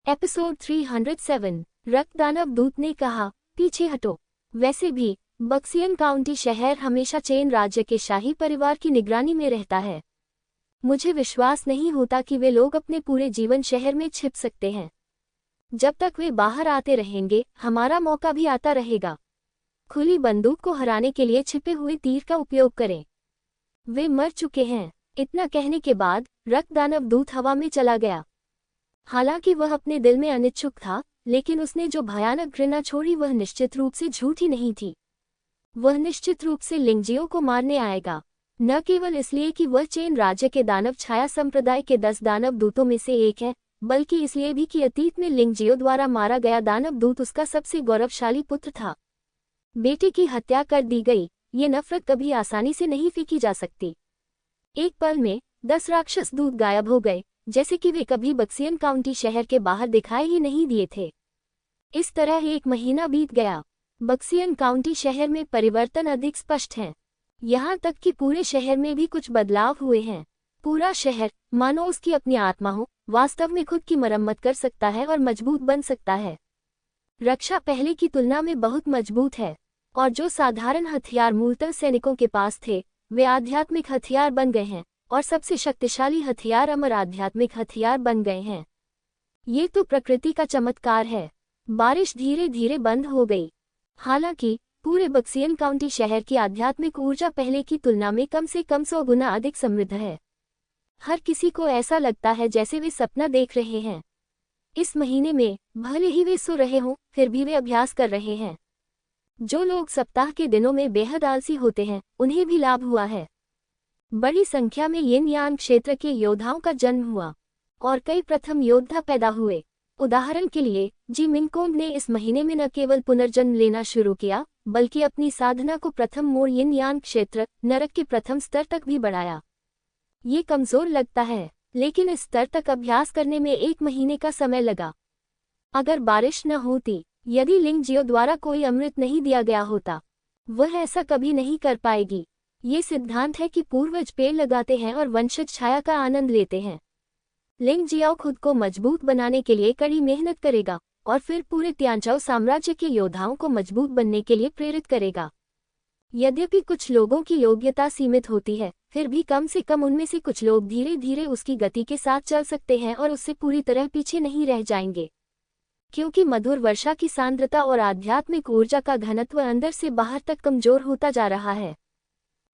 Episode 307 रक्तदानव दूत ने कहा, पीछे हटो। वैसे भी बक्सियन काउंटी शहर हमेशा चेन राज्य के शाही परिवार की निगरानी में रहता है। मुझे विश्वास नहीं होता कि वे लोग अपने पूरे जीवन शहर में छिप सकते हैं। जब तक वे बाहर आते रहेंगे, हमारा मौका भी आता रहेगा। खुली बंदूक को हराने के लिए छिपे हुए तीर का उपयोग करें। वे मर चुके हैं। इतना कहने के बाद रक्तदानव दूत हवा में चला गया। हालांकि वह अपने दिल में अनिच्छुक था, लेकिन उसने जो भयानक घृणा छोड़ी वह निश्चित रूप से झूठी नहीं थी। वह निश्चित रूप से लिंगजियो को मारने आएगा, न केवल इसलिए कि वह चेन राज्य के दानव छाया संप्रदाय के 10 दानव दूतों में से एक है, बल्कि इसलिए भी कि अतीत में लिंगजियो द्वारा मारा गया दानव दूत उसका सबसे गौरवशाली पुत्र था। बेटे की हत्या कर दी गई, ये नफरत कभी आसानी से नहीं फीकी जा सकती। एक पल में 10 राक्षस दूत गायब हो गए, जैसे कि वे कभी बक्सियन काउंटी शहर के बाहर दिखाई ही नहीं दिए थे। इस तरह एक महीना बीत गया। बक्सियन काउंटी शहर में परिवर्तन अधिक स्पष्ट हैं। यहाँ तक कि पूरे शहर में भी कुछ बदलाव हुए हैं। पूरा शहर, मानो उसकी अपनी आत्मा हो, वास्तव में खुद की मरम्मत कर सकता है और मजबूत बन सकता है। रक्षा पहले की तुलना में बहुत मजबूत है, और जो साधारण हथियार मूलतः सैनिकों के पास थे, वे आध्यात्मिक हथियार बन गए हैं, और सबसे शक्तिशाली हथियार अमर आध्यात्मिक हथियार बन गए हैं। ये तो प्रकृति का चमत्कार है। बारिश धीरे धीरे बंद हो गई। हालांकि पूरे बक्सियन काउंटी शहर की आध्यात्मिक ऊर्जा पहले की तुलना में कम से कम 100 गुना अधिक समृद्ध है। हर किसी को ऐसा लगता है जैसे वे सपना देख रहे हैं। इस महीने में भले ही वे सो रहे हों, फिर भी वे अभ्यास कर रहे हैं। जो लोग सप्ताह के दिनों में बेहद आलसी होते हैं, उन्हें भी लाभ हुआ है। बड़ी संख्या में यिन यान क्षेत्र के योद्धाओं का जन्म हुआ, और कई प्रथम योद्धा पैदा हुए। उदाहरण के लिए, जी मिनकोंग ने इस महीने में न केवल पुनर्जन्म लेना शुरू किया, बल्कि अपनी साधना को प्रथम मोड़ यिन यान क्षेत्र, नरक के प्रथम स्तर तक भी बढ़ाया। ये कमजोर लगता है, लेकिन इस स्तर तक अभ्यास करने में 1 महीने का समय लगा। अगर बारिश न होती, यदि लिंगजियो द्वारा कोई अमृत नहीं दिया गया होता, वह ऐसा कभी नहीं कर पाएगी। ये सिद्धांत है कि पूर्वज पेड़ लगाते हैं और वंशज छाया का आनंद लेते हैं। लिंगजियाओ खुद को मजबूत बनाने के लिए कड़ी मेहनत करेगा, और फिर पूरे तियानचाओ साम्राज्य के योद्धाओं को मजबूत बनने के लिए प्रेरित करेगा। यद्यपि कुछ लोगों की योग्यता सीमित होती है, फिर भी कम से कम उनमें से कुछ लोग धीरे धीरे उसकी गति के साथ चल सकते हैं और उससे पूरी तरह पीछे नहीं रह जाएंगे। क्योंकि मधुर वर्षा की सांद्रता और आध्यात्मिक ऊर्जा का घनत्व अंदर से बाहर तक कमजोर होता जा रहा है।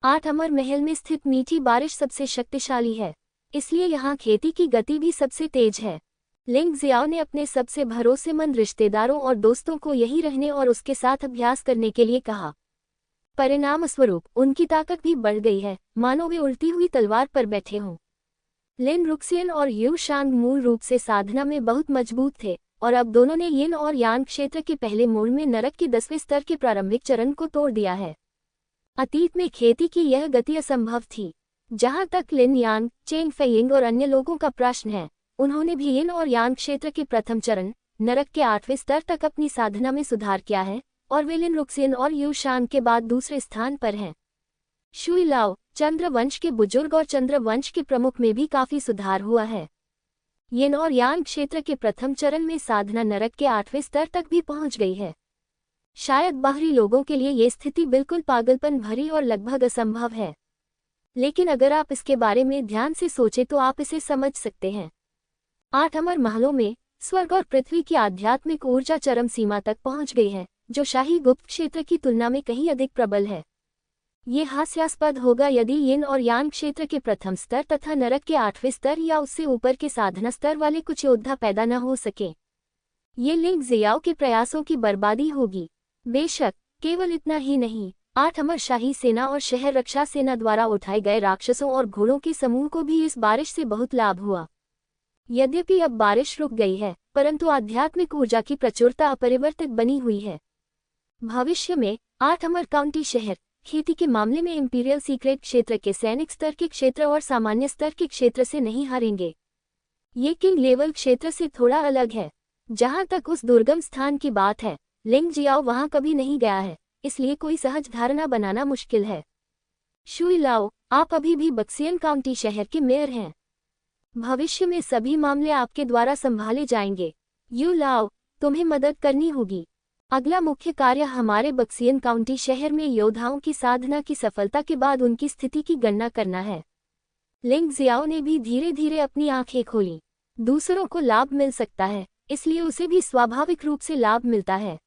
8 अमर महल में स्थित मीठी बारिश सबसे शक्तिशाली है, इसलिए यहाँ खेती की गति भी सबसे तेज है। लिंगजियाओ ने अपने सबसे भरोसेमंद रिश्तेदारों और दोस्तों को यहीं रहने और उसके साथ अभ्यास करने के लिए कहा। परिणामस्वरूप उनकी ताकत भी बढ़ गई है, मानो वे उल्टी हुई तलवार पर बैठे हों। लिन रुक्सियन और यू शांग मूल रूप से साधना में बहुत मजबूत थे, और अब दोनों ने यिन और यान क्षेत्र के पहले मोड़ में नरक के 10वें स्तर के प्रारंभिक चरण को तोड़ दिया है। अतीत में खेती की यह गति असंभव थी। जहां तक लिन यान, चेंग फेइंग और अन्य लोगों का प्रश्न है, उन्होंने भी यिन और यान क्षेत्र के प्रथम चरण, नरक के 8वें स्तर तक अपनी साधना में सुधार किया है, और वे लिन रुक्सियन और यू शांग के बाद दूसरे स्थान पर हैं। शुई लाओ, चंद्रवंश के बुजुर्ग और चंद्रवंश के प्रमुख में भी काफी सुधार हुआ है। यिन और यान क्षेत्र के प्रथम चरण में साधना नरक के 8वें स्तर तक भी पहुंच गई है। शायद बाहरी लोगों के लिए ये स्थिति बिल्कुल पागलपन भरी और लगभग असंभव है, लेकिन अगर आप इसके बारे में ध्यान से सोचें तो आप इसे समझ सकते हैं। 8 अमर महलों में स्वर्ग और पृथ्वी की आध्यात्मिक ऊर्जा चरम सीमा तक पहुंच गई है, जो शाही गुप्त क्षेत्र की तुलना में कहीं अधिक प्रबल है। ये हास्यास्पद होगा यदि यिन और यान क्षेत्र के प्रथम स्तर तथा नरक के 8वें स्तर या उससे ऊपर के साधना स्तर वाले कुछ योद्धा पैदा न हो सके। ये लिंगजियाओ के प्रयासों की बर्बादी होगी। बेशक, केवल इतना ही नहीं, 8 अमर शाही सेना और शहर रक्षा सेना द्वारा उठाए गए राक्षसों और घोड़ों के समूह को भी इस बारिश से बहुत लाभ हुआ। यद्यपि अब बारिश रुक गई है, परंतु आध्यात्मिक ऊर्जा की प्रचुरता अपरिवर्तित बनी हुई है। भविष्य में 8 अमर काउंटी शहर खेती के मामले में इंपीरियल सीक्रेट क्षेत्र के सैनिक स्तर के क्षेत्र और सामान्य स्तर के क्षेत्र से नहीं हारेंगे। ये किंग लेवल क्षेत्र से थोड़ा अलग है। जहां तक उस दुर्गम स्थान की बात है, लिंगजियाओ वहां कभी नहीं गया है, इसलिए कोई सहज धारणा बनाना मुश्किल है। शुई लाओ, आप अभी भी बक्सियन काउंटी शहर के मेयर हैं। भविष्य में सभी मामले आपके द्वारा संभाले जाएंगे। यू लाओ, तुम्हें मदद करनी होगी। अगला मुख्य कार्य हमारे बक्सियन काउंटी शहर में योद्धाओं की साधना की सफलता के बाद उनकी स्थिति की गणना करना है। लिंग जियाओ ने भी धीरे धीरे अपनी आंखें खोली। दूसरों को लाभ मिल सकता है, इसलिए उसे भी स्वाभाविक रूप से लाभ मिलता है।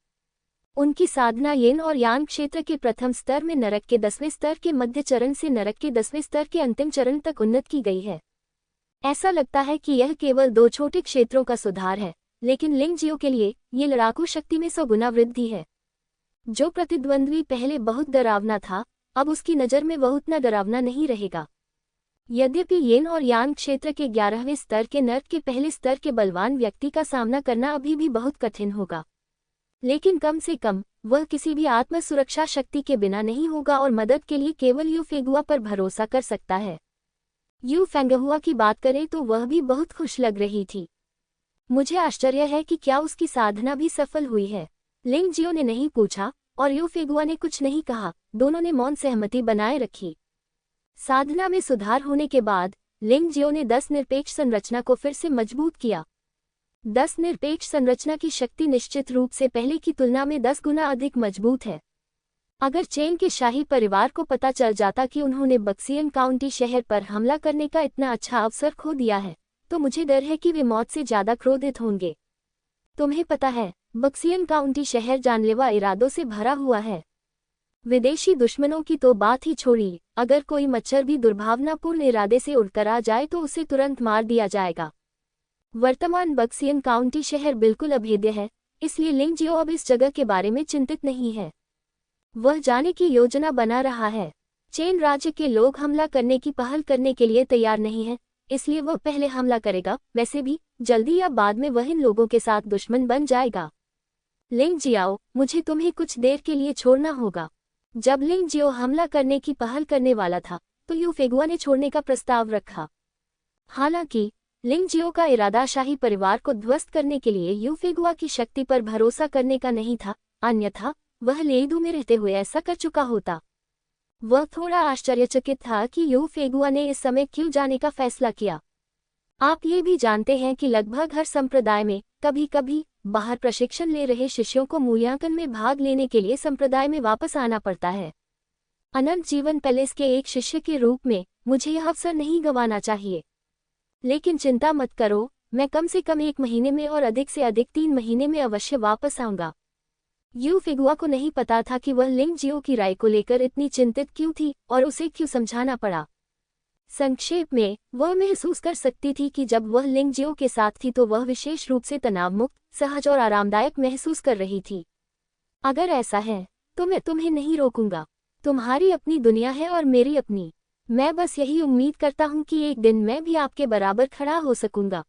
उनकी साधना येन और यान क्षेत्र के प्रथम स्तर में नरक के 10वें स्तर के मध्य चरण से नरक के 10वें स्तर के अंतिम चरण तक उन्नत की गई है। ऐसा लगता है कि यह केवल 2 छोटे क्षेत्रों का सुधार है, लेकिन लिंग जियो के लिए ये लड़ाकू शक्ति में 100 गुना वृद्धि है। जो प्रतिद्वंद्वी पहले बहुत डरावना था, अब उसकी नज़र में वह उतना डरावना नहीं रहेगा। यद्यपि येन और यान क्षेत्र के 11वें स्तर के नर्क के पहले स्तर के बलवान व्यक्ति का सामना करना अभी भी बहुत कठिन होगा, लेकिन कम से कम वह किसी भी आत्म सुरक्षा शक्ति के बिना नहीं होगा और मदद के लिए केवल यू फेगुआ पर भरोसा कर सकता है। यू फेंगहुआ की बात करें तो वह भी बहुत खुश लग रही थी। मुझे आश्चर्य है कि क्या उसकी साधना भी सफल हुई है। लिंग जियो ने नहीं पूछा और यू फेगुआ ने कुछ नहीं कहा। दोनों ने मौन सहमति बनाए रखी। साधना में सुधार होने के बाद लिंग जियो ने 10 निरपेक्ष संरचना को फिर से मजबूत किया। 10 निरपेक्ष संरचना की शक्ति निश्चित रूप से पहले की तुलना में 10 गुना अधिक मजबूत है। अगर चेन के शाही परिवार को पता चल जाता कि उन्होंने बक्सियन काउंटी शहर पर हमला करने का इतना अच्छा अवसर खो दिया है, तो मुझे डर है कि वे मौत से ज्यादा क्रोधित होंगे। तुम्हें पता है, बक्सियन काउंटी शहर जानलेवा इरादों से भरा हुआ है। विदेशी दुश्मनों की तो बात ही छोड़ी, अगर कोई मच्छर भी दुर्भावनापूर्ण इरादे से उड़कर आ जाए तो उसे तुरंत मार दिया जाएगा। वर्तमान बक्सियन काउंटी शहर बिल्कुल अभेद्य है, इसलिए लिंग जियो अब इस जगह के बारे में चिंतित नहीं है। वह जाने की योजना बना रहा है। चेन राज्य के लोग हमला करने की पहल करने के लिए तैयार नहीं हैं, इसलिए वह पहले हमला करेगा। वैसे भी जल्दी या बाद में वह इन लोगों के साथ दुश्मन बन जाएगा। लिंग जियाओ, मुझे तुम्हें कुछ देर के लिए छोड़ना होगा। जब लिंग जियो हमला करने की पहल करने वाला था, तो यू फेगुआ ने छोड़ने का प्रस्ताव रखा। हालांकि लिंग जियो का इरादा शाही परिवार को ध्वस्त करने के लिए यू फेगुआ की शक्ति पर भरोसा करने का नहीं था, अन्यथा वह लेइदू में रहते हुए ऐसा कर चुका होता। वह थोड़ा आश्चर्यचकित था कि यू फेगुआ ने इस समय क्यों जाने का फैसला किया। आप ये भी जानते हैं कि लगभग हर संप्रदाय में कभी कभी बाहर प्रशिक्षण ले रहे शिष्यों को मूल्यांकन में भाग लेने के लिए संप्रदाय में वापस आना पड़ता है। अनंत जीवन पैलेस के एक शिष्य के रूप में मुझे यह अवसर नहीं गंवाना चाहिए। लेकिन चिंता मत करो, मैं कम से कम 1 महीने में और अधिक से अधिक 3 महीने में अवश्य वापस आऊंगा। यू फेगुआ को नहीं पता था कि वह लिंग जियो की राय को लेकर इतनी चिंतित क्यों थी और उसे क्यों समझाना पड़ा। संक्षेप में, वह महसूस कर सकती थी कि जब वह लिंग जियो के साथ थी तो वह विशेष रूप से तनावमुक्त, सहज और आरामदायक महसूस कर रही थी। अगर ऐसा है तो मैं तुम्हें नहीं रोकूंगा। तुम्हारी अपनी दुनिया है और मेरी अपनी। मैं बस यही उम्मीद करता हूं कि एक दिन मैं भी आपके बराबर खड़ा हो सकूंगा।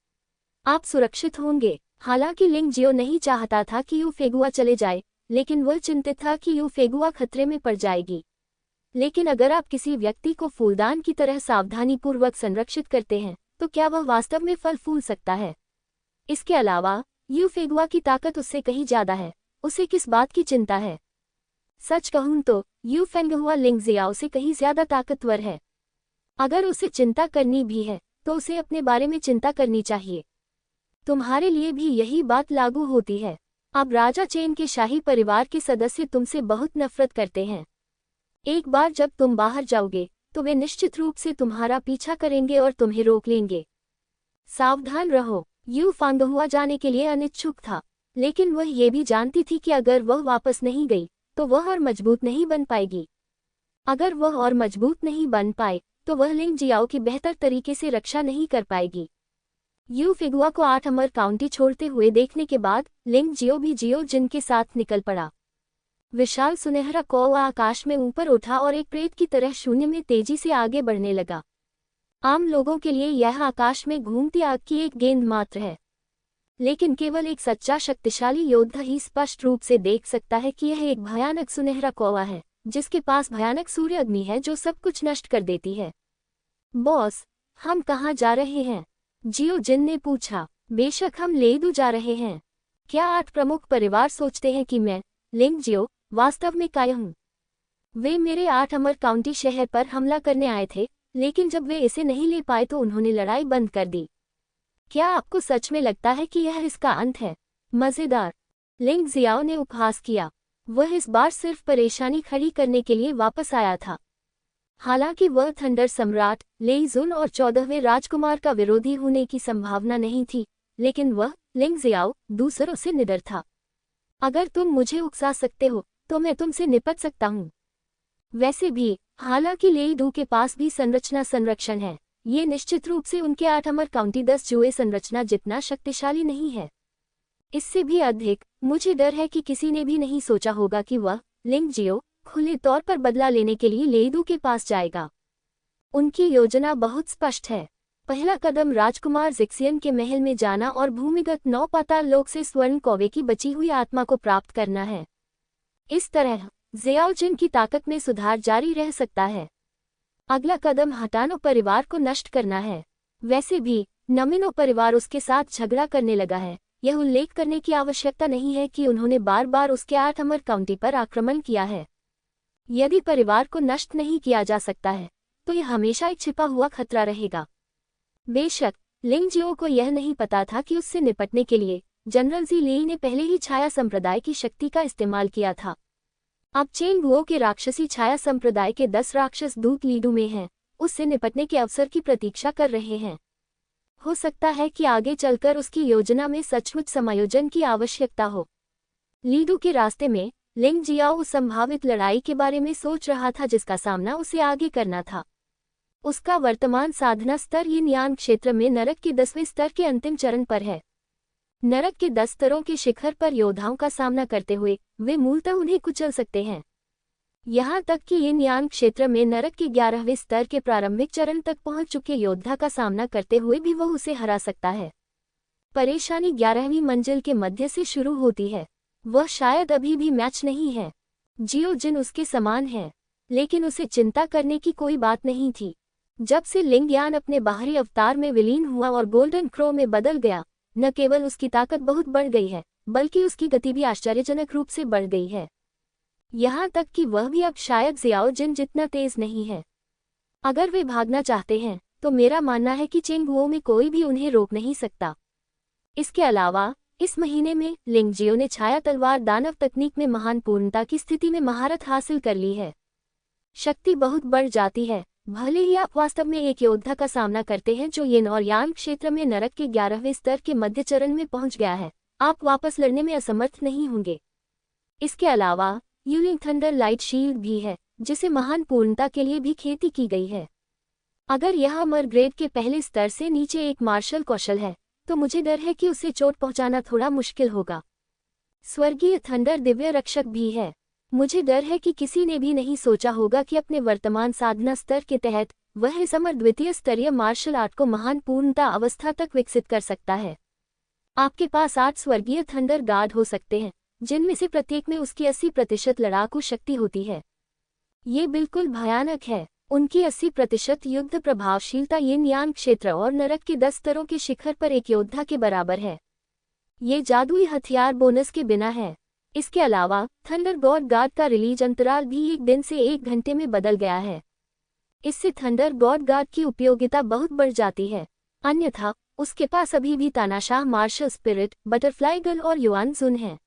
आप सुरक्षित होंगे। हालांकि लिंग जियो नहीं चाहता था कि यू फेगुआ चले जाए, लेकिन वह चिंतित था कि यू फेगुआ खतरे में पड़ जाएगी। लेकिन अगर आप किसी व्यक्ति को फूलदान की तरह सावधानीपूर्वक संरक्षित करते हैं, तो क्या वह वास्तव में फल फूल सकता है? इसके अलावा यू फेगुआ की ताकत उससे कहीं ज्यादा है। उसे किस बात की चिंता है? सच कहूं तो यू फेंगहुआ लिंग जियाओ से कहीं ज्यादा ताकतवर है। अगर उसे चिंता करनी भी है तो उसे अपने बारे में चिंता करनी चाहिए। तुम्हारे लिए भी यही बात लागू होती है। अब राजा चेन के शाही परिवार के सदस्य तुमसे बहुत नफरत करते हैं। एक बार जब तुम बाहर जाओगे तो वे निश्चित रूप से तुम्हारा पीछा करेंगे और तुम्हें रोक लेंगे। सावधान रहो। यू फेंगहुआ जाने के लिए अनिच्छुक था, लेकिन वह ये भी जानती थी कि अगर वह वापस नहीं गई तो वह और मजबूत नहीं बन पाएगी। अगर वह और मजबूत नहीं बन पाए तो वह लिंग जियाओ की बेहतर तरीके से रक्षा नहीं कर पाएगी। यू फेगुआ को 8 अमर काउंटी छोड़ते हुए देखने के बाद लिंग जियो भी जियो जिन के साथ निकल पड़ा। विशाल सुनहरा कौवा आकाश में ऊपर उठा और एक प्रेत की तरह शून्य में तेजी से आगे बढ़ने लगा। आम लोगों के लिए यह आकाश में घूमती आग की एक गेंद मात्र है, लेकिन केवल एक सच्चा शक्तिशाली योद्धा ही स्पष्ट रूप से देख सकता है कि यह एक भयानक सुनहरा कौवा है, जिसके पास भयानक सूर्य अग्नि है जो सब कुछ नष्ट कर देती है। बॉस, हम कहाँ जा रहे हैं? जियो जिन ने पूछा। बेशक हम लेइदू जा रहे हैं। क्या 8 प्रमुख परिवार सोचते हैं कि मैं, लिंग जियो, वास्तव में काय हूँ? वे मेरे 8 अमर काउंटी शहर पर हमला करने आए थे, लेकिन जब वे इसे नहीं ले पाए तो उन्होंने लड़ाई बंद कर दी। क्या आपको सच में लगता है कि यह इसका अंत है? मजेदार। लिंग जियाओ ने उपहास किया। वह इस बार सिर्फ परेशानी खड़ी करने के लिए वापस आया था। हालांकि वह थंडर सम्राट लेई जुन और 14वें राजकुमार का विरोधी होने की संभावना नहीं थी, लेकिन वह लिंग जियाओ दूसरों से निडर था। अगर तुम मुझे उकसा सकते हो तो मैं तुमसे निपट सकता हूँ। वैसे भी, हालांकि लेई डू के पास भी संरक्षण है, ये निश्चित रूप से उनके 8 अमर काउंटी 10 जुए संरचना जितना शक्तिशाली नहीं है। इससे भी अधिक, मुझे डर है कि किसी ने भी नहीं सोचा होगा कि वह लिंग जियो खुले तौर पर बदला लेने के लिए लेईडू के पास जाएगा। उनकी योजना बहुत स्पष्ट है। पहला कदम राजकुमार जिक्सियन के महल में जाना और भूमिगत 9 पाताल लोक से स्वर्ण कौवे की बची हुई आत्मा को प्राप्त करना है। इस तरह जियाओ जिन की ताकत में सुधार जारी रह सकता है। अगला कदम हटानो परिवार को नष्ट करना है। वैसे भी नमिनो परिवार उसके साथ झगड़ा करने लगा है। यह उल्लेख करने की आवश्यकता नहीं है कि उन्होंने बार बार उसके 8 अमर काउंटी पर आक्रमण किया है। यदि परिवार को नष्ट नहीं किया जा सकता है तो यह हमेशा एक छिपा हुआ खतरा रहेगा। बेशक लिंग जियो को यह नहीं पता था कि उससे निपटने के लिए जनरल जी लेई ने पहले ही छाया संप्रदाय की शक्ति का इस्तेमाल किया था। अब चेंग वुओ के राक्षसी छाया संप्रदाय के 10 राक्षस दूत लीडू में हैं, उससे निपटने के अवसर की प्रतीक्षा कर रहे हैं। हो सकता है कि आगे चलकर उसकी योजना में सचमुच समायोजन की आवश्यकता हो। लीडू के रास्ते में लिंग जियाओ उस संभावित लड़ाई के बारे में सोच रहा था जिसका सामना उसे आगे करना था। उसका वर्तमान साधना स्तर यिन यान क्षेत्र में नरक के 10वें स्तर के अंतिम चरण पर है। नरक के 10 स्तरों के शिखर पर योद्धाओं का सामना करते हुए वे मूलतः उन्हें कुचल सकते हैं। यहाँ तक कि यिन यान क्षेत्र में नरक के 11वें स्तर के प्रारंभिक चरण तक पहुंच चुके योद्धा का सामना करते हुए भी वह उसे हरा सकता है। परेशानी 11वीं मंजिल के मध्य से शुरू होती है। वह शायद अभी भी मैच नहीं है। जियो जिन उसके समान है, लेकिन उसे चिंता करने की कोई बात नहीं थी। जब से लिंग यान अपने बाहरी अवतार में विलीन हुआ और गोल्डन क्रो में बदल गया, न केवल उसकी ताकत बहुत बढ़ गई है, बल्कि उसकी गति भी आश्चर्यजनक रूप से बढ़ गई है। यहाँ तक कि वह भी अब शायद जियाओ जिन जितना तेज नहीं है। अगर वे भागना चाहते हैं तो मेरा मानना है कि चेंग वुओ में कोई भी उन्हें रोक नहीं सकता। इसके अलावा इस महीने में लिंग जियो ने छाया तलवार दानव तकनीक में महान पूर्णता की स्थिति में महारत हासिल कर ली है। शक्ति बहुत बढ़ जाती है। भले ही आप वास्तव में एक योद्धा का सामना करते हैं जो यिन और यान क्षेत्र में नरक के 11वें स्तर के मध्य चरण में पहुंच गया है, आप वापस लड़ने में असमर्थ नहीं होंगे। इसके अलावा यूलिंग थंडर लाइट शील्ड भी है, जिसे महान पूर्णता के लिए भी खेती की गई है। अगर यह अमर ग्रेड के पहले स्तर से नीचे एक मार्शल कौशल है तो मुझे डर है कि उसे चोट पहुंचाना थोड़ा मुश्किल होगा। स्वर्गीय थंडर दिव्य रक्षक भी है। मुझे डर है कि किसी ने भी नहीं सोचा होगा कि अपने वर्तमान साधना स्तर के तहत वह इस अमर द्वितीय स्तरीय मार्शल आर्ट को महान पूर्णता अवस्था तक विकसित कर सकता है। आपके पास 8 स्वर्गीय थंडर गार्ड हो सकते हैं, जिनमें से प्रत्येक में उसकी 80% लड़ाकू शक्ति होती है। ये बिल्कुल भयानक है। उनकी 80% युद्ध प्रभावशीलता यिन यान क्षेत्र और नरक के 10 स्तरों के शिखर पर एक योद्धा के बराबर है। ये जादुई हथियार बोनस के बिना है। इसके अलावा थंडर गॉड गार्ड का रिलीज अंतराल भी 1 दिन से 1 घंटे में बदल गया है। इससे थंडर गॉड गार्ड की उपयोगिता बहुत बढ़ जाती है। अन्यथा उसके पास अभी भी तानाशाह मार्शल स्पिरिट, बटरफ्लाई गन और युआन जुन हैं।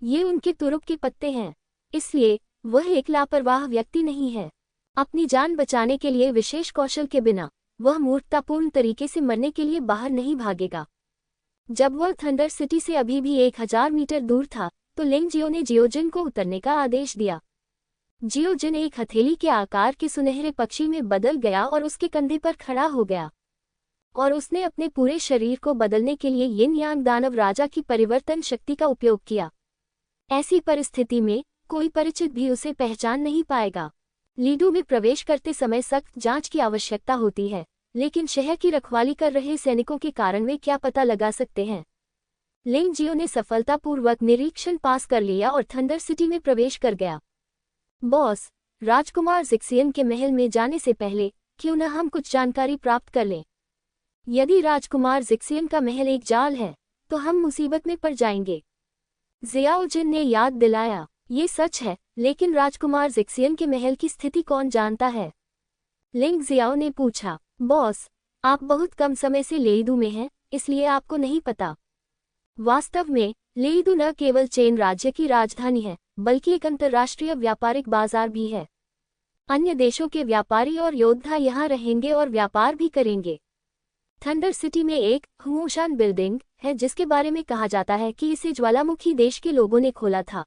ये उनके तुरुप के पत्ते हैं, इसलिए वह एक लापरवाह व्यक्ति नहीं है। अपनी जान बचाने के लिए विशेष कौशल के बिना वह मूर्खतापूर्ण तरीके से मरने के लिए बाहर नहीं भागेगा। जब वह थंडर सिटी से अभी भी 1000 मीटर दूर था तो लिंग जियो ने जियोजिन को उतरने का आदेश दिया। जियोजिन एक हथेली के आकार के सुनहरे पक्षी में बदल गया और उसके कंधे पर खड़ा हो गया, और उसने अपने पूरे शरीर को बदलने के लिए यिन यांग दानव राजा की परिवर्तन शक्ति का उपयोग किया। ऐसी परिस्थिति में कोई परिचित भी उसे पहचान नहीं पाएगा। लीडू में प्रवेश करते समय सख्त जांच की आवश्यकता होती है, लेकिन शहर की रखवाली कर रहे सैनिकों के कारण वे क्या पता लगा सकते हैं। लिंग जियो ने सफलतापूर्वक निरीक्षण पास कर लिया और थंडर सिटी में प्रवेश कर गया। बॉस, राजकुमार जिक्सियन के महल में जाने से पहले क्यों न हम कुछ जानकारी प्राप्त कर लें। यदि राजकुमार जिक्सियन का महल एक जाल है तो हम मुसीबत में पड़ जाएंगे, जियाओ जिन ने याद दिलाया। ये सच है, लेकिन राजकुमार जिक्सियन के महल की स्थिति कौन जानता है? लिंग जियाओ ने पूछा। बॉस, आप बहुत कम समय से लेईडू में हैं, इसलिए आपको नहीं पता। वास्तव में लेइदू न केवल चेन राज्य की राजधानी है, बल्कि एक अंतर्राष्ट्रीय व्यापारिक बाजार भी है। अन्य देशों के व्यापारी और योद्धा यहाँ रहेंगे और व्यापार भी करेंगे। थंडर सिटी में एक हुओशान बिल्डिंग है जिसके बारे में कहा जाता है कि इसे ज्वालामुखी देश के लोगों ने खोला था।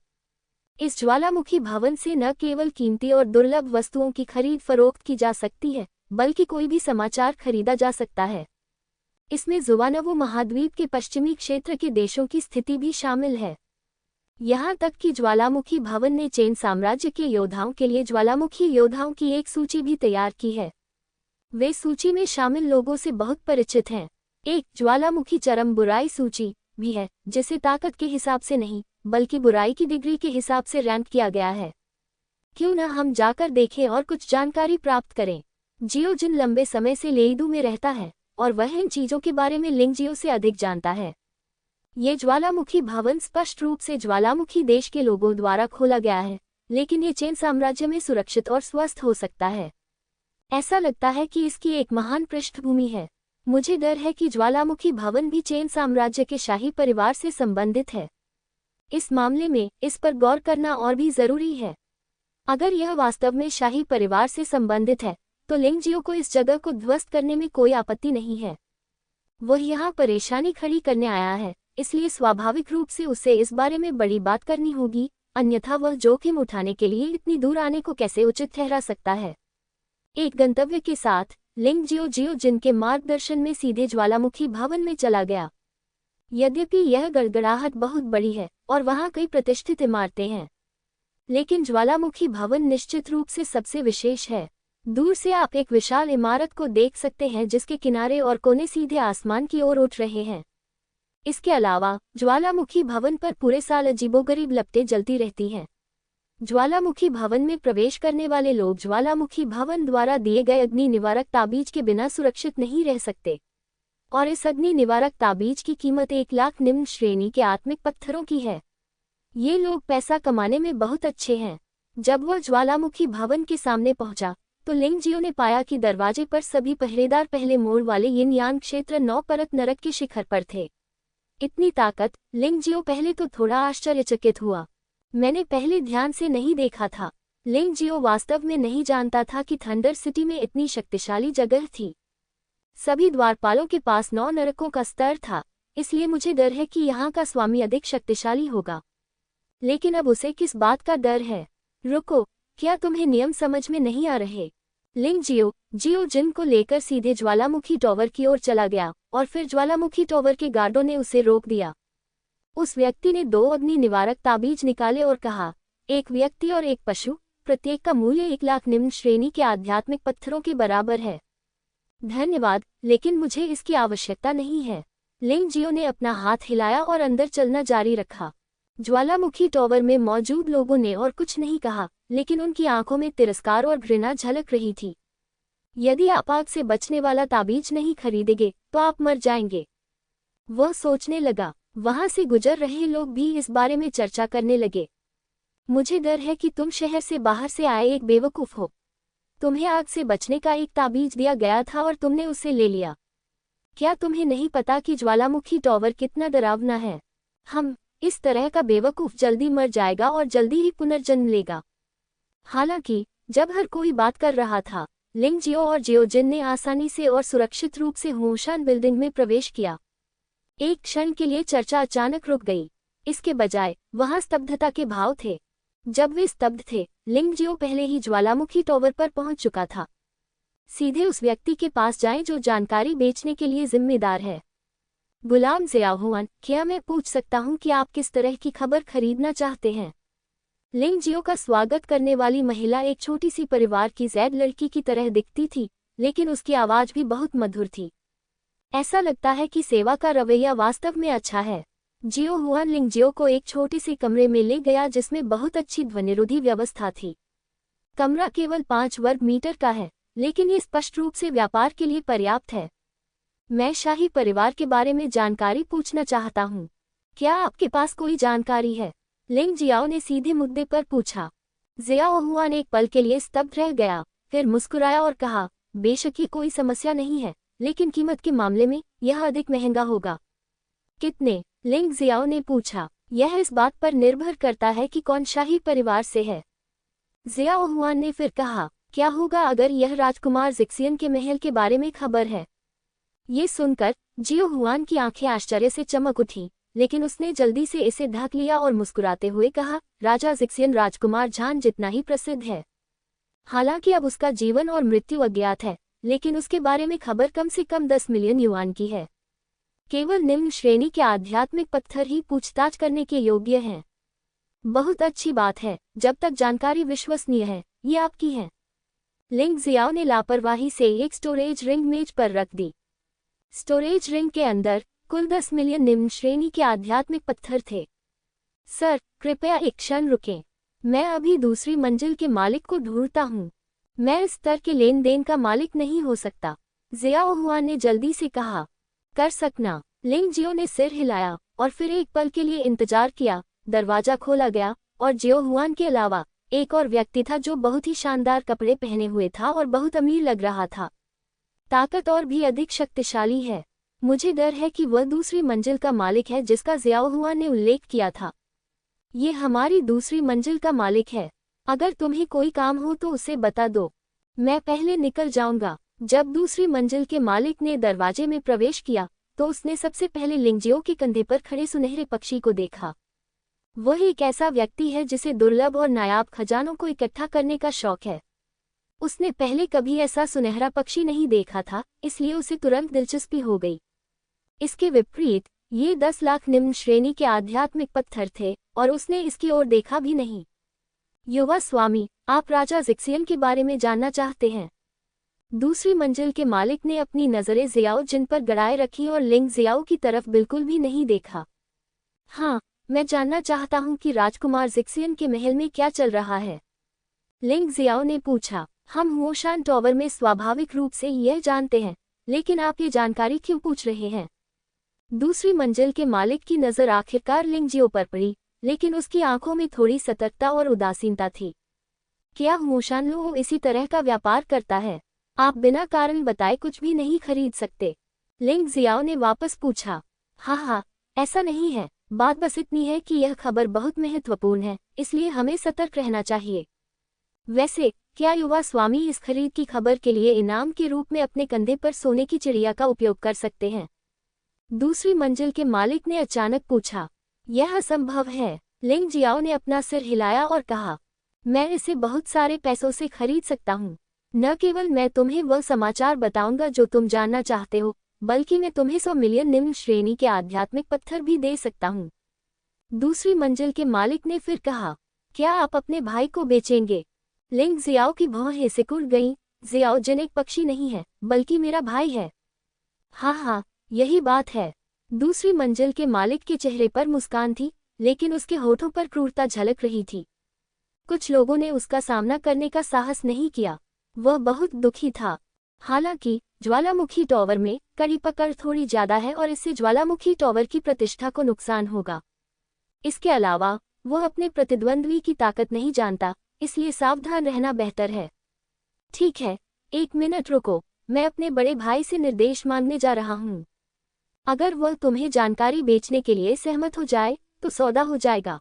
इस ज्वालामुखी भवन से न केवल कीमती और दुर्लभ वस्तुओं की खरीद फरोख्त की जा सकती है, बल्कि कोई भी समाचार खरीदा जा सकता है। इसमें जुवानवो महाद्वीप के पश्चिमी क्षेत्र के देशों की स्थिति भी शामिल है। यहाँ तक कि ज्वालामुखी भवन ने चेन साम्राज्य के योद्धाओं के लिए ज्वालामुखी योद्धाओं की एक सूची भी तैयार की है। वे सूची में शामिल लोगों से बहुत परिचित हैं। एक ज्वालामुखी चरम बुराई सूची भी है, जिसे ताकत के हिसाब से नहीं, बल्कि बुराई की डिग्री के हिसाब से रैंक किया गया है। क्यों न हम जाकर देखें और कुछ जानकारी प्राप्त करें। जियो जिन लंबे समय से लेइदू में रहता है और वह इन चीजों के बारे में लिंग जियो से अधिक जानता है। ये ज्वालामुखी भवन स्पष्ट रूप से ज्वालामुखी देश के लोगों द्वारा खोला गया है, लेकिन ये चेन साम्राज्य में सुरक्षित और स्वस्थ हो सकता है। ऐसा लगता है कि इसकी एक महान पृष्ठभूमि है। मुझे डर है कि ज्वालामुखी भवन भी चेन साम्राज्य के शाही परिवार से संबंधित है। इस मामले में इस पर गौर करना और भी जरूरी है। अगर यह वास्तव में शाही परिवार से संबंधित है, तो लिंगजियो को इस जगह को ध्वस्त करने में कोई आपत्ति नहीं है। वह यहाँ परेशानी खड़ी करने आया है, इसलिए स्वाभाविक रूप से उसे इस बारे में बड़ी बात करनी होगी, अन्यथा वह जोखिम उठाने के लिए इतनी दूर आने को कैसे उचित ठहरा सकता है। एक गंतव्य के साथ लिंगजियो जियो जिनके मार्गदर्शन में सीधे ज्वालामुखी भवन में चला गया। यद्यपि यह गड़गड़ाहट बहुत बड़ी है और वहाँ कई प्रतिष्ठित इमारतें हैं, लेकिन ज्वालामुखी भवन निश्चित रूप से सबसे विशेष है। दूर से आप एक विशाल इमारत को देख सकते हैं जिसके किनारे और कोने सीधे आसमान की ओर उठ रहे हैं। इसके अलावा ज्वालामुखी भवन पर पूरे साल अजीबोगरीब लपटें जलती रहती हैं। ज्वालामुखी भवन में प्रवेश करने वाले लोग ज्वालामुखी भवन द्वारा दिए गए अग्नि निवारक ताबीज के बिना सुरक्षित नहीं रह सकते, और इस अग्नि निवारक ताबीज की कीमत 1 लाख निम्न श्रेणी के आत्मिक पत्थरों की है। ये लोग पैसा कमाने में बहुत अच्छे हैं। जब वह ज्वालामुखी भवन के सामने पहुंचा, तो लिंगजियो ने पाया कि दरवाजे पर सभी पहरेदार पहले मोड़ वाले यिन यान क्षेत्र 9 परत नरक के शिखर पर थे। इतनी ताकत! लिंगजियो पहले तो थोड़ा आश्चर्यचकित हुआ। मैंने पहले ध्यान से नहीं देखा था। लिंगजियो वास्तव में नहीं जानता था कि थंडर सिटी में इतनी शक्तिशाली जगह थी। सभी द्वारपालों के पास 9 नरकों का स्तर था, इसलिए मुझे डर है कि यहाँ का स्वामी अधिक शक्तिशाली होगा। लेकिन अब उसे किस बात का डर है? रुको, क्या तुम्हें नियम समझ में नहीं आ रहे? लिंगजियो जियो जिन को लेकर सीधे ज्वालामुखी टॉवर की ओर चला गया और फिर ज्वालामुखी टॉवर के गार्डों ने उसे रोक दिया। उस व्यक्ति ने 2 अग्नि निवारक ताबीज निकाले और कहा, एक व्यक्ति और एक पशु, प्रत्येक का मूल्य 1 लाख निम्न श्रेणी के आध्यात्मिक पत्थरों के बराबर है। धन्यवाद, लेकिन मुझे इसकी आवश्यकता नहीं है। लिंगजियो ने अपना हाथ हिलाया और अंदर चलना जारी रखा। ज्वालामुखी टॉवर में मौजूद लोगों ने और कुछ नहीं कहा, लेकिन उनकी आंखों में तिरस्कार और घृणा झलक रही थी। यदि आप आग से बचने वाला ताबीज नहीं खरीदेंगे तो आप मर जाएंगे, वह सोचने लगा। वहां से गुजर रहे लोग भी इस बारे में चर्चा करने लगे। मुझे डर है कि तुम शहर से बाहर से आए एक बेवकूफ हो। तुम्हें आग से बचने का एक ताबीज दिया गया था और तुमने उसे ले लिया। क्या तुम्हें नहीं पता कि ज्वालामुखी टॉवर कितना डरावना है? इस तरह का बेवकूफ जल्दी मर जाएगा और जल्दी ही पुनर्जन्म लेगा। हालांकि जब हर कोई बात कर रहा था, लिंगजियो और जियोजिन ने आसानी से और सुरक्षित रूप से हुओशान बिल्डिंग में प्रवेश किया। एक क्षण के लिए चर्चा अचानक रुक गई। इसके बजाय वहां स्तब्धता के भाव थे। जब वे स्तब्ध थे, लिंगजियो पहले ही ज्वालामुखी टॉवर पर पहुंच चुका था। सीधे उस व्यक्ति के पास जाएं जो जानकारी बेचने के लिए जिम्मेदार है। गुलाम ज़ियाहुआन, क्या मैं पूछ सकता हूं कि आप किस तरह की खबर खरीदना चाहते हैं? लिंगजियो का स्वागत करने वाली महिला एक छोटी सी परिवार की जैद लड़की की तरह दिखती थी, लेकिन उसकी आवाज भी बहुत मधुर थी। ऐसा लगता है कि सेवा का रवैया वास्तव में अच्छा है। जियोहुआन लिंगजियो को एक छोटे से कमरे में ले गया जिसमें बहुत अच्छी ध्वनिरोधी व्यवस्था थी। कमरा केवल 5 वर्ग मीटर का है, लेकिन ये स्पष्ट रूप से व्यापार के लिए पर्याप्त है। मैं शाही परिवार के बारे में जानकारी पूछना चाहता हूँ। क्या आपके पास कोई जानकारी है? लिंगजियाओ ने सीधे मुद्दे पर पूछा। ज़ियाओहुआन एक पल के लिए स्तब्ध रह गया, फिर मुस्कुराया और कहा, बेशक ये कोई समस्या नहीं है, लेकिन कीमत के मामले में यह अधिक महंगा होगा। कितने? लिंग जियाओ ने पूछा, यह इस बात पर निर्भर करता है कि कौन शाही परिवार से है। जियाओ हुआन ने फिर कहा, क्या होगा अगर यह राजकुमार जिक्सियन के महल के बारे में खबर है। ये सुनकर जियो हुआन की आंखें आश्चर्य से चमक उठी, लेकिन उसने जल्दी से इसे ढक लिया और मुस्कुराते हुए कहा, राजा जिक्सियन राजकुमार झान जितना ही प्रसिद्ध है। हालांकि अब उसका जीवन और मृत्यु अज्ञात है, लेकिन उसके बारे में खबर कम से कम 10 मिलियन युआन की है। केवल निम्न श्रेणी के आध्यात्मिक पत्थर ही पूछताछ करने के योग्य हैं। बहुत अच्छी बात है, जब तक जानकारी विश्वसनीय है, ये आपकी है। लिंग जियाओ ने लापरवाही से एक स्टोरेज रिंग मेज पर रख दी। स्टोरेज रिंग के अंदर कुल 10 मिलियन निम्न श्रेणी के आध्यात्मिक पत्थर थे। सर, कृपया एक क्षण रुकें। मैं अभी दूसरी मंजिल के मालिक को ढूंढता हूँ। मैं इस स्तर के लेन देन का मालिक नहीं हो सकता, जियाओ हुआन ने जल्दी से कहा। कर सकना। लिंग जियो ने सिर हिलाया और फिर एक पल के लिए इंतजार किया। दरवाजा खोला गया और जियो हुआन के अलावा एक और व्यक्ति था जो बहुत ही शानदार कपड़े पहने हुए था और बहुत अमीर लग रहा था। ताकत और भी अधिक शक्तिशाली है। मुझे डर है कि वह दूसरी मंजिल का मालिक है जिसका जियाओ हुआन ने उल्लेख किया था। ये हमारी दूसरी मंजिल का मालिक है। अगर तुम्हें कोई काम हो तो उसे बता दो, मैं पहले निकल जाऊंगा। जब दूसरी मंजिल के मालिक ने दरवाजे में प्रवेश किया तो उसने सबसे पहले लिंगजियो के कंधे पर खड़े सुनहरे पक्षी को देखा। वह एक ऐसा व्यक्ति है जिसे दुर्लभ और नायाब खजानों को इकट्ठा करने का शौक है। उसने पहले कभी ऐसा सुनहरा पक्षी नहीं देखा था, इसलिए उसे तुरंत दिलचस्पी हो गई। इसके विपरीत ये 10 लाख निम्न श्रेणी के आध्यात्मिक पत्थर थे और उसने इसकी ओर देखा भी नहीं। युवा स्वामी, आप राजा जिक्सियन के बारे में जानना चाहते हैं? दूसरी मंजिल के मालिक ने अपनी नज़रें जियाओ जिन पर गड़ाए रखी और लिंग जियाओ की तरफ बिल्कुल भी नहीं देखा। हाँ, मैं जानना चाहता हूँ कि राजकुमार जिक्सियन के महल में क्या चल रहा है। लिंग जियाओ ने पूछा। हम हुओशान टॉवर में स्वाभाविक रूप से यह जानते हैं, लेकिन आप ये जानकारी क्यों पूछ रहे हैं? दूसरी मंजिल के मालिक की नज़र आखिरकार लिंग जियो पर पड़ी, लेकिन उसकी आंखों में थोड़ी सतर्कता और उदासीनता थी। क्या हुओशान लो इसी तरह का व्यापार करता है? आप बिना कारण बताए कुछ भी नहीं खरीद सकते। लिंग जियाओ ने वापस पूछा। हाँ, ऐसा नहीं है। बात बस इतनी है कि यह खबर बहुत महत्वपूर्ण है, इसलिए हमें सतर्क रहना चाहिए। वैसे क्या युवा स्वामी इस खरीद की खबर के लिए इनाम के रूप में अपने कंधे पर सोने की चिड़िया का उपयोग कर सकते हैं? दूसरी मंजिल के मालिक ने अचानक पूछा। यह असंभव है। लिंग जियाओ ने अपना सिर हिलाया और कहा, मैं इसे बहुत सारे पैसों से खरीद सकता हूँ। न केवल मैं तुम्हें वह समाचार बताऊंगा जो तुम जानना चाहते हो, बल्कि मैं तुम्हें 100 मिलियन निम्न श्रेणी के आध्यात्मिक पत्थर भी दे सकता हूँ। दूसरी मंजिल के मालिक ने फिर कहा, क्या आप अपने भाई को बेचेंगे? लिंग जियाओ की भौहें सिकुड़ गईं। जियाओ जिन एक पक्षी नहीं है, बल्कि मेरा भाई है। हाँ, यही बात है। दूसरी मंजिल के मालिक के चेहरे पर मुस्कान थी, लेकिन उसके होठों पर क्रूरता झलक रही थी। कुछ लोगों ने उसका सामना करने का साहस नहीं किया। वह बहुत दुखी था। हालांकि ज्वालामुखी टॉवर में कड़ी पकड़ थोड़ी ज्यादा है और इससे ज्वालामुखी टॉवर की प्रतिष्ठा को नुकसान होगा। इसके अलावा वह अपने प्रतिद्वंद्वी की ताकत नहीं जानता, इसलिए सावधान रहना बेहतर है। ठीक है, 1 मिनट रुको, मैं अपने बड़े भाई से निर्देश मांगने जा रहा हूँ। अगर वह तुम्हें जानकारी बेचने के लिए सहमत हो जाए तो सौदा हो जाएगा।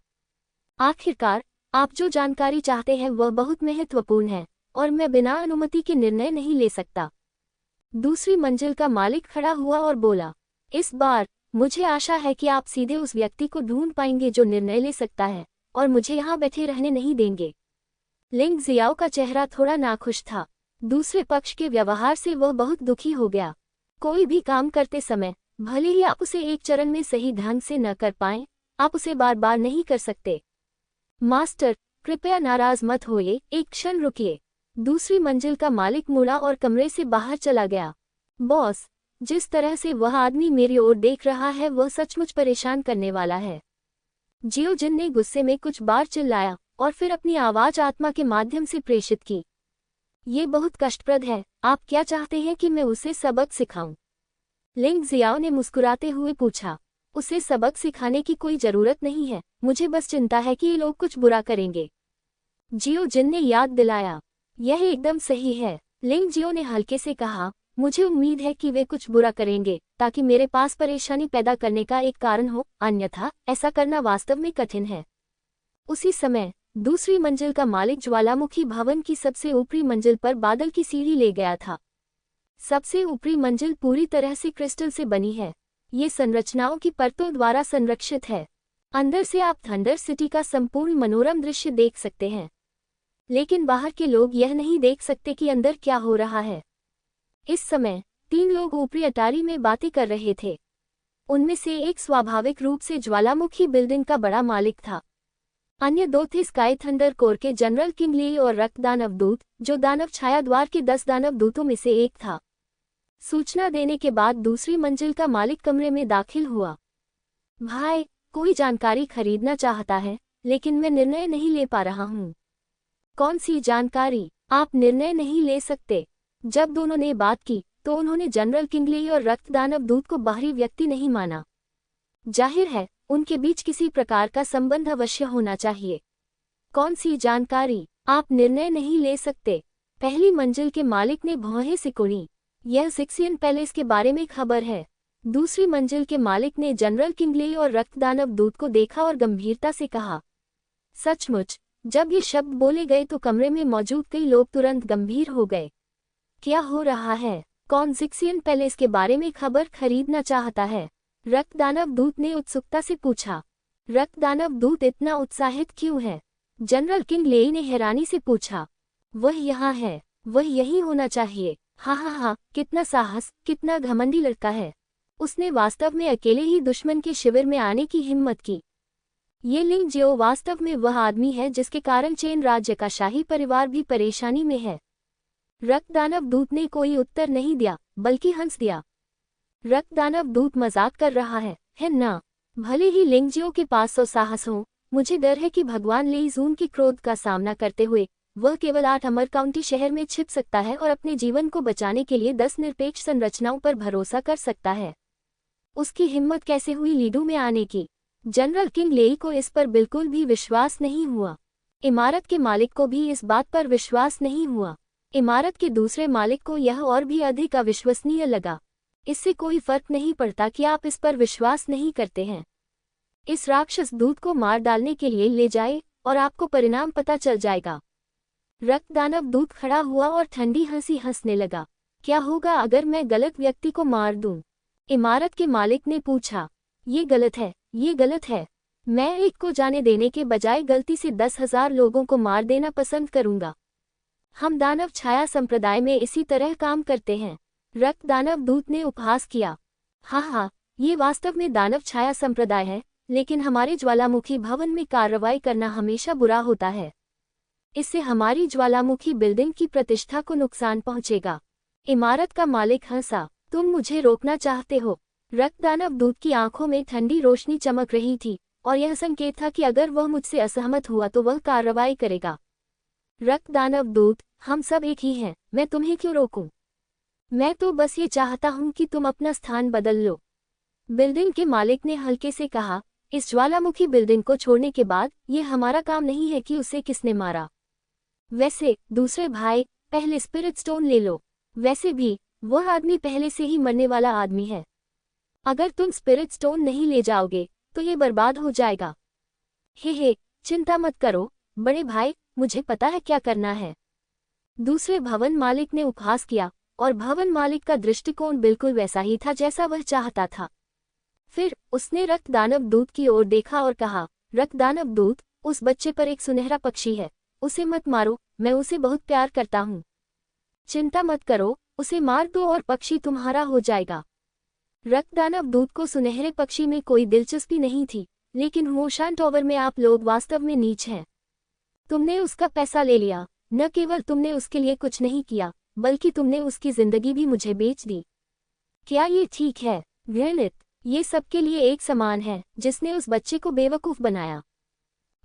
आखिरकार आप जो जानकारी चाहते हैं वह बहुत महत्वपूर्ण है और मैं बिना अनुमति के निर्णय नहीं ले सकता। दूसरी मंजिल का मालिक खड़ा हुआ और बोला, इस बार मुझे आशा है कि आप सीधे उस व्यक्ति को ढूंढ पाएंगे जो निर्णय ले सकता है और मुझे यहाँ बैठे रहने नहीं देंगे। लिंग जियाओ का चेहरा थोड़ा नाखुश था। दूसरे पक्ष के व्यवहार से वह बहुत दुखी हो गया। कोई भी काम करते समय भले ही आप उसे एक चरण में सही ढंग से न कर पाएं, आप उसे बार बार नहीं कर सकते। मास्टर, कृपया नाराज मत होइए, एक क्षण रुकिए। दूसरी मंजिल का मालिक मुड़ा और कमरे से बाहर चला गया। बॉस, जिस तरह से वह आदमी मेरी ओर देख रहा है वह सचमुच परेशान करने वाला है। जियो जिन ने गुस्से में कुछ बार चिल्लाया और फिर अपनी आवाज आत्मा के माध्यम से प्रेषित की। ये बहुत कष्टप्रद है। आप क्या चाहते हैं कि मैं उसे सबक सिखाऊं? लिंग जियाओ ने मुस्कुराते हुए पूछा। उसे सबक सिखाने की कोई जरूरत नहीं है, मुझे बस चिंता है कि ये लोग कुछ बुरा करेंगे। जियो जिन ने याद दिलाया। यह एकदम सही है, लिंग जियो ने हल्के से कहा। मुझे उम्मीद है कि वे कुछ बुरा करेंगे ताकि मेरे पास परेशानी पैदा करने का एक कारण हो, अन्यथा ऐसा करना वास्तव में कठिन है। उसी समय दूसरी मंजिल का मालिक ज्वालामुखी भवन की सबसे ऊपरी मंजिल पर बादल की सीढ़ी ले गया था। सबसे ऊपरी मंजिल पूरी तरह से क्रिस्टल से बनी है। ये संरचनाओं की परतों द्वारा संरक्षित है। अंदर से आप थंडर सिटी का संपूर्ण मनोरम दृश्य देख सकते हैं, लेकिन बाहर के लोग यह नहीं देख सकते कि अंदर क्या हो रहा है। इस समय 3 लोग ऊपरी अटारी में बातें कर रहे थे। उनमें से एक स्वाभाविक रूप से ज्वालामुखी बिल्डिंग का बड़ा मालिक था। अन्य 2 थे स्काई थंडर कोर के जनरल किंगली और रक्त दानव दूत, जो दानव छाया द्वार के 10 दानव दूतों में से एक था। सूचना देने के बाद दूसरी मंजिल का मालिक कमरे में दाखिल हुआ। भाई, कोई जानकारी खरीदना चाहता है, लेकिन मैं निर्णय नहीं ले पा रहा हूँ। कौन सी जानकारी? आप निर्णय नहीं ले सकते। जब दोनों ने बात की तो उन्होंने जनरल किंगली और रक्त दानव दूत को बाहरी व्यक्ति नहीं माना। जाहिर है उनके बीच किसी प्रकार का संबंध अवश्य होना चाहिए। कौन सी जानकारी? आप निर्णय नहीं ले सकते। पहली मंजिल के मालिक ने भौहें सिकुड़ी। यह सिक्सियन पैलेस के बारे में खबर है। दूसरी मंजिल के मालिक ने जनरल किंगली और रक्त दानव दूत को देखा और गंभीरता से कहा। सचमुच, जब ये शब्द बोले गए तो कमरे में मौजूद कई लोग तुरंत गंभीर हो गए। क्या हो रहा है? कौन सिक्सियन पैलेस के बारे में खबर खरीदना चाहता है? रक्त दानव दूत ने उत्सुकता से पूछा। रक्त दानव दूत इतना उत्साहित क्यों है? जनरल किंगली ने हैरानी से पूछा। वह यहाँ है, वह यही होना चाहिए। हाँ, कितना साहस, कितना घमंडी लड़का है। उसने वास्तव में अकेले ही दुश्मन के शिविर में आने की हिम्मत की। ये लिंग जियो वास्तव में वह आदमी है जिसके कारण चेन राज्य का शाही परिवार भी परेशानी में है। रक्त दानव दूत ने कोई उत्तर नहीं दिया, बल्कि हंस दिया। रक्त दानव दूत मजाक कर रहा है ना? भले ही लिंगजियो के पास 100 साहस हो, मुझे डर है कि भगवान लेईजून के क्रोध का सामना करते हुए वह केवल 8 अमर काउंटी शहर में छिप सकता है और अपने जीवन को बचाने के लिए 10 निरपेक्ष संरचनाओं पर भरोसा कर सकता है। उसकी हिम्मत कैसे हुई लीडू में आने की? जनरल किंगली को इस पर बिल्कुल भी विश्वास नहीं हुआ। इमारत के मालिक को भी इस बात पर विश्वास नहीं हुआ। इमारत के दूसरे मालिक को यह और भी अधिक अविश्वसनीय लगा। इससे कोई फर्क नहीं पड़ता कि आप इस पर विश्वास नहीं करते हैं। इस राक्षस दूत को मार डालने के लिए ले जाए और आपको परिणाम पता चल जाएगा। रक्त दानव दूत खड़ा हुआ और ठंडी हंसी हंसने लगा। क्या होगा अगर मैं गलत व्यक्ति को मार दूं? इमारत के मालिक ने पूछा। ये गलत है, ये गलत है। मैं एक को जाने देने के बजाय गलती से 10,000 लोगों को मार देना पसंद करूंगा। हम दानव छाया संप्रदाय में इसी तरह काम करते हैं। रक्त दानव दूत ने उपहास किया। हाँ, ये वास्तव में दानव छाया संप्रदाय है, लेकिन हमारे ज्वालामुखी भवन में कार्रवाई करना हमेशा बुरा होता है। इससे हमारी ज्वालामुखी बिल्डिंग की प्रतिष्ठा को नुकसान पहुंचेगा। इमारत का मालिक हंसा। तुम मुझे रोकना चाहते हो? रक्त दानव दूत की आंखों में ठंडी रोशनी चमक रही थी और यह संकेत था कि अगर वह मुझसे असहमत हुआ तो वह कार्रवाई करेगा। रक्त दानव दूत, हम सब एक ही हैं, मैं तुम्हें क्यों रोकूं? मैं तो बस ये चाहता हूं कि तुम अपना स्थान बदल लो। बिल्डिंग के मालिक ने हल्के से कहा। इस ज्वालामुखी बिल्डिंग को छोड़ने के बाद ये हमारा काम नहीं है कि उसे किसने मारा। वैसे दूसरे भाई, पहले स्पिरिट स्टोन ले लो। वैसे भी वह आदमी पहले से ही मरने वाला आदमी है। अगर तुम स्पिरिट स्टोन नहीं ले जाओगे तो ये बर्बाद हो जाएगा। हे, चिंता मत करो बड़े भाई, मुझे पता है क्या करना है। दूसरे भवन मालिक ने उपहास किया और भवन मालिक का दृष्टिकोण बिल्कुल वैसा ही था जैसा वह चाहता था। फिर उसने रक्त दानव दूत की ओर देखा और कहा, रक्त दानव दूत, उस बच्चे पर एक सुनहरा पक्षी है, उसे मत मारो, मैं उसे बहुत प्यार करता हूँ। चिंता मत करो, उसे मार दो और पक्षी तुम्हारा हो जाएगा। रक्त दानव दूत को सुनहरे पक्षी में कोई दिलचस्पी नहीं थी, लेकिन होशान टॉवर में आप लोग वास्तव में नीच हैं। तुमने उसका पैसा ले लिया। न केवल तुमने उसके लिए कुछ नहीं किया, बल्कि तुमने उसकी जिंदगी भी मुझे बेच दी। क्या ये ठीक है? घृणित। ये सबके लिए एक समान है जिसने उस बच्चे को बेवकूफ बनाया।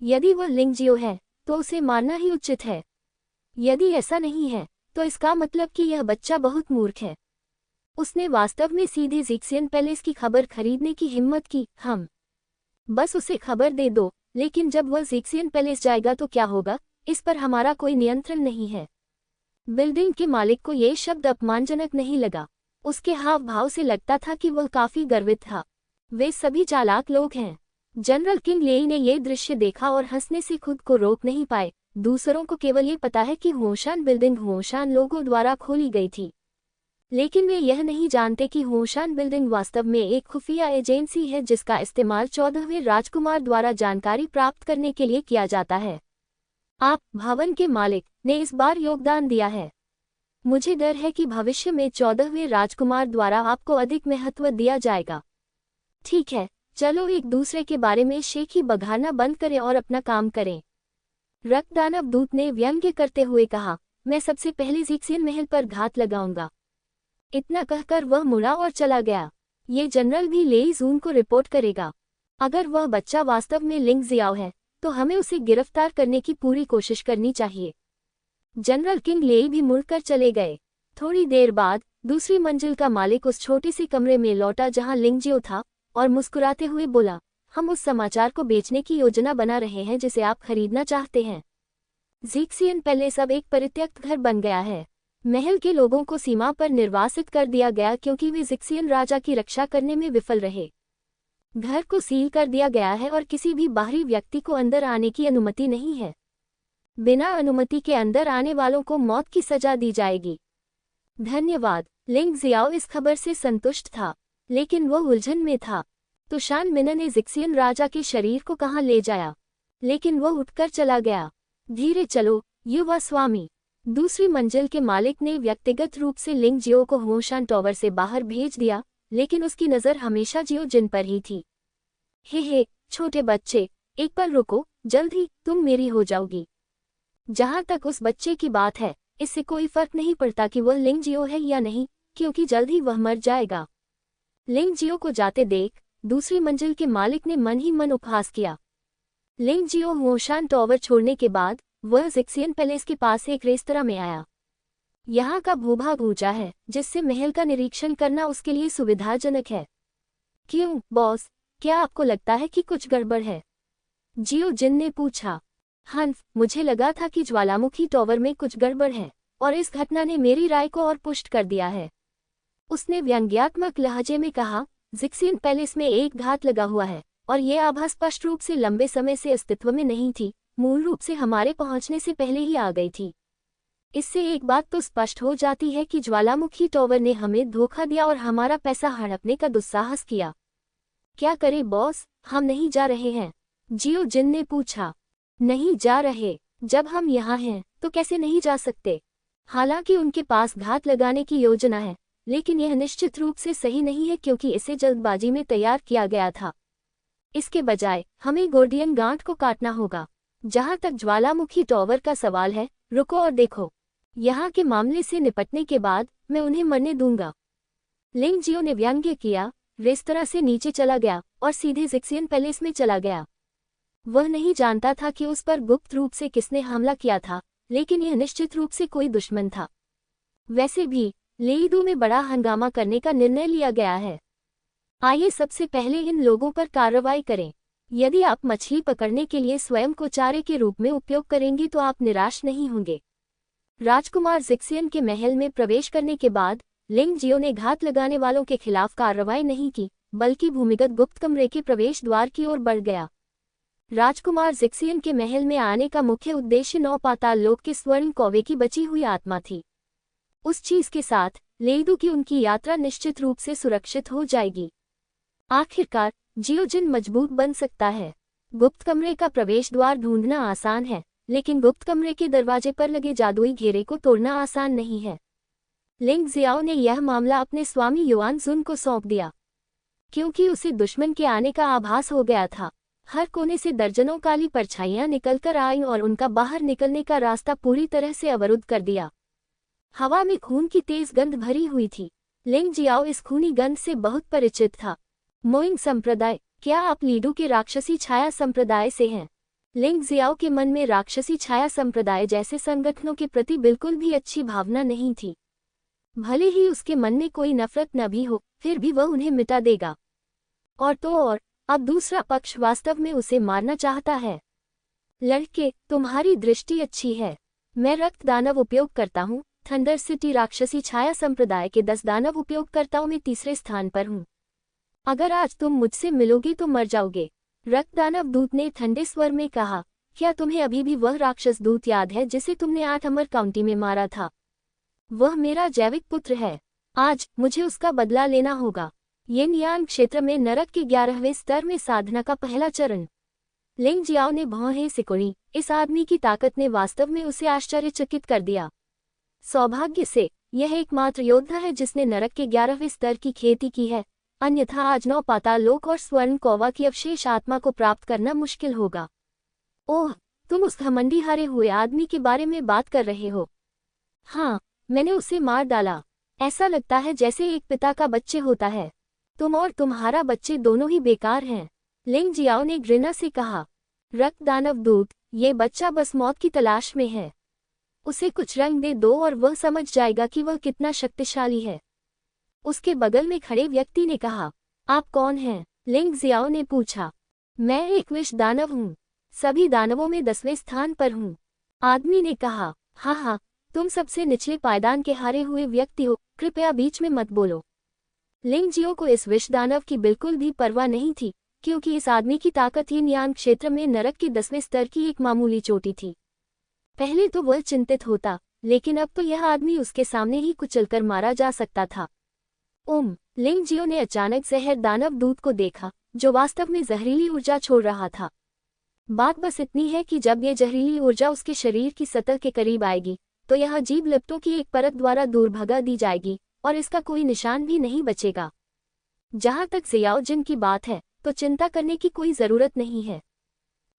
यदि वह लिंगजियो है तो उसे मारना ही उचित है। यदि ऐसा नहीं है तो इसका मतलब कि यह बच्चा बहुत मूर्ख है। उसने वास्तव में सीधे जिक्सियन पैलेस की खबर खरीदने की हिम्मत की। हम बस उसे खबर दे दो, लेकिन जब वह जिक्सियन पैलेस जाएगा तो क्या होगा, इस पर हमारा कोई नियंत्रण नहीं है। बिल्डिंग के मालिक को ये शब्द अपमानजनक नहीं लगा। उसके हाव भाव से लगता था कि वह काफी गर्वित था। वे सभी चालाक लोग हैं। जनरल किंग लेई ने यह दृश्य देखा और हंसने से खुद को रोक नहीं पाए। दूसरों को केवल ये पता है कि होशान बिल्डिंग होशान लोगों द्वारा खोली गई थी, लेकिन वे यह नहीं जानते कि होशान बिल्डिंग वास्तव में एक खुफिया एजेंसी है जिसका इस्तेमाल 14वें राजकुमार द्वारा जानकारी प्राप्त करने के लिए किया जाता है। आप भवन के मालिक ने इस बार योगदान दिया है। मुझे डर है कि भविष्य में 14वें राजकुमार द्वारा आपको अधिक महत्व दिया जाएगा। ठीक है, चलो एक दूसरे के बारे में शेखी बघारना बंद करें और अपना काम करें। रक्तदानव दूत ने व्यंग्य करते हुए कहा, मैं सबसे पहले ज़िक्सियन महल पर घात लगाऊंगा। इतना कहकर वह मुड़ा और चला गया। ये जनरल भी लेई जून को रिपोर्ट करेगा। अगर वह बच्चा वास्तव में लिंग जियाओ है तो हमें उसे गिरफ्तार करने की पूरी कोशिश करनी चाहिए। जनरल किंग लेई भी मुड़कर चले गए। थोड़ी देर बाद दूसरी मंजिल का मालिक उस छोटे से कमरे में लौटा जहां लिंग जियो था और मुस्कुराते हुए बोला, हम उस समाचार को बेचने की योजना बना रहे हैं जिसे आप खरीदना चाहते हैं। ज़िक्सियन पैलेस अब एक परित्यक्त घर बन गया है। महल के लोगों को सीमा पर निर्वासित कर दिया गया क्योंकि वे ज़िक्सियन राजा की रक्षा करने में विफल रहे। घर को सील कर दिया गया है और किसी भी बाहरी व्यक्ति को अंदर आने की अनुमति नहीं है। बिना अनुमति के अंदर आने वालों को मौत की सजा दी जाएगी। धन्यवाद। लिंग जियाओ इस खबर से संतुष्ट था, लेकिन वह उलझन में था। तुशान मिना ने ज़िक्सियन राजा के शरीर को कहाँ ले जाया, लेकिन वह उठकर चला गया। धीरे चलो युवा स्वामी। दूसरी मंजिल के मालिक ने व्यक्तिगत रूप से लिंग जियो को होशान टॉवर से बाहर भेज दिया, लेकिन उसकी नज़र हमेशा जियो जिन पर ही थी। हे छोटे बच्चे, एक पल रुको, जल्द ही तुम मेरी हो जाओगी। जहां तक उस बच्चे की बात है, इससे कोई फर्क नहीं पड़ता कि वह लिंग जियो है या नहीं, क्योंकि जल्द ही वह मर जाएगा। लिंग जियो को जाते देख दूसरी मंजिल के मालिक ने मन ही मन उपहास किया। लिंग जियो होशान टॉवर छोड़ने के बाद वह ज़िक्सियन पैलेस के पास एक रेस्तरां में आया। यहाँ का भूभाग ऊंचा है, जिससे महल का निरीक्षण करना उसके लिए सुविधाजनक है। क्यों बॉस, क्या आपको लगता है कि कुछ गड़बड़ है? जियो जिन ने पूछा। हंफ, मुझे लगा था कि ज्वालामुखी टॉवर में कुछ गड़बड़ है, और इस घटना ने मेरी राय को और पुष्ट कर दिया है। उसने व्यंग्यात्मक लहजे में कहा, ज़िक्सियन पैलेस में एक घात लगा हुआ है, और ये आभा स्पष्ट रूप से लंबे समय से अस्तित्व में नहीं थी, मूल रूप से हमारे पहुंचने से पहले ही आ गई थी। इससे एक बात तो स्पष्ट हो जाती है कि ज्वालामुखी टॉवर ने हमें धोखा दिया और हमारा पैसा हड़पने का दुस्साहस किया। क्या करें बॉस, हम नहीं जा रहे हैं? जियो जिन ने पूछा। नहीं जा रहे? जब हम यहाँ हैं तो कैसे नहीं जा सकते? हालांकि उनके पास घात लगाने की योजना है, लेकिन यह निश्चित रूप से सही नहीं है क्योंकि इसे जल्दबाजी में तैयार किया गया था। इसके बजाय हमें गोर्डियन गांठ को काटना होगा। जहां तक ज्वालामुखी टॉवर का सवाल है, रुको और देखो। यहाँ के मामले से निपटने के बाद मैं उन्हें मरने दूंगा। लिंग जियो ने व्यंग्य किया, रेस्तरां से नीचे चला गया और सीधे ज़िक्सियन पैलेस में चला गया। वह नहीं जानता था कि उस पर गुप्त रूप से किसने हमला किया था, लेकिन यह निश्चित रूप से कोई दुश्मन था। वैसे भी लेईदू में बड़ा हंगामा करने का निर्णय लिया गया है। आइए सबसे पहले इन लोगों पर कार्रवाई करें। यदि आप मछली पकड़ने के लिए स्वयं को चारे के रूप में उपयोग करेंगे तो आप निराश नहीं होंगे। राजकुमार ज़िक्सियन के महल में प्रवेश करने के बाद लिंग जियो ने घात लगाने वालों के खिलाफ कार्रवाई नहीं की, बल्कि भूमिगत गुप्त कमरे के प्रवेश द्वार की ओर बढ़ गया। राजकुमार ज़िक्सियन के महल में आने का मुख्य उद्देश्य 9 पाताल लोक के स्वर्ण कौवे की बची हुई आत्मा थी। उस चीज के साथ लेईदू की उनकी यात्रा निश्चित रूप से सुरक्षित हो जाएगी। आखिरकार जियो जिन मजबूत बन सकता है। गुप्त कमरे का प्रवेश द्वार ढूंढना आसान है, लेकिन गुप्त कमरे के दरवाजे पर लगे जादुई घेरे को तोड़ना आसान नहीं है। लिंग जियाओ ने यह मामला अपने स्वामी युआन जुन को सौंप दिया, क्योंकि उसे दुश्मन के आने का आभास हो गया था। हर कोने से दर्जनों काली परछाइयां निकलकर आईं और उनका बाहर निकलने का रास्ता पूरी तरह से अवरुद्ध कर दिया। हवा में खून की तेज गंध भरी हुई थी। लिंग जियाओ इस खूनी गंध से बहुत परिचित था। मोइंग संप्रदाय, क्या आप लीडू के राक्षसी छाया संप्रदाय से हैं? लिंग जियाओ के मन में राक्षसी छाया संप्रदाय जैसे संगठनों के प्रति बिल्कुल भी अच्छी भावना नहीं थी। भले ही उसके मन में कोई नफरत न भी हो, फिर भी वह उन्हें मिटा देगा। और तो और, अब दूसरा पक्ष वास्तव में उसे मारना चाहता है। लड़के, तुम्हारी दृष्टि अच्छी है। मैं रक्त दानव उपयोग करता हूँ, थंडर सिटी राक्षसी छाया संप्रदाय के 10 दानव उपयोगकर्ताओं में तीसरे स्थान पर हूँ। अगर आज तुम मुझसे मिलोगे तो मर जाओगे। रक्त दानव दूत ने ठंडे स्वर में कहा, क्या तुम्हें अभी भी वह राक्षस दूत याद है जिसे तुमने 8 अमर काउंटी में मारा था? वह मेरा जैविक पुत्र है। आज मुझे उसका बदला लेना होगा। येन यान क्षेत्र में नरक के 11वें स्तर में साधना का पहला चरण। लिंग जियाओ ने भौहें सिकोड़ी। इस आदमी की ताकत ने वास्तव में उसे आश्चर्यचकित कर दिया। सौभाग्य से यह एकमात्र योद्धा है जिसने नरक के 11वें स्तर की खेती की है, अन्यथा आज 9 पाताल लोक और स्वर्ण कौवा की अवशेष आत्मा को प्राप्त करना मुश्किल होगा। ओह, तुम उस घमंडी हारे हुए आदमी के बारे में बात कर रहे हो? हाँ, मैंने उसे मार डाला। ऐसा लगता है जैसे एक पिता का बच्चे होता है। तुम और तुम्हारा बच्चे दोनों ही बेकार हैं, लिंग जियाओ ने घृणा से कहा। रक्त दानव दूत, ये बच्चा बस मौत की तलाश में है। उसे कुछ रंग दे दो और वह समझ जाएगा कि वह कितना शक्तिशाली है। उसके बगल में खड़े व्यक्ति ने कहा। आप कौन हैं? लिंग जियाओ ने पूछा। मैं एक विष दानव हूँ, सभी दानवों में 10वें स्थान पर हूँ। आदमी ने कहा। हाँ, तुम सबसे निचले पायदान के हारे हुए व्यक्ति हो, कृपया बीच में मत बोलो। लिंग जियो को इस विष दानव की बिल्कुल भी परवाह नहीं थी, क्योंकि इस आदमी की ताकत येन यान क्षेत्र में नरक के 10वें स्तर की एक मामूली चोटी थी। पहले तो वह चिंतित होता, लेकिन अब तो यह आदमी उसके सामने ही कुचलकर मारा जा सकता था। लिंग जियो ने अचानक जहर दानव दूत को देखा, जो वास्तव में जहरीली ऊर्जा छोड़ रहा था। बात बस इतनी है कि जब यह जहरीली ऊर्जा उसके शरीर की सतह के करीब आएगी, तो यह अजीब लिपटों की एक परत द्वारा दूर भगा दी जाएगी और इसका कोई निशान भी नहीं बचेगा। जहां तक जियाओ जिन की बात है, तो चिंता करने की कोई जरूरत नहीं है।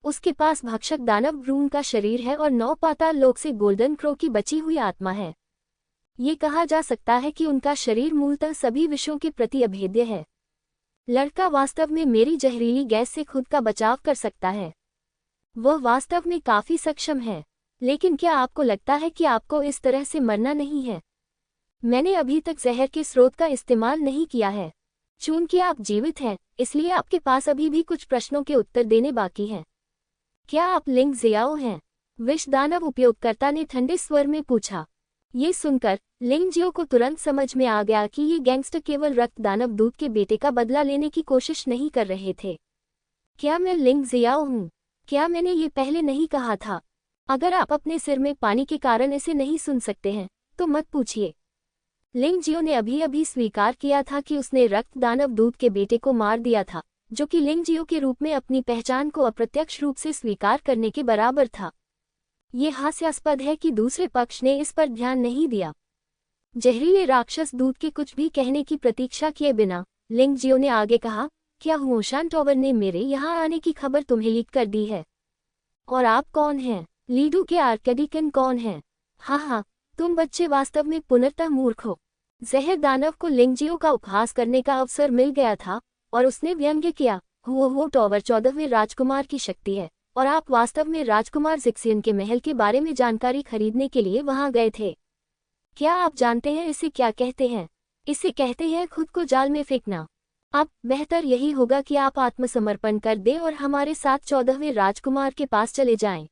उसके पास भक्षक दानव भ्रूण का शरीर है और 9 पाताल लोक से गोल्डन क्रो की बची हुई आत्मा है। ये कहा जा सकता है कि उनका शरीर मूलतः सभी विषयों के प्रति अभेद्य है। लड़का वास्तव में मेरी जहरीली गैस से खुद का बचाव कर सकता है। वह वास्तव में काफी सक्षम है। लेकिन क्या आपको लगता है कि आपको इस तरह से मरना नहीं है? मैंने अभी तक जहर के स्रोत का इस्तेमाल नहीं किया है। चूंकि आप जीवित हैं, इसलिए आपके पास अभी भी कुछ प्रश्नों के उत्तर देने बाकी हैं। क्या आप लिंग जियाओ हैं? विष दानव उपयोगकर्ता ने ठंडे स्वर में पूछा। ये सुनकर लिंग जियो को तुरंत समझ में आ गया कि ये गैंगस्टर केवल रक्त दानव दूत के बेटे का बदला लेने की कोशिश नहीं कर रहे थे। क्या मैं लिंग जियाओ हूँ? क्या मैंने ये पहले नहीं कहा था? अगर आप अपने सिर में पानी के कारण इसे नहीं सुन सकते हैं, तो मत पूछिए। लिंग जियो ने अभी अभी स्वीकार किया था कि उसने रक्त दानव दूत के बेटे को मार दिया था, जो कि लिंग जियो के रूप में अपनी पहचान को अप्रत्यक्ष रूप से स्वीकार करने के बराबर था। ये हास्यास्पद है कि दूसरे पक्ष ने इस पर ध्यान नहीं दिया। जहरीले राक्षस दूत के कुछ भी कहने की प्रतीक्षा किए बिना लिंग जियो ने आगे कहा, क्या हुओशान टॉवर ने मेरे यहाँ आने की खबर तुम्हें लीक कर दी है? और आप कौन हैं? लीडू के आर्कडिकन कौन हैं? हाँ, तुम बच्चे वास्तव में पुनर्तः मूर्ख हो। जहर दानव को लिंग जियो का उपहास करने का अवसर मिल गया था और उसने व्यंग्य किया, वो टॉवर 14वें राजकुमार की शक्ति है और आप वास्तव में राजकुमार जिक्सियन के महल के बारे में जानकारी खरीदने के लिए वहां गए थे। क्या आप जानते हैं इसे क्या कहते हैं? इसे कहते हैं खुद को जाल में फेंकना। अब बेहतर यही होगा कि आप आत्मसमर्पण कर दें और हमारे साथ 14वें राजकुमार के पास चले जाएं।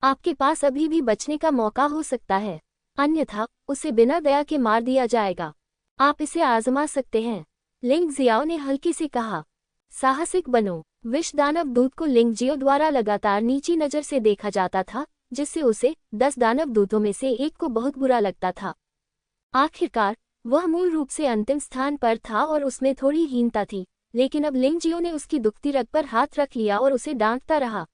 आपके पास अभी भी बचने का मौका हो सकता है, अन्यथा उसे बिना दया के मार दिया जाएगा। आप इसे आजमा सकते हैं। लिंग जियाओ ने हल्के से कहा। साहसिक बनो। विष दानव दूत को लिंग जियो द्वारा लगातार नीची नजर से देखा जाता था, जिससे उसे 10 दानव दूतों में से एक को बहुत बुरा लगता था। आखिरकार वह मूल रूप से अंतिम स्थान पर था और उसमें थोड़ी हीनता थी, लेकिन अब लिंग जियो ने उसकी दुखती रग पर हाथ रख लिया और उसे डांटता रहा।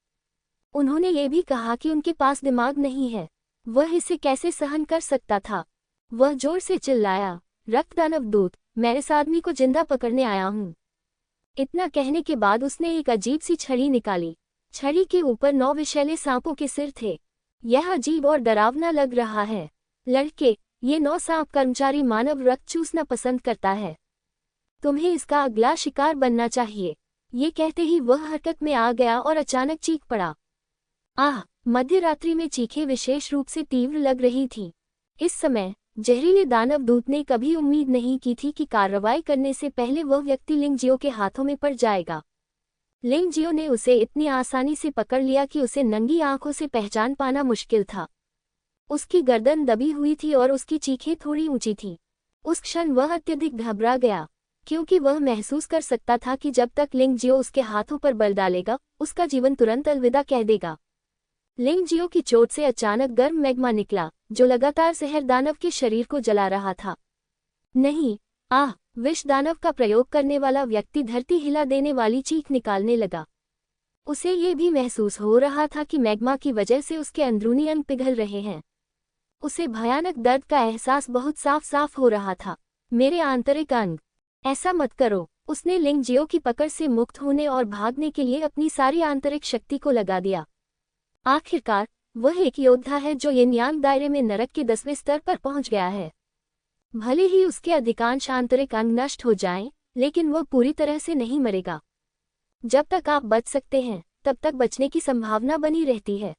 उन्होंने ये भी कहा कि उनके पास दिमाग नहीं है। वह इसे कैसे सहन कर सकता था? वह जोर से चिल्लाया, रक्त दानव दूत, मैं इस आदमी को जिंदा पकड़ने आया हूँ। इतना कहने के बाद उसने एक अजीब सी छड़ी निकाली। छड़ी के ऊपर 9 विषैले सांपों के सिर थे। यह अजीब और डरावना लग रहा है। लड़के, ये 9 सांप कर्मचारी मानव रक्त चूसना पसंद करता है। तुम्हें इसका अगला शिकार बनना चाहिए। ये कहते ही वह हरकत में आ गया और अचानक चीख पड़ा। आह! मध्य रात्रि में चीखें विशेष रूप से तीव्र लग रही थीं। इस समय जहरीले दानव दूत ने कभी उम्मीद नहीं की थी कि कार्रवाई करने से पहले वह व्यक्ति लिंग जियो के हाथों में पड़ जाएगा। लिंग जियो ने उसे इतनी आसानी से पकड़ लिया कि उसे नंगी आंखों से पहचान पाना मुश्किल था। उसकी गर्दन दबी हुई थी और उसकी चीखें थोड़ी ऊंची थी। उस क्षण वह अत्यधिक घबरा गया, क्योंकि वह महसूस कर सकता था कि जब तक लिंगजियो उसके हाथों पर बल डालेगा, उसका जीवन तुरंत अलविदा कह देगा। लिंगजियो की चोट से अचानक गर्म मैग्मा निकला, जो लगातार जहर दानव के शरीर को जला रहा था। नहीं, आह! विष दानव का प्रयोग करने वाला व्यक्ति धरती हिला देने वाली चीख निकालने लगा। उसे ये भी महसूस हो रहा था कि मैग्मा की वजह से उसके अंदरूनी अंग पिघल रहे हैं। उसे भयानक दर्द का एहसास बहुत साफ साफ हो रहा था। मेरे आंतरिक अंग! ऐसा मत करो! उसने लिंगजियो की पकड़ से मुक्त होने और भागने के लिए अपनी सारी आंतरिक शक्ति को लगा दिया। आखिरकार, वह एक योद्धा है जो यिन यांग दायरे में नरक के 10वें स्तर पर पहुंच गया है। भले ही उसके अधिकांश आंतरिक अंग नष्ट हो जाएं, लेकिन वह पूरी तरह से नहीं मरेगा। जब तक आप बच सकते हैं, तब तक बचने की संभावना बनी रहती है।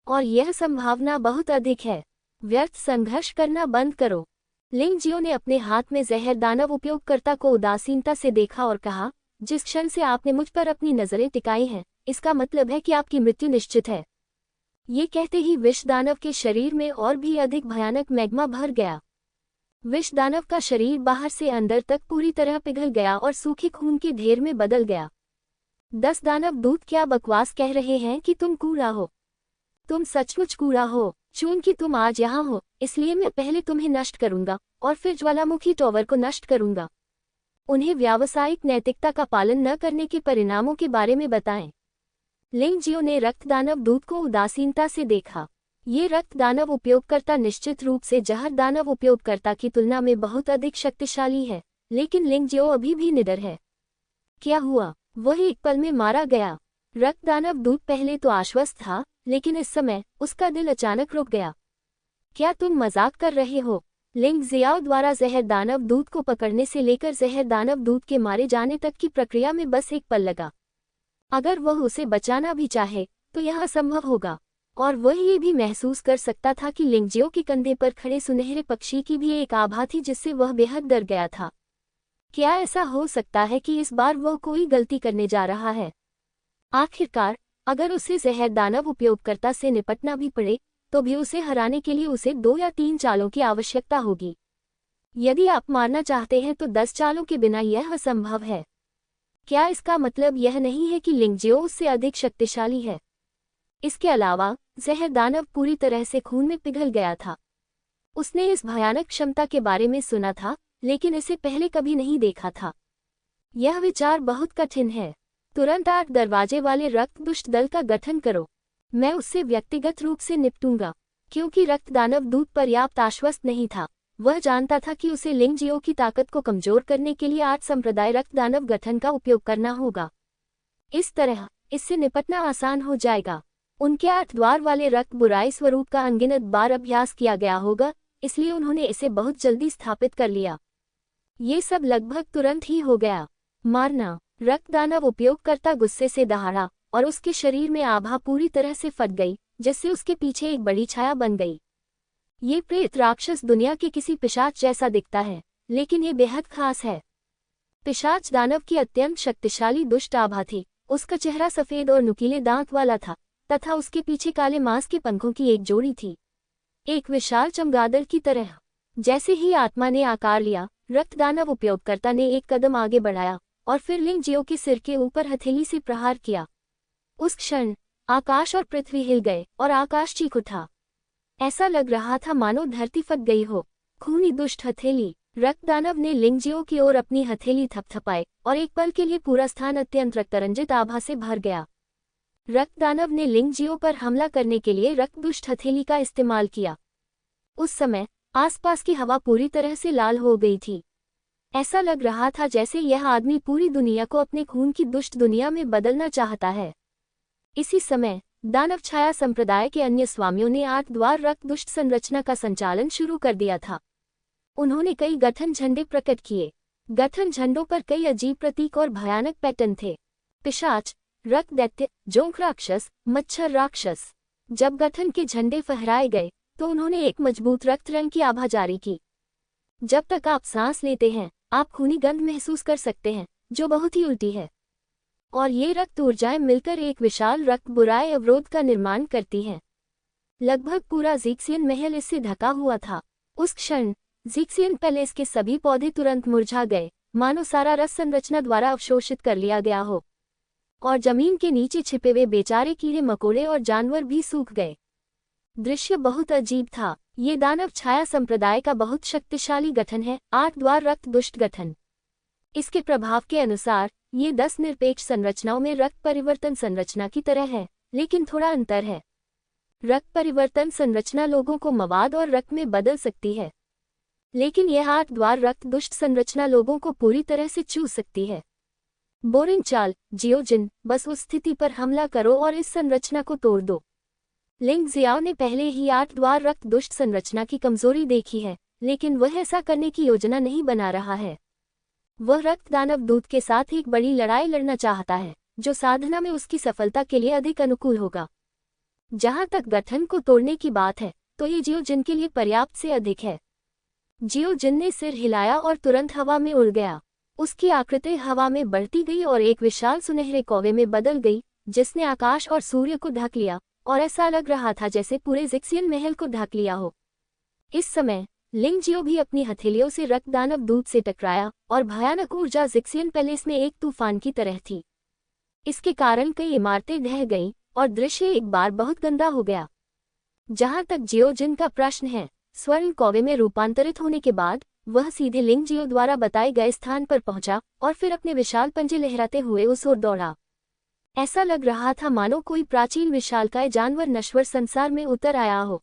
और यह संभावना बहुत अधिक है। व्यर्थ संघर्ष करना बंद करो। लिंगजियो ने अपने हाथ में जहर दानव उपयोगकर्ता को उदासीनता से देखा और कहा, जिस क्षण से आपने मुझ पर अपनी नजरें टिकाई हैं, इसका मतलब है कि आपकी मृत्यु निश्चित है। ये कहते ही विष दानव के शरीर में और भी अधिक भयानक मैग्मा भर गया। विष दानव का शरीर बाहर से अंदर तक पूरी तरह पिघल गया और सूखे खून के ढेर में बदल गया। 10 दानव दूत क्या बकवास कह रहे हैं कि तुम कूड़ा हो। तुम सचमुच कूड़ा हो। चूंकि तुम आज यहाँ हो, इसलिए मैं पहले तुम्हें नष्ट करूंगा और फिर ज्वालामुखी टॉवर को नष्ट करूंगा। उन्हें व्यावसायिक नैतिकता का पालन न करने के परिणामों के बारे में बताएं। लिंगजियो ने रक्त दानव दूत को उदासीनता से देखा। ये रक्त दानव उपयोगकर्ता निश्चित रूप से जहर दानव उपयोगकर्ता की तुलना में बहुत अधिक शक्तिशाली है, लेकिन लिंगजियो अभी भी निडर है। क्या हुआ? वह एक पल में मारा गया। रक्त दानव दूत पहले तो आश्वस्त था, लेकिन इस समय उसका दिल अचानक रुक गया। क्या तुम मजाक कर रहे हो? लिंगजियाओ द्वारा जहर दानव दूत को पकड़ने से लेकर जहर दानव दूत के मारे जाने तक की प्रक्रिया में बस एक पल लगा। अगर वह उसे बचाना भी चाहे, तो यह असंभव होगा। और वह ये भी महसूस कर सकता था कि लिंगजियो के कंधे पर खड़े सुनहरे पक्षी की भी एक आभा थी जिससे वह बेहद डर गया था। क्या ऐसा हो सकता है कि इस बार वह कोई गलती करने जा रहा है? आखिरकार, अगर उसे जहर दानव उपयोगकर्ता से निपटना भी पड़े, तो भी उसे हराने के लिए उसे 2 या 3 चालों की आवश्यकता होगी। यदि आप मारना चाहते हैं तो 10 चालों के बिना यह असंभव है। क्या इसका मतलब यह नहीं है कि लिंगजियो उससे अधिक शक्तिशाली है? इसके अलावा, जहर दानव पूरी तरह से खून में पिघल गया था। उसने इस भयानक क्षमता के बारे में सुना था, लेकिन इसे पहले कभी नहीं देखा था। यह विचार बहुत कठिन है। तुरंत 8 दरवाजे वाले रक्त दुष्ट दल का गठन करो। मैं उससे व्यक्तिगत रूप से निपटूंगा। क्योंकि रक्त दानव दूत पर्याप्त आश्वस्त नहीं था, वह जानता था कि उसे लिंगजियो की ताकत को कमजोर करने के लिए 8 संप्रदाय रक्त दानव गठन का उपयोग करना होगा। इस तरह, इससे निपटना आसान हो जाएगा। उनके 8 द्वार वाले रक्त बुराई स्वरूप का अनगिनत बार अभ्यास किया गया होगा, इसलिए उन्होंने इसे बहुत जल्दी स्थापित कर लिया। ये सब लगभग तुरंत ही हो गया। मारना। रक्त दानव उपयोगकर्ता गुस्से से दहाड़ा और उसके शरीर में आभा पूरी तरह से फट गई, जिससे उसके पीछे एक बड़ी छाया बन गई। ये प्रेत राक्षस दुनिया के किसी पिशाच जैसा दिखता है, लेकिन ये बेहद खास है। पिशाच दानव की अत्यंत शक्तिशाली दुष्ट आभा थी। उसका चेहरा सफेद और नुकीले दांत वाला था, तथा उसके पीछे काले मांस के पंखों की एक जोड़ी थी, एक विशाल चमगादड़ की तरह। जैसे ही आत्मा ने आकार लिया, रक्त दानव उपयोगकर्ता ने एक कदम आगे बढ़ाया और फिर लिंगजियो के सिर के ऊपर हथेली से प्रहार किया। उस क्षण आकाश और पृथ्वी हिल गए और आकाश चीख उठा। ऐसा लग रहा था मानो धरती फट गई हो। खूनी दुष्ट हथेली। रक्त दानव ने लिंगजियो की ओर अपनी हथेली थपथपाई और एक पल के लिए पूरा स्थान अत्यंत रक्तरंजित आभा से भर गया। रक्त दानव ने लिंगजियो पर हमला करने के लिए रक्त दुष्ट हथेली का इस्तेमाल किया। उस समय आसपास की हवा पूरी तरह से लाल हो गई थी। ऐसा लग रहा था जैसे यह आदमी पूरी दुनिया को अपने खून की दुष्ट दुनिया में बदलना चाहता है। इसी समय दानव छाया संप्रदाय के अन्य स्वामियों ने 8 द्वार रक्त दुष्ट संरचना का संचालन शुरू कर दिया था। उन्होंने कई गठन झंडे प्रकट किए। गठन झंडों पर कई अजीब प्रतीक और भयानक पैटर्न थे। पिशाच, रक्त दैत्य, जोंक राक्षस, मच्छर राक्षस। जब गठन के झंडे फहराए गए, तो उन्होंने एक मजबूत रक्त रंग की आभा जारी की। जब तक आप सांस लेते हैं, आप खूनी गंध महसूस कर सकते हैं, जो बहुत ही उल्टी है। और ये रक्त ऊर्जाएं मिलकर एक विशाल रक्त बुराई अवरोध का निर्माण करती हैं। लगभग पूरा ज़िक्सियन महल इससे ढका हुआ था। उस क्षण ज़िक्सियन पैलेस के सभी पौधे तुरंत मुरझा गए, मानो सारा रस संरचना द्वारा अवशोषित कर लिया गया हो, और जमीन के नीचे छिपे हुए बेचारे कीड़े मकोड़े और जानवर भी सूख गए। दृश्य बहुत अजीब था। ये दानव छाया संप्रदाय का बहुत शक्तिशाली गठन है, 8 द्वार रक्त दुष्ट गठन। इसके प्रभाव के अनुसार ये 10 निरपेक्ष संरचनाओं में रक्त परिवर्तन संरचना की तरह है, लेकिन थोड़ा अंतर है। रक्त परिवर्तन संरचना लोगों को मवाद और रक्त में बदल सकती है, लेकिन यह 8 द्वार रक्त दुष्ट संरचना लोगों को पूरी तरह से चूस सकती है। बोरिंग चाल, जियोजिन, बस उस स्थिति पर हमला करो और इस संरचना को तोड़ दो। लिंग जियाओ ने पहले ही 8 द्वार रक्त दुष्ट संरचना की कमजोरी देखी है, लेकिन वह ऐसा करने की योजना नहीं बना रहा है। वह रक्त दानव दूत के साथ एक बड़ी लड़ाई लड़ना चाहता है, जो साधना में उसकी सफलता के लिए अधिक अनुकूल होगा। जहां तक गठन को तोड़ने की बात है, तो ये जियोजिन के लिए पर्याप्त से अधिक है। जियोजिन ने सिर हिलाया और तुरंत हवा में उड़ गया। उसकी आकृति हवा में बढ़ती गई और एक विशाल सुनहरे कौवे में बदल गई, जिसने आकाश और सूर्य को ढक लिया, और ऐसा लग रहा था जैसे पूरे ज़िक्सियन महल को ढक लिया हो। इस समय लिंग जियो भी अपनी हथेलियों से रक्त दानव दूत से टकराया, और भयानक ऊर्जा ज़िक्सियन पैलेस में एक तूफान की तरह थी। इसके कारण कई इमारतें ढह गईं और दृश्य एक बार बहुत गंदा हो गया। जहां तक जियोजिन का प्रश्न है, स्वर्ण कौवे में रूपांतरित होने के बाद वह सीधे लिंग जियो द्वारा बताए गए स्थान पर पहुंचा और फिर अपने विशाल पंजे लहराते हुए उस ओर दौड़ा। ऐसा लग रहा था मानो कोई प्राचीन विशालकाय जानवर नश्वर संसार में उतर आया हो।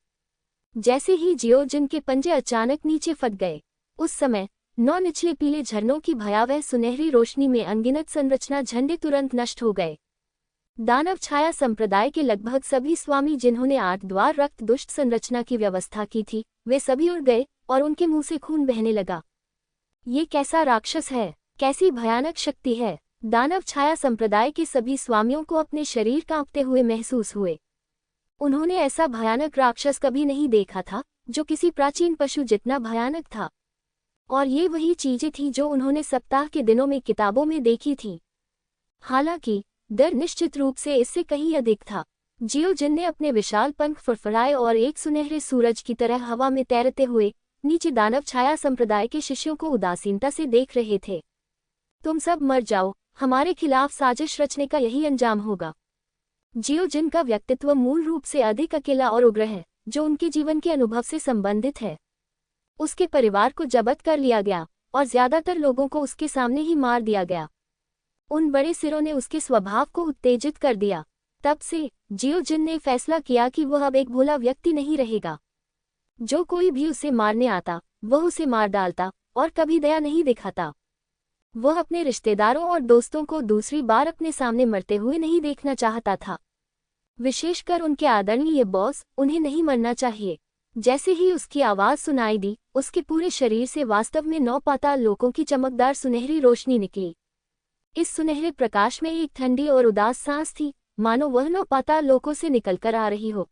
जैसे ही जियोजिन के पंजे अचानक नीचे फट गए, उस समय 9 निचले पीले झरनों की भयावह सुनहरी रोशनी में अनगिनत संरचना झंडे तुरंत नष्ट हो गए। दानव छाया संप्रदाय के लगभग सभी स्वामी जिन्होंने 8 द्वार रक्त दुष्ट संरचना की व्यवस्था की थी, वे सभी उड़ गए और उनके मुंह से खून बहने लगा। ये कैसा राक्षस है, कैसी भयानक शक्ति है। दानव छाया संप्रदाय के सभी स्वामियों को अपने शरीर कांपते हुए महसूस हुए। उन्होंने ऐसा भयानक राक्षस कभी नहीं देखा था, जो किसी प्राचीन पशु जितना भयानक था। और ये वही चीजें थीं जो उन्होंने सप्ताह के दिनों में किताबों में देखी थीं। हालांकि डर निश्चित रूप से इससे कहीं अधिक था। जियोजिन ने अपने विशाल पंख फड़फड़ाए और एक सुनहरे सूरज की तरह हवा में तैरते हुए नीचे दानव छाया संप्रदाय के शिष्यों को उदासीनता से देख रहे थे। तुम सब मर जाओ, हमारे खिलाफ साजिश रचने का यही अंजाम होगा। जियोजिन का व्यक्तित्व मूल रूप से अधिक अकेला और उग्र है, जो उनके जीवन के अनुभव से संबंधित है। उसके परिवार को जब्त कर लिया गया और ज्यादातर लोगों को उसके सामने ही मार दिया गया। उन बड़े सिरों ने उसके स्वभाव को उत्तेजित कर दिया। तब से जियोजिन ने फैसला किया कि वह अब एक भोला व्यक्ति नहीं रहेगा। जो कोई भी उसे मारने आता, वह उसे मार डालता और कभी दया नहीं दिखाता। वह अपने रिश्तेदारों और दोस्तों को दूसरी बार अपने सामने मरते हुए नहीं देखना चाहता था। विशेषकर उनके आदरणीय बॉस, उन्हें नहीं मरना चाहिए। जैसे ही उसकी आवाज सुनाई दी, उसके पूरे शरीर से वास्तव में 9 पाताल लोकों की चमकदार सुनहरी रोशनी निकली। इस सुनहरे प्रकाश में एक ठंडी और उदास सांस थी, मानो वह 9 पाताल लोकों से निकलकर आ रही हो।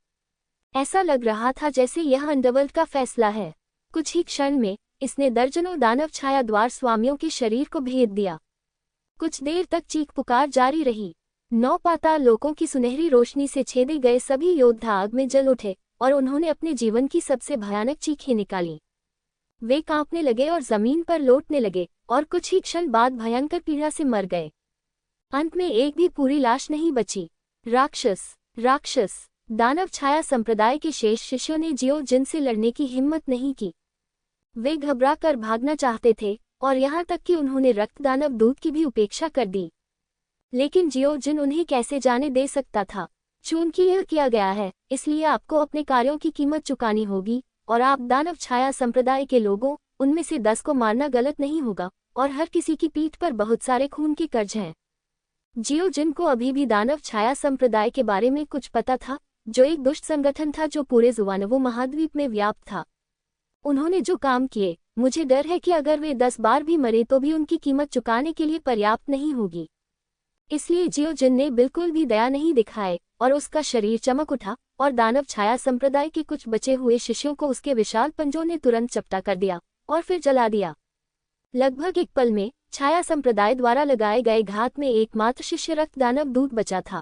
ऐसा लग रहा था जैसे यह अंडरवर्ल्ड का फैसला है। कुछ ही क्षण में इसने दर्जनों दानव छाया द्वार स्वामियों के शरीर को भेद दिया। कुछ देर तक चीख पुकार जारी रही। 9 पाताल लोकों की सुनहरी रोशनी से छेदे गए सभी योद्धा आग में जल उठे और उन्होंने अपने जीवन की सबसे भयानक चीखें निकाली। वे कांपने लगे और जमीन पर लौटने लगे और कुछ ही क्षण बाद भयंकर पीड़ा से मर गए। अंत में एक भी पूरी लाश नहीं बची। राक्षस, राक्षस! दानव छाया संप्रदाय के शेष शिष्यों ने जियोजिन से लड़ने की हिम्मत नहीं की। वे घबरा कर भागना चाहते थे और यहाँ तक कि उन्होंने रक्त दानव दूत की भी उपेक्षा कर दी। लेकिन जियोजिन उन्हें कैसे जाने दे सकता था। चूंकि यह किया गया है, इसलिए आपको अपने कार्यों की कीमत चुकानी होगी, और आप दानव छाया संप्रदाय के लोगों, उनमें से 10 को मारना गलत नहीं होगा, और हर किसी की पीठ पर बहुत सारे खून के कर्ज हैं। जियोजिन को अभी भी दानव छाया संप्रदाय के बारे में कुछ पता था, जो एक दुष्ट संगठन था जो पूरे जुवानवो महाद्वीप में व्याप्त था। उन्होंने जो काम किए, मुझे डर है कि अगर वे 10 बार भी मरे तो भी उनकी कीमत चुकाने के लिए पर्याप्त नहीं होगी। इसलिए जियोजिन ने बिल्कुल भी दया नहीं दिखाए और उसका शरीर चमक उठा और दानव छाया संप्रदाय के कुछ बचे हुए शिष्यों को उसके विशाल पंजों ने तुरंत चपटा कर दिया और फिर जला दिया। लगभग एक पल में छाया संप्रदाय द्वारा लगाए गए घात में एकमात्र शिष्य रक्त दानव दूत बचा था।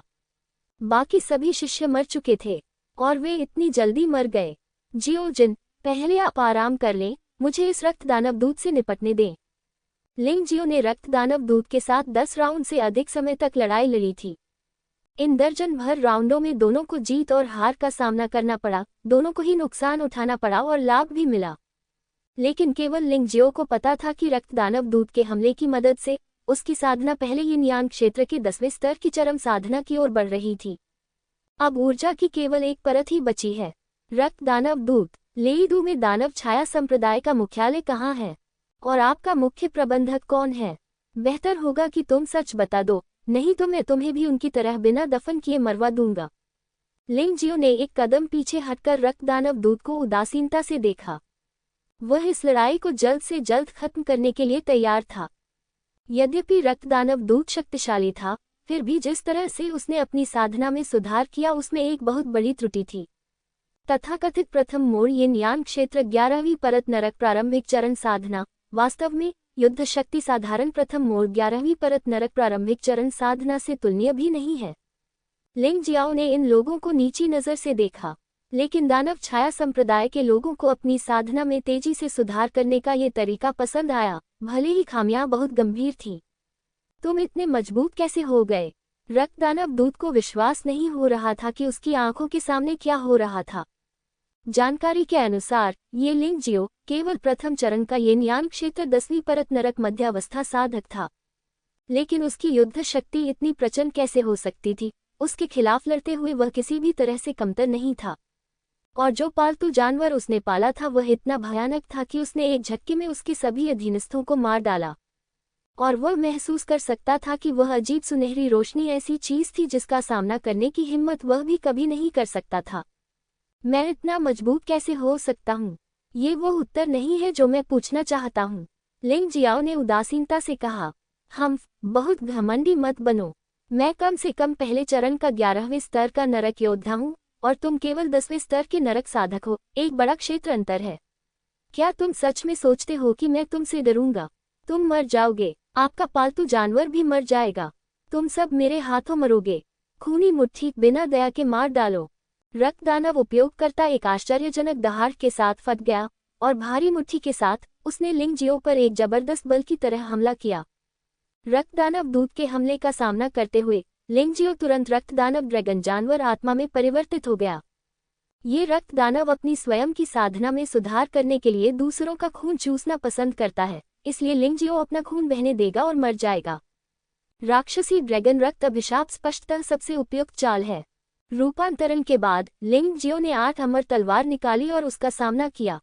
बाकी सभी शिष्य मर चुके थे। और वे इतनी जल्दी मर गए। जियोजिन, पहले आप आराम कर लें, मुझे इस रक्त दानव दूत से निपटने दें। लिंग जियो ने रक्त दानव दूत के साथ 10 राउंड से अधिक समय तक लड़ाई लड़ी थी। इन दर्जन भर राउंडों में दोनों को जीत और हार का सामना करना पड़ा, दोनों को ही नुकसान उठाना पड़ा और लाभ भी मिला। लेकिन केवल लिंग जियो को पता था कि रक्त दानव दूत के हमले की मदद से उसकी साधना पहले यिन यांग क्षेत्र के 10वें स्तर की चरम साधना की ओर बढ़ रही थी। अब ऊर्जा की केवल एक परत ही बची है। रक्त दानव दूत, लेईदू में दानव छाया संप्रदाय का मुख्यालय कहाँ है? और आपका मुख्य प्रबंधक कौन है? बेहतर होगा कि तुम सच बता दो, नहीं तो मैं तुम्हें भी उनकी तरह बिना दफन किए मरवा दूंगा। लिंग जियो ने एक कदम पीछे हटकर रक्त दानव दूत को उदासीनता से देखा। वह इस लड़ाई को जल्द से जल्द खत्म करने के लिए तैयार था। यद्यपि रक्त दानव दूत शक्तिशाली था, फिर भी जिस तरह से उसने अपनी साधना में सुधार किया उसमें एक बहुत बड़ी त्रुटि थी। तथाकथित प्रथम मोड़ यिन यांग क्षेत्र 11वीं परत नरक प्रारंभिक चरण साधना, वास्तव में युद्ध शक्ति साधारण प्रथम मोड़ 11वीं परत नरक प्रारंभिक चरण साधना से तुलनीय भी नहीं है। लिंग जियाओ ने इन लोगों को नीची नज़र से देखा, लेकिन दानव छाया संप्रदाय के लोगों को अपनी साधना में तेजी से सुधार करने का ये तरीका पसंद आया, भले ही खामियां बहुत गंभीर थीं। तुम इतने मजबूत कैसे हो गए? रक्त दानव दूत को विश्वास नहीं हो रहा था कि उसकी आंखों के सामने क्या हो रहा था। जानकारी के अनुसार ये लिंग जियो केवल प्रथम चरण का यिन यांग क्षेत्र 10वीं परत नरक मध्यावस्था साधक था, लेकिन उसकी युद्ध शक्ति इतनी प्रचंड कैसे हो सकती थी? उसके खिलाफ लड़ते हुए वह किसी भी तरह से कमतर नहीं था, और जो पालतू जानवर उसने पाला था वह इतना भयानक था कि उसने एक झटके में उसके सभी अधीनस्थों को मार डाला। और वह महसूस कर सकता था कि वह अजीब सुनहरी रोशनी ऐसी चीज थी जिसका सामना करने की हिम्मत वह भी कभी नहीं कर सकता था। मैं इतना मजबूत कैसे हो सकता हूँ? ये वो उत्तर नहीं है जो मैं पूछना चाहता हूँ। लिंग जियाओ ने उदासीनता से कहा, हम बहुत घमंडी मत बनो। मैं कम से कम पहले चरण का 11वें स्तर का नरक योद्धा हूँ और तुम केवल 10वें स्तर के नरक साधक हो। एक बड़ा क्षेत्र अंतर है। क्या तुम सच में सोचते हो कि मैं तुमसे डरूंगा? तुम मर जाओगे, आपका पालतू जानवर भी मर जाएगा, तुम सब मेरे हाथों मरोगे। खूनी मुट्ठी बिना दया के मार डालो। रक्त दानव उपयोगकर्ता एक आश्चर्यजनक दहाड़ के साथ फट गया और भारी मुट्ठी के साथ उसने लिंग जियो पर एक जबरदस्त बल की तरह हमला किया। रक्त दानव दूत के हमले का सामना करते हुए लिंग जियो तुरंत रक्त दानव ड्रैगन जानवर आत्मा में परिवर्तित हो गया। ये रक्त दानव अपनी स्वयं की साधना में सुधार करने के लिए दूसरों का खून चूसना पसंद करता है, इसलिए लिंग जियो अपना खून बहने देगा और मर जाएगा। राक्षसी ड्रैगन रक्त अभिशाप स्पष्टतः सबसे उपयुक्त चाल है। रूपांतरण के बाद लिंग जियो ने 8 अमर तलवार निकाली और उसका सामना किया।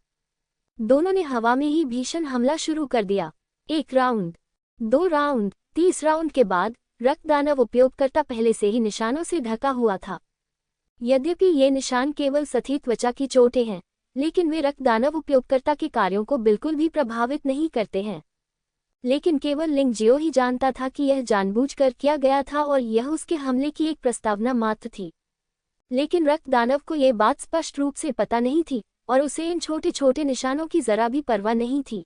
दोनों ने हवा में ही भीषण हमला शुरू कर दिया। 1 राउंड, 2 राउंड, 30 राउंड के बाद रक्त दानव उपयोगकर्ता पहले से ही निशानों से ढका हुआ था। यद्यपि ये निशान केवल सतही त्वचा की चोटें हैं, लेकिन वे रक्त दानव उपयोगकर्ता के कार्यों को बिल्कुल भी प्रभावित नहीं करते हैं। लेकिन केवल लिंग जियो ही जानता था कि यह जानबूझकर किया गया था और यह उसके हमले की एक प्रस्तावना मात्र थी। लेकिन रक्त दानव को यह बात स्पष्ट रूप से पता नहीं थी और उसे इन छोटे छोटे निशानों की जरा भी परवाह नहीं थी।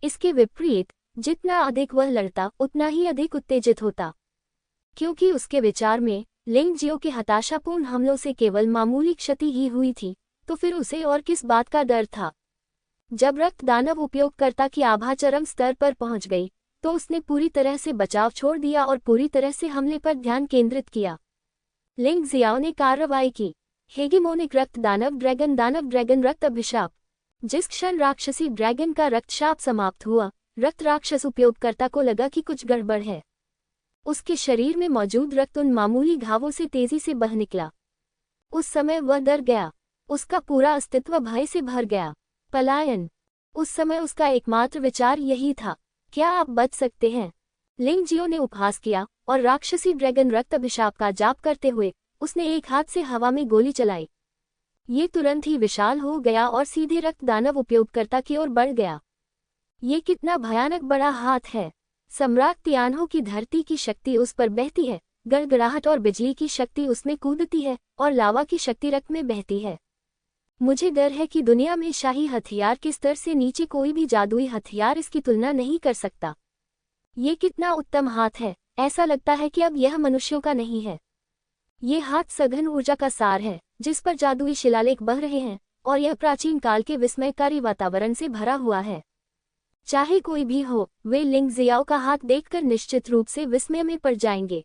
इसके विपरीत, जितना अधिक वह लड़ता उतना ही अधिक उत्तेजित होता, क्योंकि उसके विचार में लिंग जियो के हताशापूर्ण हमलों से केवल मामूली क्षति ही हुई थी, तो फिर उसे और किस बात का डर था? जब रक्त दानव उपयोगकर्ता की आभा चरम स्तर पर पहुंच गई, तो उसने पूरी तरह से बचाव छोड़ दिया और पूरी तरह से हमले पर ध्यान केंद्रित किया। लिंग जियाओ ने कार्रवाई की। हेगेमोनिक रक्त दानव ड्रैगन रक्त अभिशाप। जिस क्षण राक्षसी ड्रैगन का रक्तशाप समाप्त हुआ, रक्त राक्षस उपयोगकर्ता को लगा कि कुछ गड़बड़ है। उसके शरीर में मौजूद रक्त उन मामूली घावों से तेजी से बह निकला। उस समय वह डर गया, उसका पूरा अस्तित्व भय से भर गया। पलायन। उस समय उसका एकमात्र विचार यही था, क्या आप बच सकते हैं? लिंग जियो ने उपहास किया और राक्षसी ड्रैगन रक्त अभिशाप का जाप करते हुए उसने एक हाथ से हवा में गोली चलाई। ये तुरंत ही विशाल हो गया और सीधे रक्त दानव उपयोगकर्ता की ओर बढ़ गया। ये कितना भयानक बड़ा हाथ है! सम्राट तियानहो की धरती की शक्ति उस पर बहती है, गड़गड़ाहट और बिजली की शक्ति उसमें कूदती है और लावा की शक्ति रक्त में बहती है। मुझे डर है कि दुनिया में शाही हथियार के स्तर से नीचे कोई भी जादुई हथियार इसकी तुलना नहीं कर सकता। ये कितना उत्तम हाथ है! ऐसा लगता है कि अब यह मनुष्यों का नहीं है। ये हाथ सघन ऊर्जा का सार है जिस पर जादुई शिलालेख बह रहे हैं, और यह प्राचीन काल के विस्मयकारी वातावरण से भरा हुआ है। चाहे कोई भी हो, वे लिंग जियाओ का हाथ देखकर निश्चित रूप से विस्मय में पड़ जाएंगे।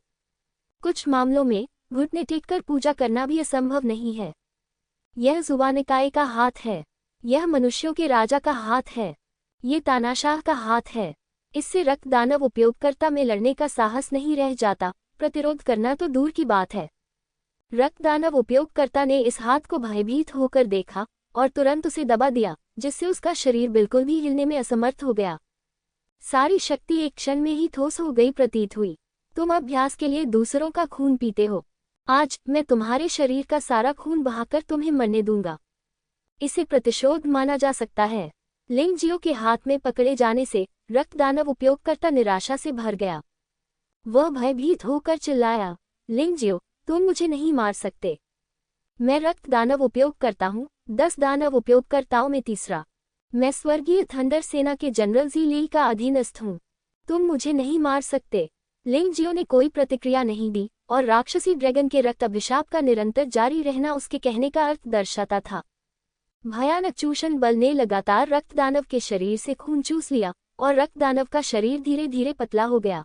कुछ मामलों में घुटने टेककर पूजा करना भी असंभव नहीं है। यह जुबानिकाए का हाथ है। यह मनुष्यों के राजा का हाथ है। ये तानाशाह का हाथ है। इससे रक्त दानव उपयोगकर्ता में लड़ने का साहस नहीं रह जाता, प्रतिरोध करना तो दूर की बात है। रक्त दानव उपयोगकर्ता ने इस हाथ को भयभीत होकर देखा और तुरंत उसे दबा दिया, जिससे उसका शरीर बिल्कुल भी हिलने में असमर्थ हो गया। सारी शक्ति एक क्षण में ही ठोस हो गई प्रतीत हुई। तुम अभ्यास के लिए दूसरों का खून पीते हो। आज मैं तुम्हारे शरीर का सारा खून बहाकर तुम्हें मरने दूंगा। इसे प्रतिशोध माना जा सकता है। लिंगजियो के हाथ में पकड़े जाने से रक्त दानव उपयोगकर्ता निराशा से भर गया। वह भयभीत होकर चिल्लाया, लिंगजियो, तुम मुझे नहीं मार सकते। मैं रक्त दानव उपयोग करता हूँ, 10 दानव उपयोगकर्ताओं में तीसरा। मैं स्वर्गीय थंडर सेना के जनरल जी ली का अधीनस्थ हूँ। तुम मुझे नहीं मार सकते। लिंगजियो ने कोई प्रतिक्रिया नहीं दी और राक्षसी ड्रैगन के रक्त अभिशाप का निरंतर जारी रहना उसके कहने का अर्थ दर्शाता था। भयानक चूषण बल ने लगातार रक्त दानव के शरीर से खून चूस लिया और रक्त दानव का शरीर धीरे धीरे पतला हो गया।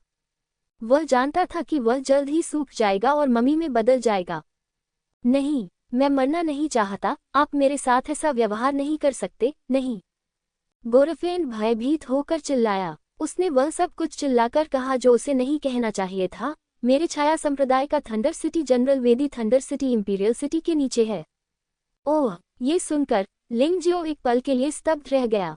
वह जानता था कि वह जल्द ही सूख जाएगा और मम्मी में बदल जाएगा। नहीं, मैं मरना नहीं चाहता। आप मेरे साथ ऐसा व्यवहार नहीं कर सकते, नहीं। गोरफेन भयभीत होकर चिल्लाया। उसने वह सब कुछ चिल्लाकर कहा जो उसे नहीं कहना चाहिए था। मेरे छाया संप्रदाय का थंडर सिटी जनरल वेदी थंडर सिटी इंपीरियल सिटी के नीचे है। ओह, ये सुनकर लिंगजियो एक पल के लिए स्तब्ध रह गया।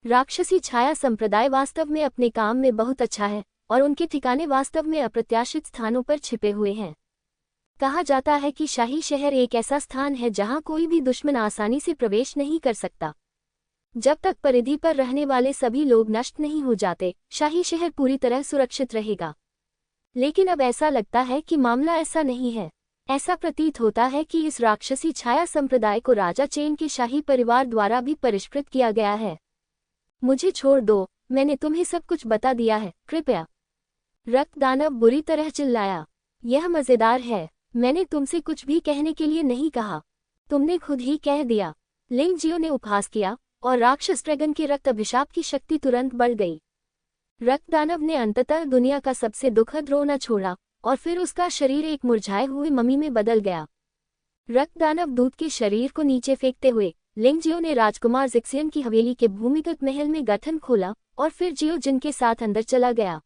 राक्षसी छाया संप्रदाय वास्तव में अपने काम में बहुत अच्छा है और उनके ठिकाने वास्तव में अप्रत्याशित स्थानों पर छिपे हुए हैं। कहा जाता है कि शाही शहर एक ऐसा स्थान है जहां कोई भी दुश्मन आसानी से प्रवेश नहीं कर सकता। जब तक परिधि पर रहने वाले सभी लोग नष्ट नहीं हो जाते, शाही शहर पूरी तरह सुरक्षित रहेगा। लेकिन अब ऐसा लगता है कि मामला ऐसा नहीं है। ऐसा प्रतीत होता है कि इस राक्षसी छाया संप्रदाय को राजा चेन के शाही परिवार द्वारा भी परिष्कृत किया गया है। मुझे छोड़ दो, मैंने तुम्हें सब कुछ बता दिया है, कृपया। रक्त दानव बुरी तरह चिल्लाया। यह मजेदार है। मैंने तुमसे कुछ भी कहने के लिए नहीं कहा, तुमने खुद ही कह दिया। लिंगजियो ने उपहास किया और राक्षस ड्रैगन के रक्त अभिशाप की शक्ति तुरंत बढ़ गई। रक्त दानव ने अंततः दुनिया का सबसे दुखद रोना छोड़ा और फिर उसका शरीर एक मुरझाए हुए मम्मी में बदल गया। रक्त दानव दूत के शरीर को नीचे फेंकते हुए लिंगजियो ने राजकुमार जिक्सियन की हवेली के भूमिगत महल में गठन खोला और फिर जियो जिन के साथ अंदर चला गया।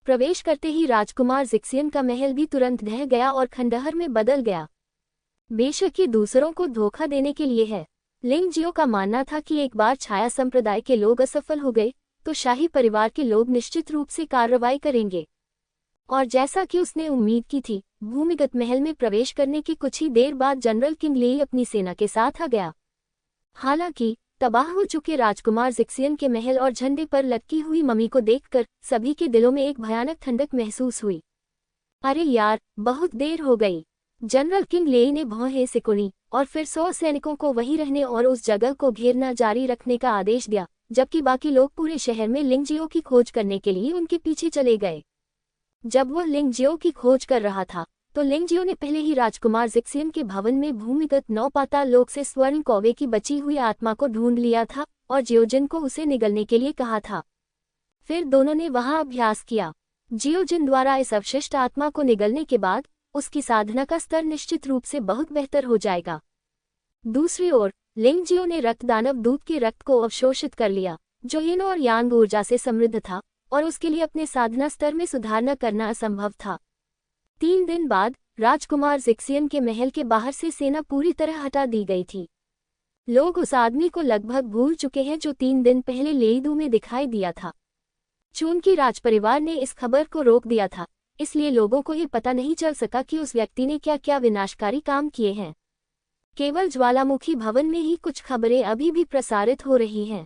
प्रवेश करते ही राजकुमार जिक्सियन का महल भी तुरंत ढह गया और खंडहर में बदल गया। बेशक ये दूसरों को धोखा देने के लिए है। लिंगजियो का मानना था कि एक बार छाया संप्रदाय के लोग असफल हो गए तो शाही परिवार के लोग निश्चित रूप से कार्रवाई करेंगे। और जैसा कि उसने उम्मीद की थी, भूमिगत महल में प्रवेश करने की कुछ ही देर बाद जनरल किंग ली अपनी सेना के साथ आ गया। हालांकि तबाह हो चुके राजकुमार जिक्सियन के महल और झंडे पर लटकी हुई मम्मी को देखकर सभी के दिलों में एक भयानक ठंडक महसूस हुई। अरे यार, बहुत देर हो गई। जनरल किंग ले ने भौहें सिकुड़ी और फिर 100 सैनिकों को वहीं रहने और उस जगह को घेरना जारी रखने का आदेश दिया, जबकि बाकी लोग पूरे शहर में लिंगजियो की खोज करने के लिए उनके पीछे चले गए। जब वह लिंगजियो की खोज कर रहा था तो लिंगजियो ने पहले ही राजकुमार जिक्सियन के भवन में भूमिगत 9 पाताल लोक से स्वर्ण कौवे की बची हुई आत्मा को ढूंढ लिया था और जियोजिन को उसे निगलने के लिए कहा था। फिर दोनों ने वहां अभ्यास किया। जियोजिन द्वारा इस अवशिष्ट आत्मा को निगलने के बाद उसकी साधना का स्तर निश्चित रूप से बहुत बेहतर हो जाएगा। दूसरी ओर लिंगजियो ने रक्त दानव दूत के रक्त को अवशोषित कर लिया, जो यिन और यांग ऊर्जा से समृद्ध था, और उसके लिए अपने साधना स्तर में सुधार न करना असंभव था। 3 दिन बाद राजकुमार जिक्सियन के महल के बाहर से सेना पूरी तरह हटा दी गई थी। लोग उस आदमी को लगभग भूल चुके हैं जो 3 दिन पहले लेईदू में दिखाई दिया था। चूंकि राजपरिवार ने इस खबर को रोक दिया था, इसलिए लोगों को ये पता नहीं चल सका कि उस व्यक्ति ने क्या क्या विनाशकारी काम किए हैं। केवल ज्वालामुखी भवन में ही कुछ खबरें अभी भी प्रसारित हो रही हैं।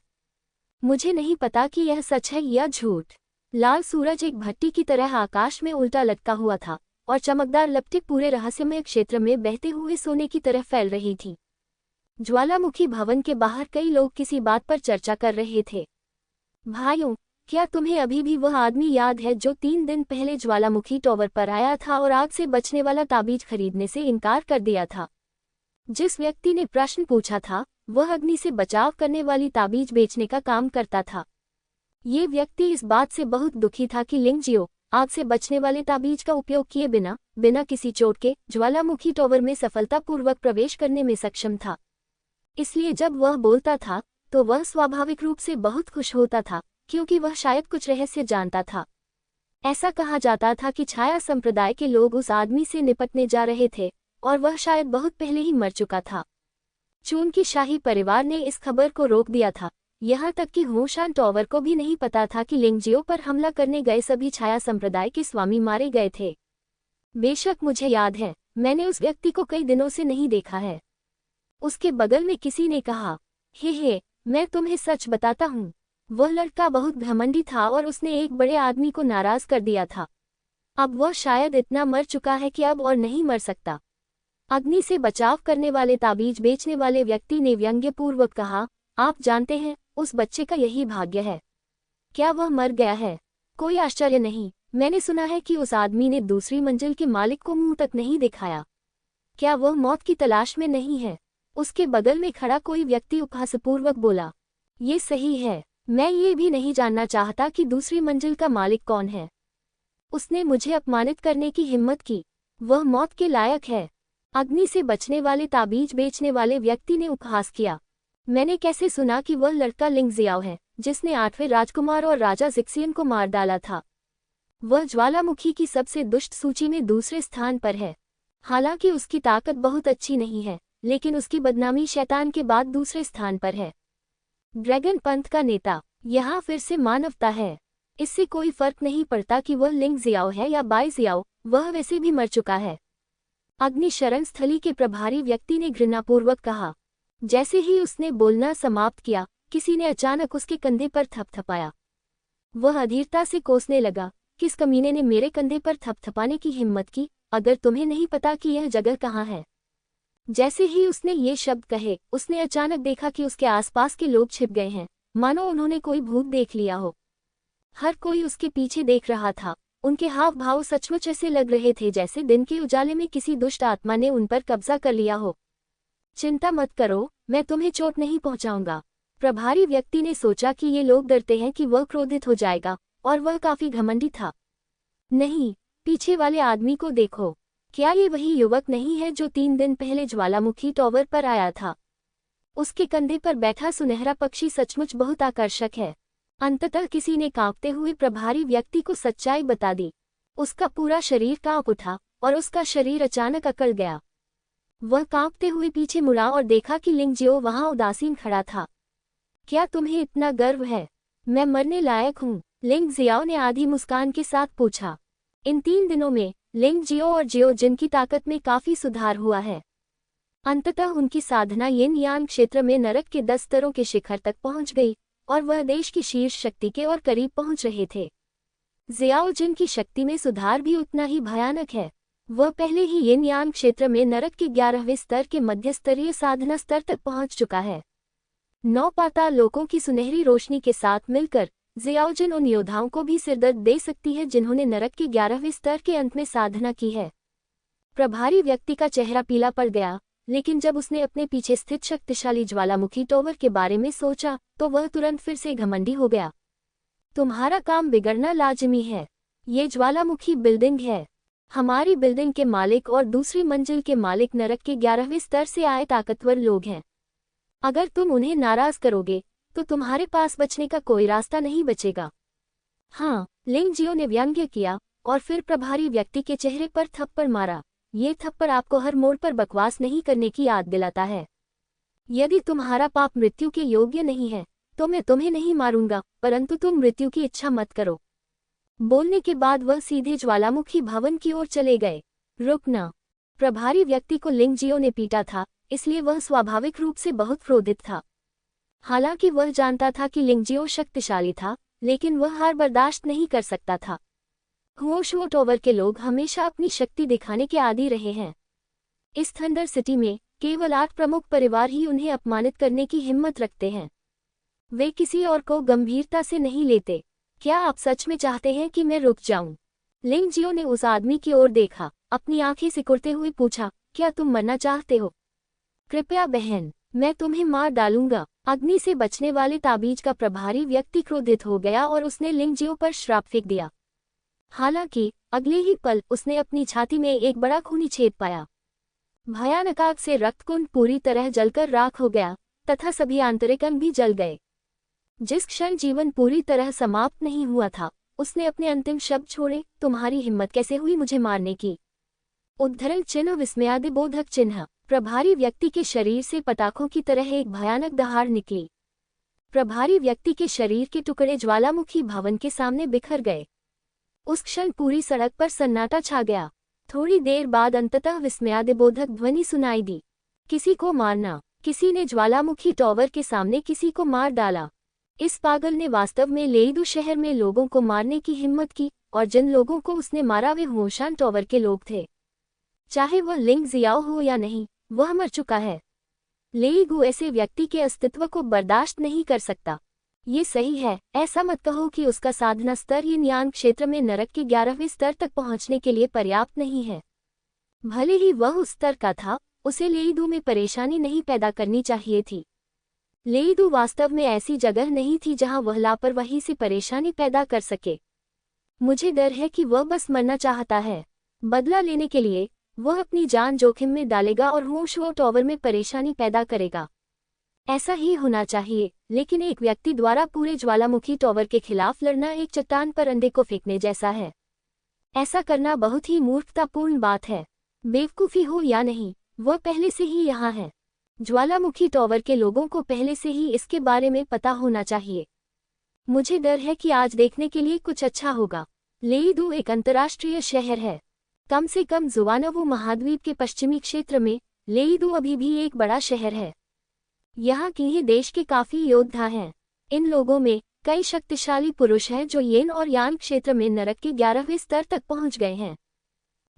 मुझे नहीं पता कि यह सच है या झूठ। लाल सूरज एक भट्टी की तरह आकाश में उल्टा लटका हुआ था और चमकदार लपटें पूरे रहस्यमय क्षेत्र में बहते हुए सोने की तरह फैल रही थी। ज्वालामुखी भवन के बाहर कई लोग किसी बात पर चर्चा कर रहे थे। भाइयों, क्या तुम्हें अभी भी वह आदमी याद है जो 3 दिन पहले ज्वालामुखी टॉवर पर आया था और आग से बचने वाला ताबीज खरीदने से इनकार कर दिया था? जिस व्यक्ति ने प्रश्न पूछा था वह अग्नि से बचाव करने वाली ताबीज बेचने का काम करता था। ये व्यक्ति इस बात से बहुत दुखी था कि लिंगजियो आग से बचने वाले ताबीज का उपयोग किए बिना किसी चोट के ज्वालामुखी टॉवर में सफलतापूर्वक प्रवेश करने में सक्षम था। इसलिए जब वह बोलता था तो वह स्वाभाविक रूप से बहुत खुश होता था, क्योंकि वह शायद कुछ रहस्य जानता था। ऐसा कहा जाता था कि छाया संप्रदाय के लोग उस आदमी से निपटने जा रहे थे और वह शायद बहुत पहले ही मर चुका था। चून की शाही परिवार ने इस खबर को रोक दिया था, यहाँ तक कि होशान टॉवर को भी नहीं पता था कि लिंगजियो पर हमला करने गए सभी छाया संप्रदाय के स्वामी मारे गए थे। बेशक मुझे याद है, मैंने उस व्यक्ति को कई दिनों से नहीं देखा है। उसके बगल में किसी ने कहा, हे, मैं तुम्हें सच बताता हूँ, वह लड़का बहुत घमंडी था और उसने एक बड़े आदमी को नाराज कर दिया था। अब वह शायद इतना मर चुका है कि अब और नहीं मर सकता। अग्नि से बचाव करने वाले ताबीज बेचने वाले व्यक्ति ने व्यंग्यपूर्वक कहा, आप जानते हैं, उस बच्चे का यही भाग्य है। क्या वह मर गया है? कोई आश्चर्य नहीं, मैंने सुना है कि उस आदमी ने दूसरी मंजिल के मालिक को मुंह तक नहीं दिखाया। क्या वह मौत की तलाश में नहीं है? उसके बगल में खड़ा कोई व्यक्ति उपहासपूर्वक बोला, ये सही है, मैं ये भी नहीं जानना चाहता कि दूसरी मंजिल का मालिक कौन है। उसने मुझे अपमानित करने की हिम्मत की, वह मौत के लायक है। अग्नि से बचने वाले ताबीज बेचने वाले व्यक्ति ने उपहास किया, मैंने कैसे सुना कि वह लड़का लिंगजियाओ है जिसने 8वें राजकुमार और राजा जिक्सियन को मार डाला था। वह ज्वालामुखी की सबसे दुष्ट सूची में दूसरे स्थान पर है। हालांकि उसकी ताकत बहुत अच्छी नहीं है, लेकिन उसकी बदनामी शैतान के बाद दूसरे स्थान पर है। ड्रैगन पंथ का नेता, यहाँ फिर से मानवता है। इससे कोई फर्क नहीं पड़ता कि वह लिंगजियाओ है या बाईजियाओ, वह वैसे भी मर चुका है। अग्नि शरण स्थली के प्रभारी व्यक्ति ने घृणापूर्वक कहा। जैसे ही उसने बोलना समाप्त किया, किसी ने अचानक उसके कंधे पर थपथपाया। वह अधीरता से कोसने लगा, किस कमीने ने मेरे कंधे पर थपथपाने की हिम्मत की? अगर तुम्हें नहीं पता कि यह जगह कहाँ है। जैसे ही उसने ये शब्द कहे, उसने अचानक देखा कि उसके आसपास के लोग छिप गए हैं, मानो उन्होंने कोई भूत देख लिया हो। हर कोई उसके पीछे देख रहा था। उनके हाव भाव सचमुच ऐसे लग रहे थे जैसे दिन के उजाले में किसी दुष्ट आत्मा ने उन पर कब्जा कर लिया हो। चिंता मत करो, मैं तुम्हें चोट नहीं पहुंचाऊंगा। प्रभारी व्यक्ति ने सोचा कि ये लोग डरते हैं कि वह क्रोधित हो जाएगा, और वह काफी घमंडी था। नहीं, पीछे वाले आदमी को देखो, क्या ये वही युवक नहीं है जो 3 दिन पहले ज्वालामुखी टॉवर पर आया था? उसके कंधे पर बैठा सुनहरा पक्षी सचमुच बहुत आकर्षक है। अंततः किसी ने कांपते हुए प्रभारी व्यक्ति को सच्चाई बता दी। उसका पूरा शरीर कांप उठा और उसका शरीर अचानक अकड़ गया। वह कांपते हुए पीछे मुड़ा और देखा कि लिंगजियो वहां उदासीन खड़ा था। क्या तुम्हें इतना गर्व है? मैं मरने लायक हूँ, लिंगजियाओ ने आधी मुस्कान के साथ पूछा। इन 3 दिनों में लिंगजियो और जियो जिन की ताकत में काफी सुधार हुआ है। अंततः उनकी साधना यिन यान क्षेत्र में नरक के 10 स्तरों के शिखर तक पहुंच गई और वह देश की शीर्ष शक्ति के और करीब पहुंच रहे थे। जियाओ जिन की शक्ति में सुधार भी उतना ही भयानक है। वह पहले ही यिन यान क्षेत्र में नरक के 11वें स्तर के मध्य स्तरीय साधना स्तर तक पहुंच चुका है। 9 पाताल लोकों की सुनहरी रोशनी के साथ मिलकर जियाओजिन उन योद्धाओं को भी सिरदर्द दे सकती है जिन्होंने नरक के 11वें स्तर के अंत में साधना की है। प्रभारी व्यक्ति का चेहरा पीला पड़ गया, लेकिन जब उसने अपने पीछे स्थित शक्तिशाली ज्वालामुखी टॉवर के बारे में सोचा तो वह तुरंत फिर से घमंडी हो गया। तुम्हारा काम बिगड़ना लाजमी है। ये ज्वालामुखी बिल्डिंग है। हमारी बिल्डिंग के मालिक और दूसरी मंजिल के मालिक नरक के 11वें स्तर से आए ताकतवर लोग हैं। अगर तुम उन्हें नाराज करोगे तो तुम्हारे पास बचने का कोई रास्ता नहीं बचेगा। हाँ, लिंगजियो ने व्यंग्य किया और फिर प्रभारी व्यक्ति के चेहरे पर थप्पड़ मारा। ये थप्पड़ आपको हर मोड़ पर बकवास नहीं करने की याद दिलाता है। यदि तुम्हारा पाप मृत्यु के योग्य नहीं है तो मैं तुम्हें नहीं मारूंगा, परंतु तुम मृत्यु की इच्छा मत करो। बोलने के बाद वह सीधे ज्वालामुखी भवन की ओर चले गए। रुकना। प्रभारी व्यक्ति को लिंगजियो ने पीटा था, इसलिए वह स्वाभाविक रूप से बहुत क्रोधित था। हालांकि वह जानता था कि लिंगजियो शक्तिशाली था, लेकिन वह हार बर्दाश्त नहीं कर सकता था। हुओशुओ टॉवर के लोग हमेशा अपनी शक्ति दिखाने के आदी रहे हैं। इस थंडर सिटी में केवल 8 प्रमुख परिवार ही उन्हें अपमानित करने की हिम्मत रखते हैं। वे किसी और को गंभीरता से नहीं लेते। क्या आप सच में चाहते हैं कि मैं रुक जाऊं? लिंग जियो ने उस आदमी की ओर देखा, अपनी आंखें सिकुड़ते हुए पूछा, क्या तुम मरना चाहते हो? कृपया बहन, मैं तुम्हें मार डालूंगा। अग्नि से बचने वाले ताबीज का प्रभारी व्यक्ति क्रोधित हो गया और उसने लिंग जियो पर श्राप फेंक दिया। हालांकि अगले ही पल उसने अपनी छाती में एक बड़ा खूनी छेद पाया। भयानक आग से रक्तकुंड पूरी तरह जलकर राख हो गया तथा सभी आंतरिक अंग भी जल गए। जिस क्षण जीवन पूरी तरह समाप्त नहीं हुआ था, उसने अपने अंतिम शब्द छोड़े, तुम्हारी हिम्मत कैसे हुई मुझे मारने की? उद्धरण चिन्ह विस्मयादिबोधक चिन्ह। प्रभारी व्यक्ति के शरीर से पटाखों की तरह एक भयानक दहाड़ निकली। प्रभारी व्यक्ति के शरीर के टुकड़े ज्वालामुखी भवन के सामने बिखर गए। उस क्षण पूरी सड़क पर सन्नाटा छा गया। थोड़ी देर बाद अंततः विस्मयादिबोधक ध्वनि सुनाई दी, किसी को मारना। किसी ने ज्वालामुखी टॉवर के सामने किसी को मार डाला। इस पागल ने वास्तव में लेईदू शहर में लोगों को मारने की हिम्मत की, और जिन लोगों को उसने मारा वे होशान टॉवर के लोग थे। चाहे वह लिंग जियाओ हो या नहीं, वह मर चुका है। लेईगू ऐसे व्यक्ति के अस्तित्व को बर्दाश्त नहीं कर सकता। ये सही है, ऐसा मत कहो कि उसका साधना स्तर यिन यान क्षेत्र में नरक के 11वें स्तर तक पहुंचने के लिए पर्याप्त नहीं है। भले ही वह उस स्तर का था, उसे लेईदू में परेशानी नहीं पैदा करनी चाहिए थी। लेईदू वास्तव में ऐसी जगह नहीं थी जहां वह लापरवाही से परेशानी पैदा कर सके। मुझे डर है कि वह बस मरना चाहता है। बदला लेने के लिए वह अपनी जान जोखिम में डालेगा और होशो टॉवर में परेशानी पैदा करेगा। ऐसा ही होना चाहिए, लेकिन एक व्यक्ति द्वारा पूरे ज्वालामुखी टॉवर के खिलाफ लड़ना एक चट्टान पर अंडे को फेंकने जैसा है। ऐसा करना बहुत ही मूर्खतापूर्ण बात है। बेवकूफ़ी हो या नहीं, वह पहले से ही यहाँ है। ज्वालामुखी टॉवर के लोगों को पहले से ही इसके बारे में पता होना चाहिए। मुझे डर है कि आज देखने के लिए कुछ अच्छा होगा। लेईदू एक अंतर्राष्ट्रीय शहर है। कम से कम जुवानवो महाद्वीप के पश्चिमी क्षेत्र में लेईदू अभी भी एक बड़ा शहर है। यहाँ के ही देश के काफ़ी योद्धा हैं। इन लोगों में कई शक्तिशाली पुरुष हैं जो येन और यान क्षेत्र में नरक के 11वें स्तर तक पहुँच गए हैं।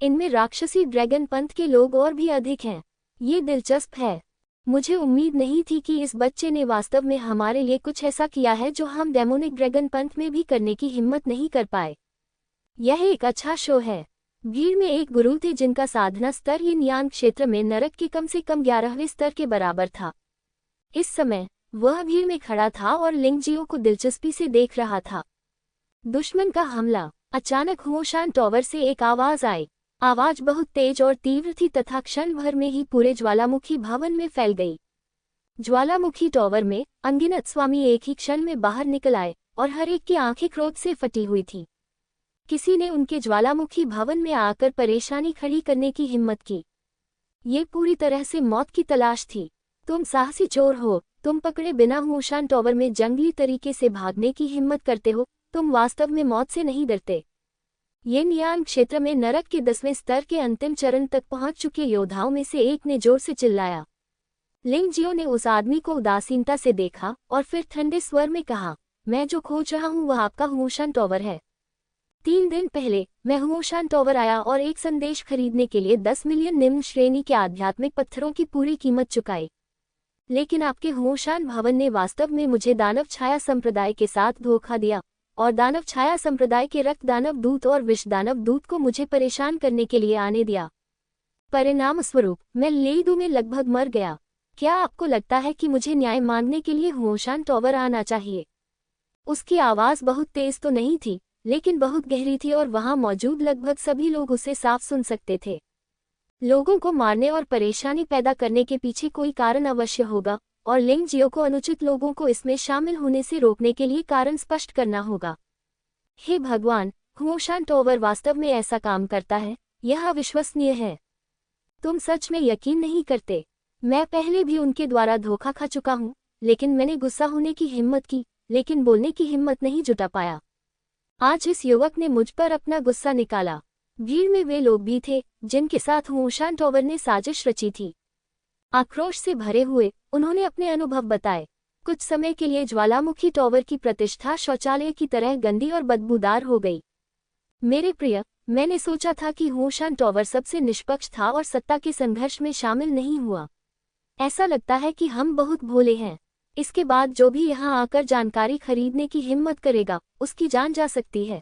इनमें राक्षसी ड्रैगन पंथ के लोग और भी अधिक हैं। ये दिलचस्प है। मुझे उम्मीद नहीं थी कि इस बच्चे ने वास्तव में हमारे लिए कुछ ऐसा किया है जो हम डेमोनिक ड्रैगन पंथ में भी करने की हिम्मत नहीं कर पाए। यह एक अच्छा शो है। भीड़ में एक गुरु थे जिनका साधना स्तर यिन यान क्षेत्र में नरक के कम से कम 11वें स्तर के बराबर था। इस समय वह भीड़ में खड़ा था और लिंग जियो को दिलचस्पी से देख रहा था। दुश्मन का हमला। अचानक होशान टॉवर से एक आवाज आई। आवाज बहुत तेज और तीव्र थी तथा क्षण भर में ही पूरे ज्वालामुखी भवन में फैल गई। ज्वालामुखी टॉवर में अनगिनत स्वामी एक ही क्षण में बाहर निकल आए और हर एक की आंखें क्रोध से फटी हुई थी। किसी ने उनके ज्वालामुखी भवन में आकर परेशानी खड़ी करने की हिम्मत की। ये पूरी तरह से मौत की तलाश थी। तुम साहसी चोर हो, तुम पकड़े बिना होशान टॉवर में जंगली तरीके से भागने की हिम्मत करते हो, तुम वास्तव में मौत से नहीं डरते। यिन यान क्षेत्र में नरक के 10वें स्तर के अंतिम चरण तक पहुंच चुके योद्धाओं में से एक ने जोर से चिल्लाया। लिंग जियो ने उस आदमी को उदासीनता से देखा और फिर ठंडे स्वर में कहा, मैं जो खोज रहा हूं वह आपका होशान टॉवर है। 3 दिन पहले मैं होशान टॉवर आया और एक संदेश खरीदने के लिए 10 मिलियन निम्न श्रेणी के आध्यात्मिक पत्थरों की पूरी कीमत चुकाई। लेकिन आपके होशान भवन ने वास्तव में मुझे दानव छाया संप्रदाय के साथ धोखा दिया और दानव छाया संप्रदाय के रक्त दानव दूत और विष दानव दूत को मुझे परेशान करने के लिए आने दिया। परिणाम स्वरूप मैं लेईदू में लगभग मर गया। क्या आपको लगता है कि मुझे न्याय मांगने के लिए होशान टॉवर आना चाहिए? उसकी आवाज़ बहुत तेज तो नहीं थी, लेकिन बहुत गहरी थी और वहां मौजूद लगभग सभी लोग उसे साफ सुन सकते थे। लोगों को मारने और परेशानी पैदा करने के पीछे कोई कारण अवश्य होगा और लिंग जियो को अनुचित लोगों को इसमें शामिल होने से रोकने के लिए कारण स्पष्ट करना होगा। हे भगवान, होशान टॉवर वास्तव में ऐसा काम करता है, यह अविश्वसनीय है। तुम सच में यकीन नहीं करते। मैं पहले भी उनके द्वारा धोखा खा चुका हूँ, लेकिन मैंने गुस्सा होने की हिम्मत की, लेकिन बोलने की हिम्मत नहीं जुटा पाया। आज इस युवक ने मुझ पर अपना गुस्सा निकाला। भीड़ में वे लोग भी थे जिनके साथ होशान टॉवर ने साजिश रची थी। आक्रोश से भरे हुए उन्होंने अपने अनुभव बताए। कुछ समय के लिए ज्वालामुखी टॉवर की प्रतिष्ठा शौचालय की तरह गंदी और बदबूदार हो गई। मेरे प्रिय, मैंने सोचा था कि होशान टॉवर सबसे निष्पक्ष था और सत्ता के संघर्ष में शामिल नहीं हुआ। ऐसा लगता है कि हम बहुत भोले हैं। इसके बाद जो भी यहाँ आकर जानकारी खरीदने की हिम्मत करेगा, उसकी जान जा सकती है।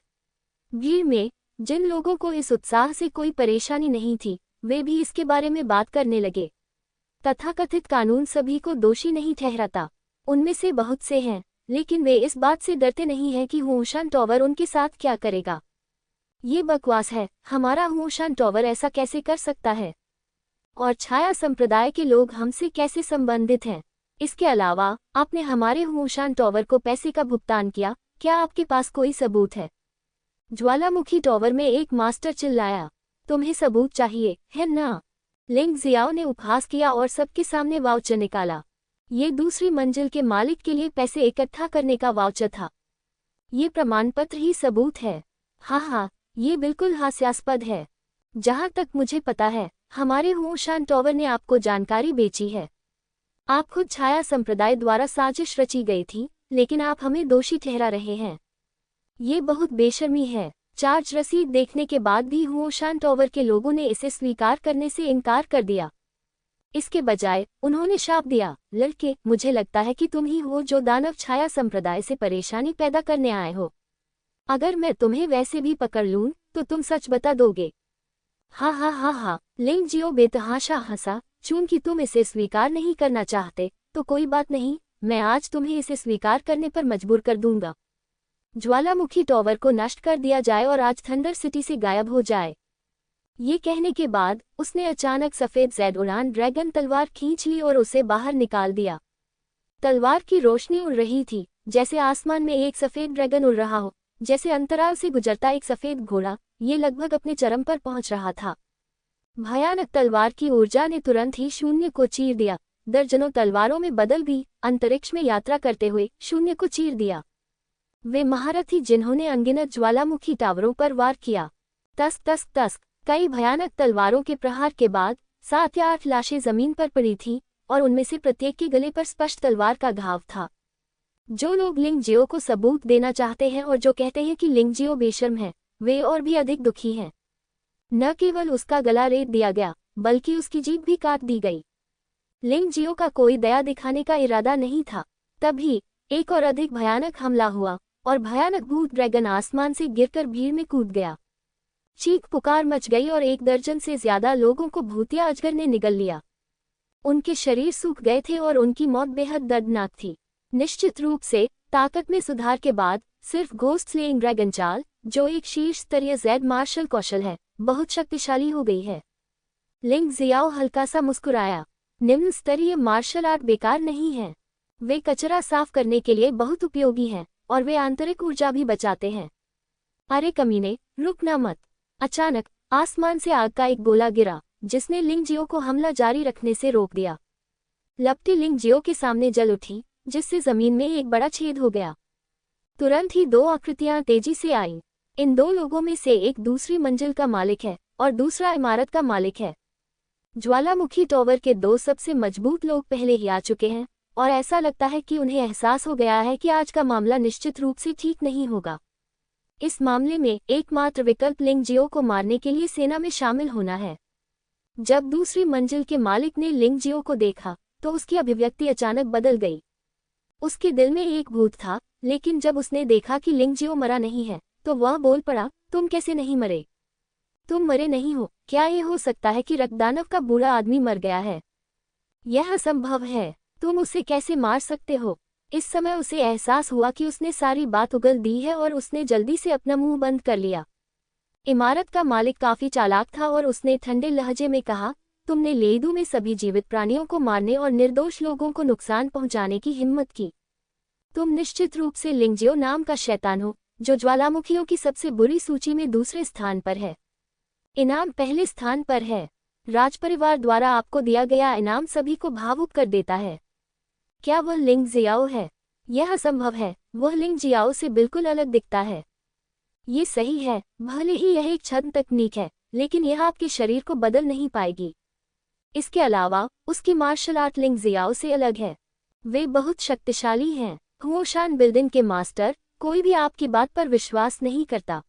भीड़ में जिन लोगों को इस उत्साह से कोई परेशानी नहीं थी, वे भी इसके बारे में बात करने लगे। तथाकथित कानून सभी को दोषी नहीं ठहराता। उनमें से बहुत से हैं, लेकिन वे इस बात से डरते नहीं हैं कि हुओशान टॉवर उनके साथ क्या करेगा। ये बकवास है, हमारा हुओशान टॉवर ऐसा कैसे कर सकता है? और छाया संप्रदाय के लोग हमसे कैसे संबंधित हैं? इसके अलावा आपने हमारे हुओशान टॉवर को पैसे का भुगतान किया, क्या आपके पास कोई सबूत है? ज्वालामुखी टॉवर में एक मास्टर चिल्लाया। तुम्हें सबूत चाहिए, है ना? लिंग जियाओ ने उपहास किया और सबके सामने वाउचर निकाला। ये दूसरी मंजिल के मालिक के लिए पैसे इकट्ठा करने का वाउचर था। ये प्रमाण पत्र ही सबूत है। हाँ, ये बिल्कुल हास्यास्पद है। जहाँ तक मुझे पता है, हमारे हुओशान टॉवर ने आपको जानकारी बेची है। आप खुद छाया संप्रदाय द्वारा साजिश रची गई थी, लेकिन आप हमें दोषी ठहरा रहे हैं। ये बहुत बेशर्मी है। चार्ज रसीद देखने के बाद भी हुओशान टॉवर के लोगों ने इसे स्वीकार करने से इनकार कर दिया। इसके बजाय उन्होंने शाप दिया, लड़के, मुझे लगता है कि तुम ही हो जो दानव छाया संप्रदाय से परेशानी पैदा करने आए हो। अगर मैं तुम्हें वैसे भी पकड़ लूं, तो तुम सच बता दोगे। हाँ, लिंग जियो बेतहाशा हंसा। चूंकि तुम इसे स्वीकार नहीं करना चाहते, तो कोई बात नहीं, मैं आज तुम्हें इसे स्वीकार करने पर मजबूर कर दूंगा। ज्वालामुखी टॉवर को नष्ट कर दिया जाए और आज थंडर सिटी से गायब हो जाए। ये कहने के बाद उसने अचानक सफेद जेड उड़ान ड्रैगन तलवार खींच ली और उसे बाहर निकाल दिया। तलवार की रोशनी उड़ रही थी, जैसे आसमान में एक सफेद ड्रैगन उड़ रहा हो, जैसे अंतराल से गुजरता एक सफेद घोड़ा। ये लगभग अपने चरम पर पहुंच रहा था। भयानक तलवार की ऊर्जा ने तुरंत ही शून्य को चीर दिया। दर्जनों तलवारों में बदल गई, अंतरिक्ष में यात्रा करते हुए शून्य को चीर दिया। वे महारथी जिन्होंने अनगिनत ज्वालामुखी टावरों पर वार किया। तस्क तस्क तस्क। कई भयानक तलवारों के प्रहार के बाद 7 या 8 लाशें जमीन पर पड़ी थीं, और उनमें से प्रत्येक के गले पर स्पष्ट तलवार का घाव था। जो लोग लिंग जियो को सबूत देना चाहते हैं और जो कहते हैं कि लिंग जियो बेशर्म है, वे और भी अधिक दुखी हैं। न केवल उसका गला रेत दिया गया, बल्कि उसकी जीभ भी काट दी गई। लिंग जियो का कोई दया दिखाने का इरादा नहीं था। तभी एक और अधिक भयानक हमला हुआ, और भयानक भूत ड्रैगन आसमान से गिरकर भीड़ में कूद गया। चीख पुकार मच गई और 1 दर्जन से ज्यादा लोगों को भूतिया अजगर ने निगल लिया। उनके शरीर सूख गए थे और उनकी मौत बेहद दर्दनाक थी। निश्चित रूप से ताकत में सुधार के बाद सिर्फ घोस्ट स्लेइंग ड्रैगन चाल, जो एक शीर्ष स्तरीय जेड मार्शल कौशल है, बहुत शक्तिशाली हो गई है। लिंग जियाओ हल्का सा मुस्कुराया। निम्न स्तरीय मार्शल आर्ट बेकार नहीं है। वे कचरा साफ करने के लिए बहुत उपयोगी हैं, और वे आंतरिक ऊर्जा भी बचाते हैं। अरे कमीने, रुकना मत। अचानक आसमान से आग का एक गोला गिरा, जिसने लिंग जियो को हमला जारी रखने से रोक दिया। लपटी लिंग जियो के सामने जल उठी, जिससे जमीन में एक बड़ा छेद हो गया। तुरंत ही 2 आकृतियां तेजी से आईं। इन 2 लोगों में से एक दूसरी मंजिल का मालिक है और दूसरा इमारत का मालिक है। ज्वालामुखी टॉवर के 2 सबसे मजबूत लोग पहले ही आ चुके हैं, और ऐसा लगता है कि उन्हें एहसास हो गया है कि आज का मामला निश्चित रूप से ठीक नहीं होगा। इस मामले में एकमात्र विकल्प लिंग जियो को मारने के लिए सेना में शामिल होना है। जब दूसरी मंजिल के मालिक ने लिंग जियो को देखा, तो उसकी अभिव्यक्ति अचानक बदल गई। उसके दिल में एक भूत था, लेकिन जब उसने देखा कि लिंग जियो मरा नहीं है, तो वह बोल पड़ा, तुम कैसे नहीं मरे? तुम मरे नहीं हो। क्या ये हो सकता है कि रक्तदानव का बूढ़ा आदमी मर गया है? यह असंभव है। तुम उसे कैसे मार सकते हो? इस समय उसे एहसास हुआ कि उसने सारी बात उगल दी है, और उसने जल्दी से अपना मुंह बंद कर लिया। इमारत का मालिक काफी चालाक था और उसने ठंडे लहजे में कहा, तुमने लेइदू में सभी जीवित प्राणियों को मारने और निर्दोष लोगों को नुकसान पहुंचाने की हिम्मत की। तुम निश्चित रूप से लिंग जियो नाम का शैतान हो, जो ज्वालामुखियों की सबसे बुरी सूची में दूसरे स्थान पर है। इनाम पहले स्थान पर है। राजपरिवार द्वारा आपको दिया गया इनाम सभी को भावुक कर देता है। क्या वह लिंग जियाओ है? यह असंभव है। वह लिंग जियाओ से बिल्कुल अलग दिखता है। ये सही है, भले ही यह एक छद्म तकनीक है, लेकिन यह आपके शरीर को बदल नहीं पाएगी। इसके अलावा उसकी मार्शल आर्ट लिंग जियाओ से अलग है। वे बहुत शक्तिशाली हैं। हुओशान बिल्डिंग के मास्टर, कोई भी आपकी बात पर विश्वास नहीं करता।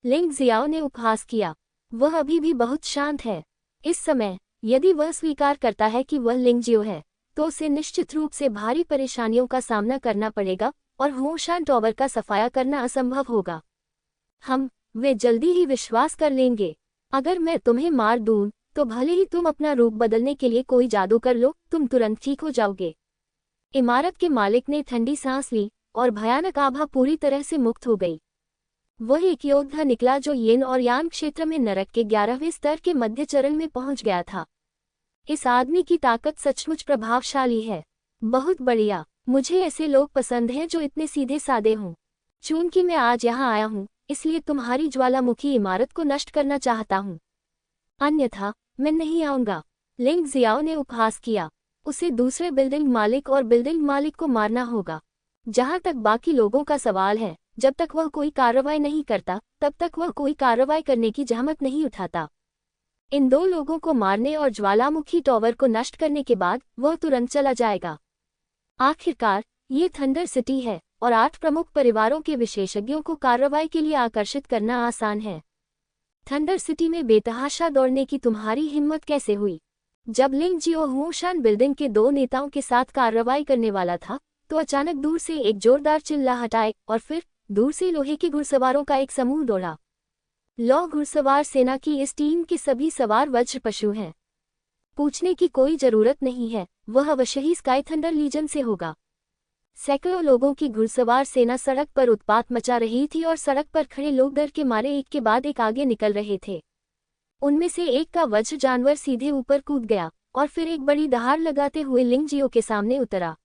लिंग जियाओ ने उपहास किया। वह अभी भी बहुत शांत है। इस समय यदि वह स्वीकार करता है कि वह लिंग जियो है, तो उसे निश्चित रूप से भारी परेशानियों का सामना करना पड़ेगा और होशान टॉवर का सफाया करना असंभव होगा। वे जल्दी ही विश्वास कर लेंगे। अगर मैं तुम्हें मार दूं तो भले ही तुम अपना रूप बदलने के लिए कोई जादू कर लो, तुम तुरंत ठीक हो जाओगे। इमारत के मालिक ने ठंडी सांस ली और भयानक आभा पूरी तरह से मुक्त हो गई। वह एक योद्धा निकला जो येन और यान क्षेत्र में नरक के 11वें स्तर के मध्य चरण में पहुंच गया था। इस आदमी की ताकत सचमुच प्रभावशाली है। बहुत बढ़िया, मुझे ऐसे लोग पसंद हैं जो इतने सीधे सादे हों। चूंकि मैं आज यहाँ आया हूँ, इसलिए तुम्हारी ज्वालामुखी इमारत को नष्ट करना चाहता हूँ, अन्यथा मैं नहीं आऊंगा। लिंग जियाओ ने उपहास किया। उसे दूसरे बिल्डिंग मालिक और बिल्डिंग मालिक को मारना होगा। जहां तक बाकी लोगों का सवाल है, जब तक वह कोई कार्रवाई नहीं करता तब तक वह कोई कार्रवाई करने की जहमत नहीं उठाता। इन 2 लोगों को मारने और ज्वालामुखी टॉवर को नष्ट करने के बाद वह तुरंत चला जाएगा। आखिरकार ये थंडर सिटी है और 8 प्रमुख परिवारों के विशेषज्ञों को कार्रवाई के लिए आकर्षित करना आसान है। थंडर सिटी में बेतहाशा दौड़ने की तुम्हारी हिम्मत कैसे हुई? जब लिंग जियो होशान बिल्डिंग के 2 नेताओं के साथ कार्रवाई करने वाला था तो अचानक दूर से एक जोरदार चिल्लाहट आई और फिर दूर से लोहे के घुड़सवारों का एक समूह दौड़ा। लौ घुड़सवार सेना की इस टीम के सभी सवार वज्र पशु हैं। पूछने की कोई जरूरत नहीं है, वह अवश्य ही स्काई थंडर लीजन से होगा। सैकड़ों लोगों की घुड़सवार सेना सड़क पर उत्पात मचा रही थी और सड़क पर खड़े लोग डर के मारे एक के बाद एक आगे निकल रहे थे। उनमें से एक का वज्र जानवर सीधे ऊपर कूद गया और फिर एक बड़ी दहाड़ लगाते हुए लिंग जियो के सामने उतरा।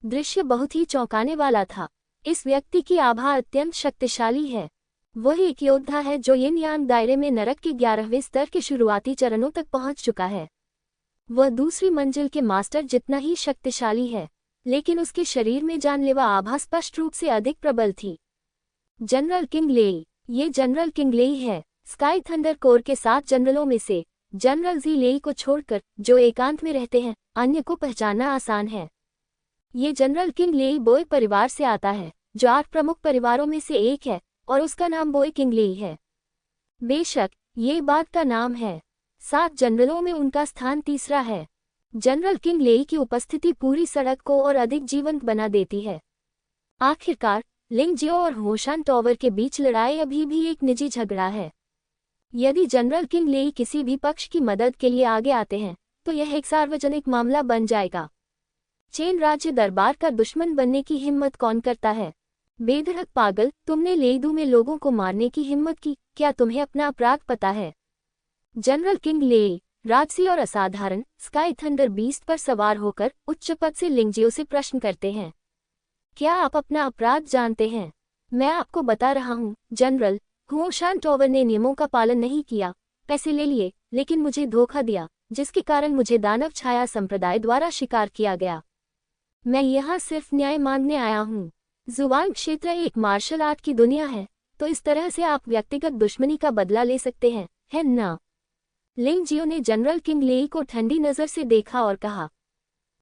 दृश्य बहुत ही चौंकाने वाला था। इस व्यक्ति की आभा अत्यंत शक्तिशाली है। वह एक योद्धा है जो येन यांग दायरे में नरक के 11वें स्तर के शुरुआती चरणों तक पहुंच चुका है। वह दूसरी मंजिल के मास्टर जितना ही शक्तिशाली है, लेकिन उसके शरीर में जानलेवा आभा स्पष्ट रूप से अधिक प्रबल थी। जनरल किंग लेई, ये जनरल किंग लेई है। स्काई थंडर कोर के 7 जनरलों में से जनरल जी लेई को छोड़कर, जो एकांत में रहते हैं, अन्य को पहचानना आसान है। ये जनरल किंग लेई बोय परिवार से आता है, जो 8 प्रमुख परिवारों में से एक है और उसका नाम बोय किंग लेई है। बेशक ये बात का नाम है, 7 जनरलों में उनका स्थान तीसरा है। जनरल किंग लेई की उपस्थिति पूरी सड़क को और अधिक जीवंत बना देती है। आखिरकार लिंग जियो और होशान टॉवर के बीच लड़ाई अभी भी एक निजी झगड़ा है। यदि जनरल किंग लेई किसी भी पक्ष की मदद के लिए आगे आते हैं तो यह एक सार्वजनिक मामला बन जाएगा। चेन राज्य दरबार का दुश्मन बनने की हिम्मत कौन करता है? बेधड़क पागल, तुमने लेईदू में लोगों को मारने की हिम्मत की, क्या तुम्हें अपना अपराध पता है? जनरल किंग लेई, राजसी और असाधारण, स्काई थंडर बीस्ट पर सवार होकर उच्च पद से लिंग जियो से प्रश्न करते हैं। क्या आप अपना अपराध जानते हैं? मैं आपको बता रहा हूँ जनरल, होशान टॉवर ने नियमों का पालन नहीं किया, पैसे ले लिए, लेकिन मुझे धोखा दिया, जिसके कारण मुझे दानव छाया संप्रदाय द्वारा शिकार किया गया। मैं यहाँ सिर्फ न्याय मांगने आया हूँ। जुवांग क्षेत्र एक मार्शल आर्ट की दुनिया है, तो इस तरह से आप व्यक्तिगत दुश्मनी का बदला ले सकते हैं, है ना? लिंग जियो ने जनरल किंग लेई को ठंडी नजर से देखा और कहा।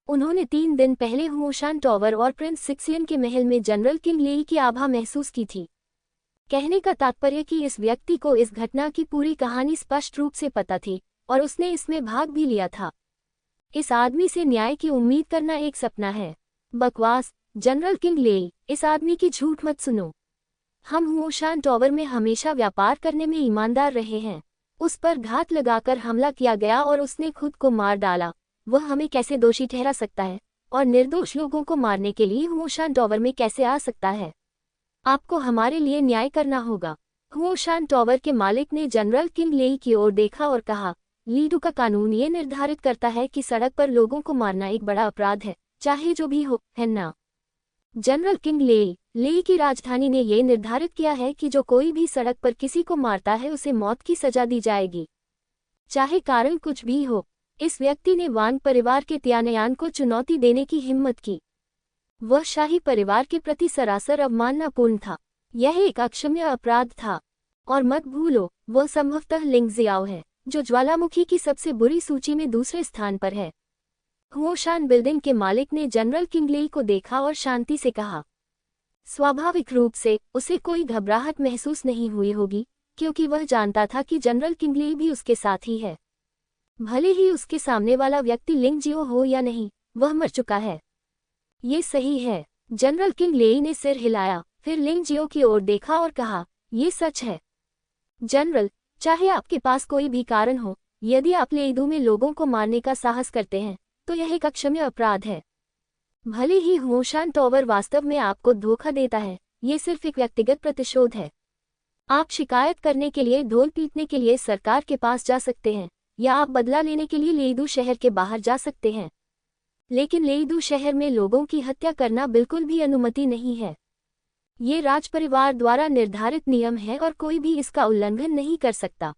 उन्होंने 3 दिन पहले होशान टॉवर और प्रिंस सिक्सियन के महल में जनरल किंग लेई की आभा महसूस की थी। कहने का तात्पर्य कि इस व्यक्ति को इस घटना की पूरी कहानी स्पष्ट रूप से पता थी और उसने इसमें भाग भी लिया था। इस आदमी से न्याय की उम्मीद करना एक सपना है। बकवास। जनरल किंग लेई, इस आदमी की झूठ मत सुनो। हम होशान टॉवर में हमेशा व्यापार करने में ईमानदार रहे हैं। उस पर घात लगाकर हमला किया गया और उसने खुद को मार डाला। वह हमें कैसे दोषी ठहरा सकता है और निर्दोष लोगों को मारने के लिए होशान टॉवर में कैसे आ सकता है? आपको हमारे लिए न्याय करना होगा। होशान टॉवर के मालिक ने जनरल किंग लेई की ओर देखा और कहा, लीडू का कानून ये निर्धारित करता है कि सड़क पर लोगों को मारना एक बड़ा अपराध है, चाहे जो भी हो, है ना? जनरल किंग लेई की राजधानी ने ये निर्धारित किया है कि जो कोई भी सड़क पर किसी को मारता है उसे मौत की सजा दी जाएगी, चाहे कारण कुछ भी हो। इस व्यक्ति ने वांग परिवार के त्यानयान को चुनौती देने की हिम्मत की। वह शाही परिवार के प्रति सरासर अवमाननापूर्ण था। यह एक अक्षम्य अपराध था। और मत भूलो, वह संभवतः लिंग जियाओ है, जो ज्वालामुखी की सबसे बुरी सूची में दूसरे स्थान पर है। होशान बिल्डिंग के मालिक ने जनरल किंग लेई को देखा और शांति से कहा। स्वाभाविक रूप से उसे कोई घबराहट महसूस नहीं हुई होगी, क्योंकि वह जानता था कि जनरल किंग लेई भी उसके साथ ही है। भले ही उसके सामने वाला व्यक्ति लिंग जियो हो या नहीं, वह मर चुका है। ये सही है। जनरल किंग लेई ने सिर हिलाया, फिर लिंग जियो की ओर देखा और कहा, ये सच है। जनरल, चाहे आपके पास कोई भी कारण हो, यदि आप लेईदू में लोगों को मारने का साहस करते हैं तो यह एक अक्षम्य अपराध है। भले ही हुओशान टॉवर वास्तव में आपको धोखा देता है, ये सिर्फ एक व्यक्तिगत प्रतिशोध है। आप शिकायत करने के लिए, ढोल पीटने के लिए सरकार के पास जा सकते हैं, या आप बदला लेने के लिए लेईदू शहर के बाहर जा सकते हैं। लेकिन लेईदू शहर में लोगों की हत्या करना बिल्कुल भी अनुमति नहीं है। ये राजपरिवार द्वारा निर्धारित नियम है और कोई भी इसका उल्लंघन नहीं कर सकता।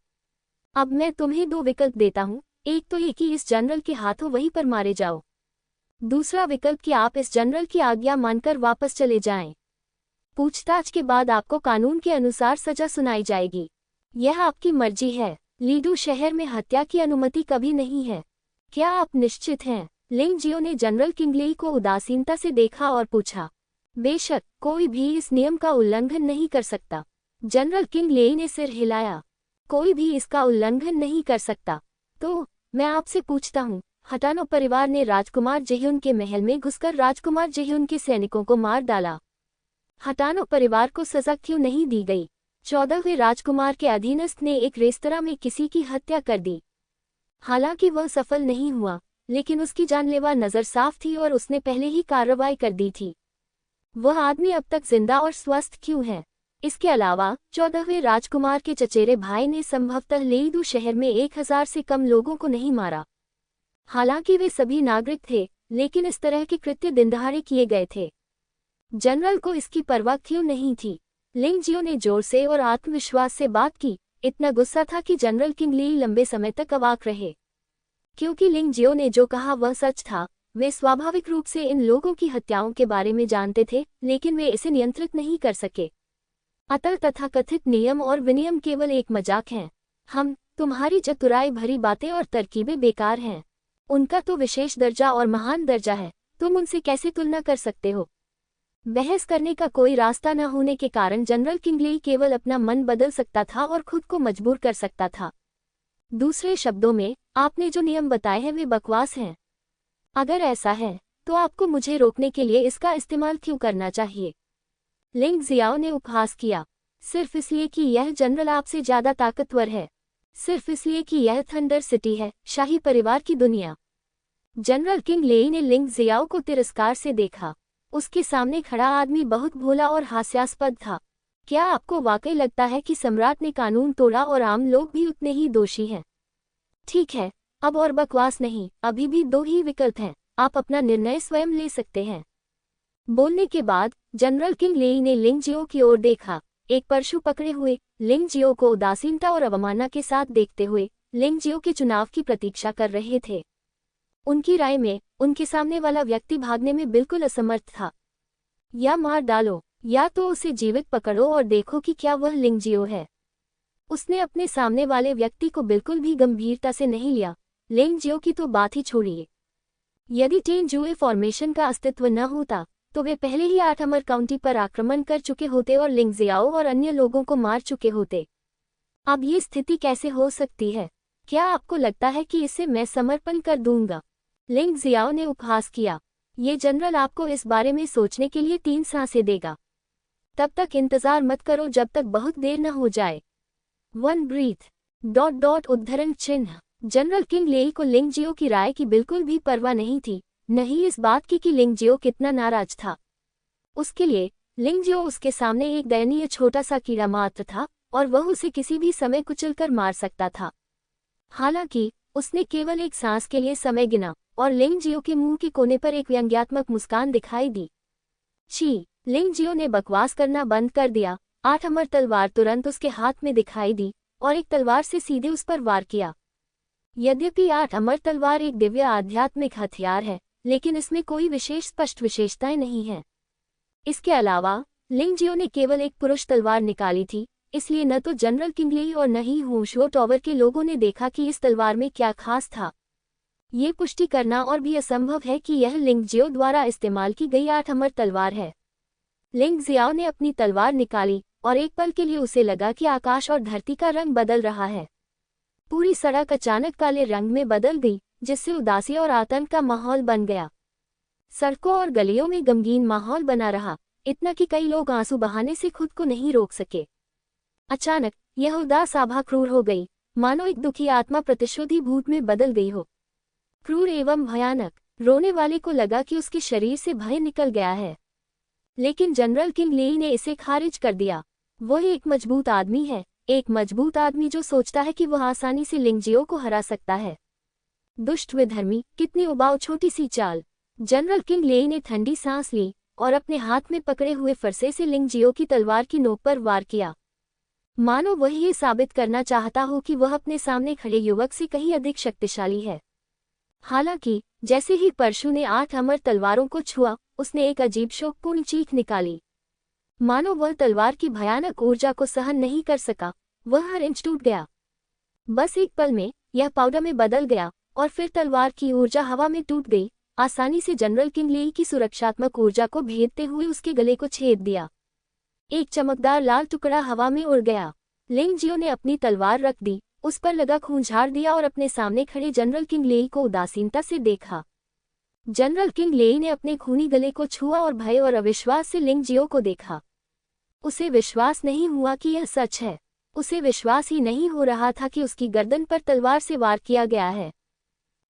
अब मैं तुम्हें दो विकल्प देता हूँ, एक तो ये कि इस जनरल के हाथों वहीं पर मारे जाओ। दूसरा विकल्प कि आप इस जनरल की आज्ञा मानकर वापस चले जाएं। पूछताछ के बाद आपको कानून के अनुसार सजा सुनाई जाएगी। यह आपकी मर्जी है। लीडू शहर में हत्या की अनुमति कभी नहीं है। क्या आप निश्चित हैं? लिंग जियो ने जनरल किंगलेई को उदासीनता से देखा और पूछा। बेशक, कोई भी इस नियम का उल्लंघन नहीं कर सकता। जनरल किंगलेई ने सिर हिलाया। कोई भी इसका उल्लंघन नहीं कर सकता। तो मैं आपसे पूछता हूँ, हटानो परिवार ने राजकुमार जेह्युन के महल में घुसकर राजकुमार जेह्युन के सैनिकों को मार डाला। हटानो परिवार को सजा क्यों नहीं दी गई? 14वें राजकुमार के अधीनस्थ ने एक रेस्तरां में किसी की हत्या कर दी। हालांकि वह सफल नहीं हुआ, लेकिन उसकी जानलेवा नज़र साफ थी और उसने पहले ही कार्रवाई कर दी थी। वह आदमी अब तक जिंदा और स्वस्थ क्यों है? इसके अलावा 14वें राजकुमार के चचेरे भाई ने संभवतः लेईदू शहर में 1000 से कम लोगों को नहीं मारा। हालांकि वे सभी नागरिक थे, लेकिन इस तरह के कृत्य दिनदहाड़े किए गए थे। जनरल को इसकी परवाह क्यों नहीं थी? लिंग जियो ने जोर से और आत्मविश्वास से बात की। इतना गुस्सा था कि जनरल किंगलेई लंबे समय तक अवाक रहे। क्योंकि लिंग जियो ने जो कहा वह सच था। वे स्वाभाविक रूप से इन लोगों की हत्याओं के बारे में जानते थे, लेकिन वे इसे नियंत्रित नहीं कर सके। अतः तथाकथित नियम और विनियम केवल एक मजाक हैं। तुम्हारी चतुराई भरी बातें और तरकीबें बेकार हैं। उनका तो विशेष दर्जा और महान दर्जा है, तुम उनसे कैसे तुलना कर सकते हो? बहस करने का कोई रास्ता न होने के कारण जनरल किंगलेई केवल अपना मन बदल सकता था और खुद को मजबूर कर सकता था। दूसरे शब्दों में, आपने जो नियम बताए हैं वे बकवास हैं। अगर ऐसा है, तो आपको मुझे रोकने के लिए इसका इस्तेमाल क्यों करना चाहिए? लिंग जियाओ ने उपहास किया। सिर्फ इसलिए कि यह जनरल आपसे ज्यादा ताकतवर है। सिर्फ इसलिए कि यह थंडर सिटी है, शाही परिवार की दुनिया। जनरल किंगलेई ने लिंग जियाओ को तिरस्कार से देखा। उसके सामने खड़ा आदमी बहुत भोला और हास्यास्पद था। क्या आपको वाकई लगता है कि सम्राट ने कानून तोड़ा और आम लोग भी उतने ही दोषी हैं? ठीक है, अब और बकवास नहीं, अभी भी दो ही विकल्प हैं, आप अपना निर्णय स्वयं ले सकते हैं। बोलने के बाद जनरल किंगलेई ने लिंग जियो की ओर देखा। एक परशु पकड़े हुए, लिंग जियो को उदासीनता और अवमानना के साथ देखते हुए, लिंग जियो के चुनाव की प्रतीक्षा कर रहे थे। उनकी राय में, उनके सामने वाला व्यक्ति भागने में बिल्कुल असमर्थ था। या मार डालो, या तो उसे जीवित पकड़ो और देखो कि क्या वह लिंग जियो है। उसने अपने सामने वाले व्यक्ति को बिल्कुल भी गंभीरता से नहीं लिया। लिंग जियो की तो बात ही छोड़िए। यदि टेनजुए फॉर्मेशन का अस्तित्व न होता, तो वे पहले ही 8 अमर काउंटी पर आक्रमण कर चुके होते और लिंग जियाओ और अन्य लोगों को मार चुके होते। अब ये स्थिति कैसे हो सकती है? क्या आपको लगता है कि इससे मैं समर्पण कर दूंगा? लिंग जियाओ ने उपहास किया। ये जनरल आपको इस बारे में सोचने के लिए 3 सांसें देगा। तब तक इंतजार मत करो जब तक बहुत देर न हो जाए। 1 ब्रीथ ... उद्धरण चिन्ह। जनरल किंगलेई को लिंग जियो की राय की बिल्कुल भी परवाह नहीं थी, नहीं इस बात की कि लिंग जियो कितना नाराज था। उसके लिए लिंग जियो उसके सामने एक दयनीय छोटा सा कीड़ा मात्र था और वह उसे किसी भी समय कुचलकर मार सकता था। हालांकि उसने केवल एक सांस के लिए समय गिना और लिंग जियो के मुंह के कोने पर एक व्यंग्यात्मक मुस्कान दिखाई दी। छी! लिंग जियो ने बकवास करना बंद कर दिया। 8 अमर तलवार तुरंत उसके हाथ में दिखाई दी और एक तलवार से सीधे उस पर वार किया। यद्यपि 8 अमर तलवार एक दिव्य आध्यात्मिक हथियार है, लेकिन इसमें कोई विशेष स्पष्ट विशेषताएं नहीं हैं। इसके अलावा लिंग जियो ने केवल एक पुरुष तलवार निकाली थी, इसलिए न तो जनरल किंगलेई और न ही हुओशुओ टॉवर के लोगों ने देखा कि इस तलवार में क्या खास था। ये पुष्टि करना और भी असंभव है कि यह लिंग जियो द्वारा इस्तेमाल की गई 8 अमर तलवार है। लिंग जियाओ ने अपनी तलवार निकाली और एक पल के लिए उसे लगा कि आकाश और धरती का रंग बदल रहा है। पूरी सड़क अचानक काले रंग में बदल गई, जिससे उदासी और आतंक का माहौल बन गया। सड़कों और गलियों में गमगीन माहौल बना रहा, इतना कि कई लोग आंसू बहाने से खुद को नहीं रोक सके। अचानक यह उदास आभा क्रूर हो गई, मानो एक दुखी आत्मा प्रतिशोधी भूत में बदल गई हो। क्रूर एवं भयानक। रोने वाले को लगा कि उसके शरीर से भय निकल गया है, लेकिन जनरल किंग लेई ने इसे खारिज कर दिया। वह एक मजबूत आदमी है, एक मजबूत आदमी जो सोचता है कि वह आसानी से लिंगजियो को हरा सकता है। दुष्ट विधर्मी, कितनी उबाऊ छोटी सी चाल। जनरल किंग लेई ने ठंडी सांस ली और अपने हाथ में पकड़े हुए फरसे से लिंगजियो की तलवार की नोक पर वार किया, मानो वह ये साबित करना चाहता हो कि वह अपने सामने खड़े युवक से कहीं अधिक शक्तिशाली है। हालांकि जैसे ही परशु ने 8 अमर तलवारों को छुआ, उसने एक अजीब शोकपूर्ण चीख निकाली, मानो वह तलवार की भयानक ऊर्जा को सहन नहीं कर सका। वह हर इंच टूट गया। बस एक पल में यह पाउडर में बदल गया और फिर तलवार की ऊर्जा हवा में टूट गई, आसानी से जनरल किंग लेई की सुरक्षात्मक ऊर्जा को भेदते हुए उसके गले को छेद दिया। एक चमकदार लाल टुकड़ा हवा में उड़ गया। लिंगजियो ने अपनी तलवार रख दी, उस पर लगा खून झाड़ दिया और अपने सामने खड़े जनरल किंग लेई को उदासीनता से देखा। जनरल किंग लेई ने अपने खूनी गले को छुआ और भय और अविश्वास से लिंगजियो को देखा। उसे विश्वास नहीं हुआ कि यह सच है। उसे विश्वास ही नहीं हो रहा था कि उसकी गर्दन पर तलवार से वार किया गया है।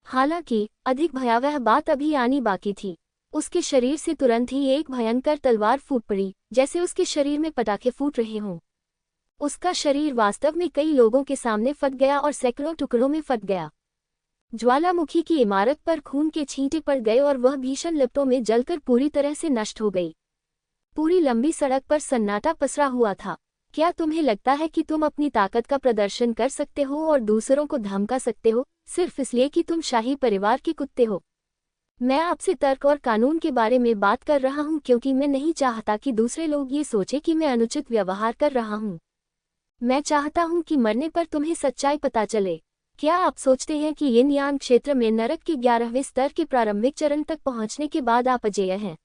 हालांकि अधिक भयावह बात अभी आनी बाकी थी। उसके शरीर से तुरंत ही एक भयंकर तलवार फूट पड़ी, जैसे उसके शरीर में पटाखे फूट रहे हों। उसका शरीर वास्तव में कई लोगों के सामने फट गया और सैकड़ों टुकड़ों में फट गया। ज्वालामुखी की इमारत पर खून के छींटे पड़ गए और वह भीषण लिपटों में जलकर पूरी तरह से नष्ट हो गई। पूरी लंबी सड़क पर सन्नाटा पसरा हुआ था। क्या तुम्हें लगता है कि तुम अपनी ताकत का प्रदर्शन कर सकते हो और दूसरों को धमका सकते हो, सिर्फ इसलिए कि तुम शाही परिवार के कुत्ते हो? मैं आपसे तर्क और कानून के बारे में बात कर रहा हूं, क्योंकि मैं नहीं चाहता कि दूसरे लोग ये सोचें कि मैं अनुचित व्यवहार कर रहा हूं। मैं चाहता हूं कि मरने पर तुम्हें सच्चाई पता चले। क्या आप सोचते हैं कि यिन यांग क्षेत्र में नरक के 11वें स्तर के प्रारंभिक चरण तक पहुंचने के बाद आप अजेय हैं?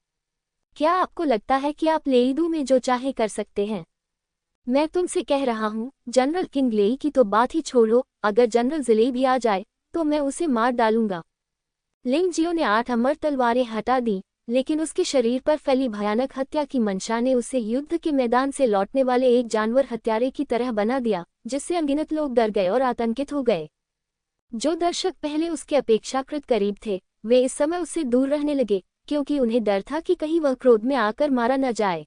क्या आपको लगता है कि आप लेईदू में जो चाहे कर सकते हैं? मैं तुमसे कह रहा हूं, जनरल किंग लेई की तो बात ही छोड़ो, अगर जनरल जिले भी आ जाए तो मैं उसे मार डालूंगा। लिंगजियो ने 8 अमर तलवारें हटा दी, लेकिन उसके शरीर पर फैली भयानक हत्या की मंशा ने उसे युद्ध के मैदान से लौटने वाले एक जानवर हत्यारे की तरह बना दिया, जिससे अनगिनत लोग डर गए और आतंकित हो गए। जो दर्शक पहले उसके अपेक्षाकृत करीब थे, वे इस समय उससे दूर रहने लगे, क्योंकि उन्हें डर था कि कहीं वह क्रोध में आकर मारा न जाए।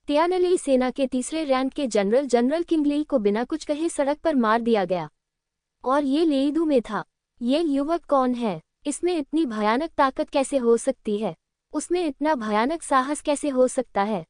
तियानली सेना के तीसरे रैंक के जनरल किंग लेई को बिना कुछ कहे सड़क पर मार दिया गया। और ये लेईदू में था। ये युवक कौन है? इसमें इतनी भयानक ताकत कैसे हो सकती है? उसमें इतना भयानक साहस कैसे हो सकता है?